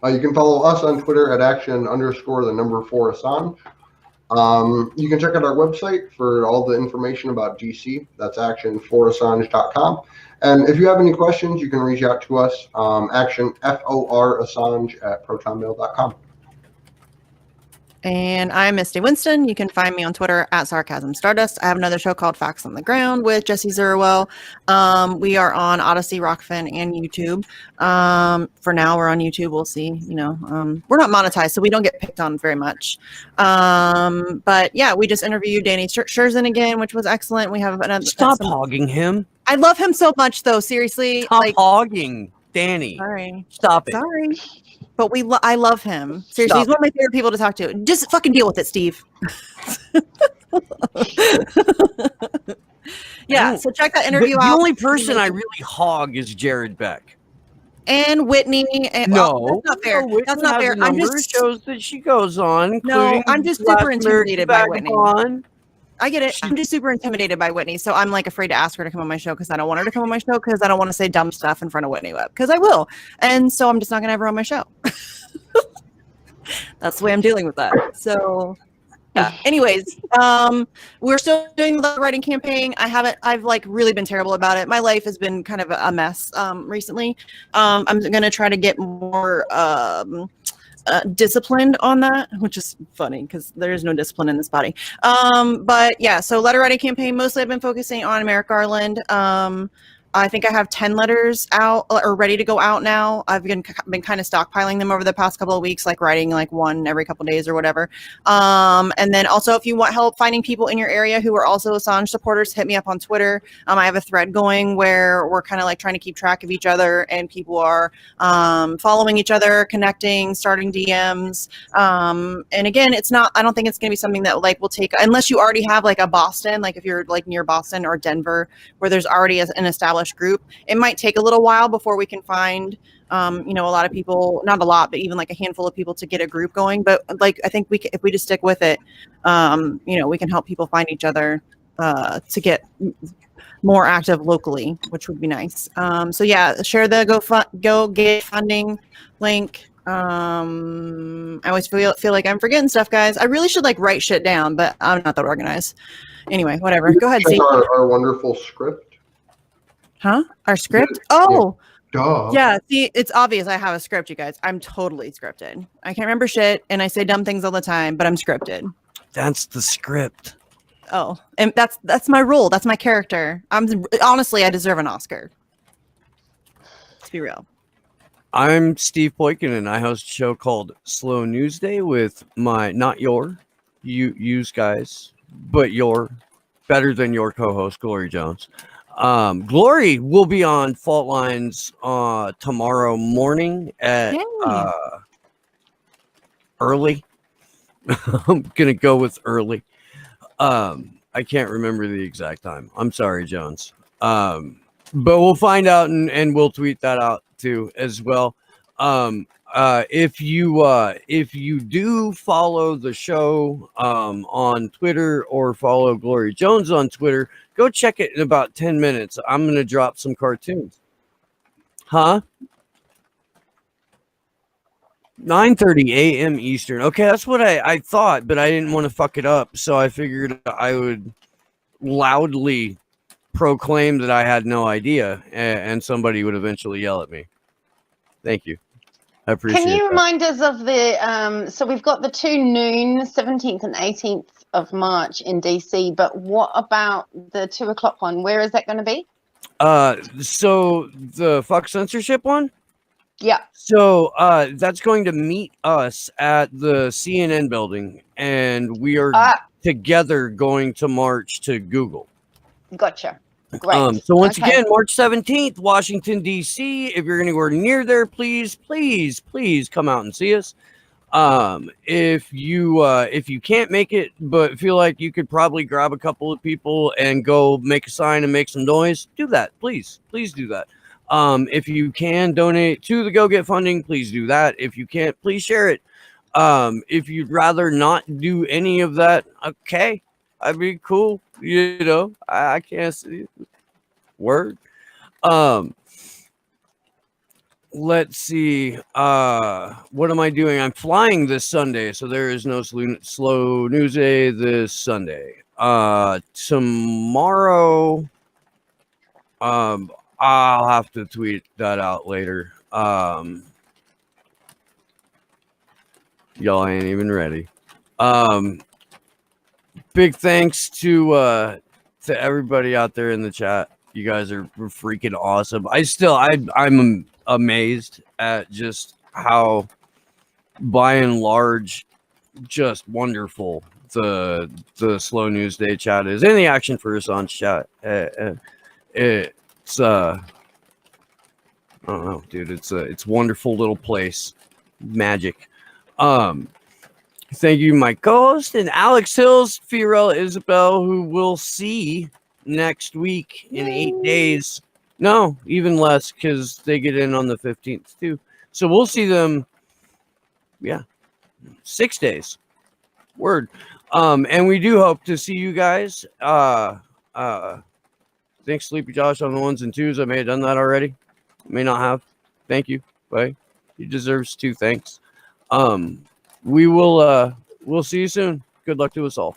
Speaker 4: You can follow us on Twitter at action_4 Assange. You can check out our website for all the information about DC. That's action4assange.com. And if you have any questions, you can reach out to us, actionforassange@protonmail.com.
Speaker 2: And I'm Misty Winston. You can find me on Twitter at Sarcasm Stardust. I have another show called Facts on the Ground with Jesse Zerwell. We are on Odyssey, Rockfin, and YouTube. For now, we're on YouTube. We'll see. We're not monetized, so we don't get picked on very much. But yeah, we just interviewed Danny Scherzen again, which was excellent. We have another.
Speaker 1: Stop hogging him.
Speaker 2: I love him so much, though. Seriously,
Speaker 1: Stop hogging Danny.
Speaker 2: Sorry.
Speaker 1: Stop it.
Speaker 2: Sorry. But I love him. Seriously, he's one of my favorite people to talk to. Just fucking deal with it, Steve. Yeah, so check that interview out.
Speaker 1: The only person I really hog is Jared Beck.
Speaker 2: And Whitney.
Speaker 1: No,
Speaker 2: that's not fair.
Speaker 1: Whitney
Speaker 2: That's not
Speaker 1: has
Speaker 2: fair.
Speaker 1: a number of shows that she goes on.
Speaker 2: No, I'm just super intimidated by Whitney.
Speaker 1: Vagabond.
Speaker 2: I get it. I'm just super intimidated by Whitney, so I'm like afraid to ask her to come on my show because I don't want her to come on my show because I don't want to say dumb stuff in front of Whitney Webb because I will, and so I'm just not gonna have her on my show. That's the way I'm dealing with that. So, yeah. Anyways, we're still doing the writing campaign. I've like really been terrible about it. My life has been kind of a mess recently. I'm gonna try to get more disciplined on that, which is funny because there is no discipline in this body. But yeah, so letter writing campaign, mostly I've been focusing on Merrick Garland. I think I have 10 letters out or ready to go out now. I've been kind of stockpiling them over the past couple of weeks, like writing like one every couple of days or whatever. And then also if you want help finding people in your area who are also Assange supporters, hit me up on Twitter. I have a thread going where we're kind of like trying to keep track of each other and people are following each other, connecting, starting DMs. And again, I don't think it's going to be something that like will take, unless you already have like a Boston, like if you're like near Boston or Denver, where there's already an established group. It might take a little while before we can find a lot of people, not a lot, but even like a handful of people to get a group going. But like I think if we just stick with it, we can help people find each other to get more active locally, which would be nice. So yeah, share the Go Get Funding link. I always feel like I'm forgetting stuff, guys. I really should like write shit down, but I'm not that organized. Anyway, whatever. Go ahead, Steve.
Speaker 4: Our wonderful script.
Speaker 2: Huh? Our script? Oh,
Speaker 4: duh.
Speaker 2: Yeah. See, it's obvious I have a script, you guys. I'm totally scripted. I can't remember shit, and I say dumb things all the time, but I'm scripted.
Speaker 1: That's the script.
Speaker 2: Oh, and that's my role. That's my character. Honestly, I deserve an Oscar. Let's be real.
Speaker 1: I'm Steve Poikin, and I host a show called Slow News Day with my use guys, but your better than your co-host Glory Jones. Glory will be on Fault Lines tomorrow morning at early. I'm gonna go with early. I can't remember the exact time. I'm sorry, Jones. But we'll find out and we'll tweet that out too as well. If you do follow the show on Twitter or follow Glory Jones on Twitter, go check it in about 10 minutes. I'm going to drop some cartoons. Huh? 9:30 a.m. Eastern. Okay, that's what I thought, but I didn't want to fuck it up, so I figured I would loudly proclaim that I had no idea, and somebody would eventually yell at me. Thank you. I appreciate it.
Speaker 5: Can you remind us of the, so we've got the 2 noon, 17th and 18th of March in DC, but what about the 2 o'clock one? Where is that going to be?
Speaker 1: So the fuck censorship one?
Speaker 5: Yeah.
Speaker 1: So that's going to meet us at the CNN building, and we are together going to march to Google.
Speaker 5: Gotcha. Great.
Speaker 1: So once again, March 17th, Washington, D.C. If you're anywhere near there, please come out and see us. If you can't make it, but feel like you could probably grab a couple of people and go make a sign and make some noise, do that. Please do that. If you can donate to the Go Get Funding, please do that. If you can't, please share it. If you'd rather not do any of that, okay, I'd be cool. You know, I can't see word. Let's see. What am I doing? I'm flying this Sunday, so there is no slow news day this Sunday. Tomorrow, I'll have to tweet that out later. Y'all ain't even ready. Big thanks to everybody out there in the chat. You guys are freaking awesome. I'm amazed at just how, by and large, just wonderful the slow news day chat is, and the action for Assange chat. It's I don't know, dude. It's a wonderful little place. Magic. Thank you, my co-host, and Alex Hills, Fiorella, Isabel, who we'll see next week in 8 days. No, even less, because they get in on the 15th too. So we'll see them. Yeah, 6 days. Word. And we do hope to see you guys. Thanks, Sleepy Josh, on the 1s and 2s. I may have done that already. May not have. Thank you. Bye. He deserves 2 thanks. We will we'll see you soon. Good luck to us all.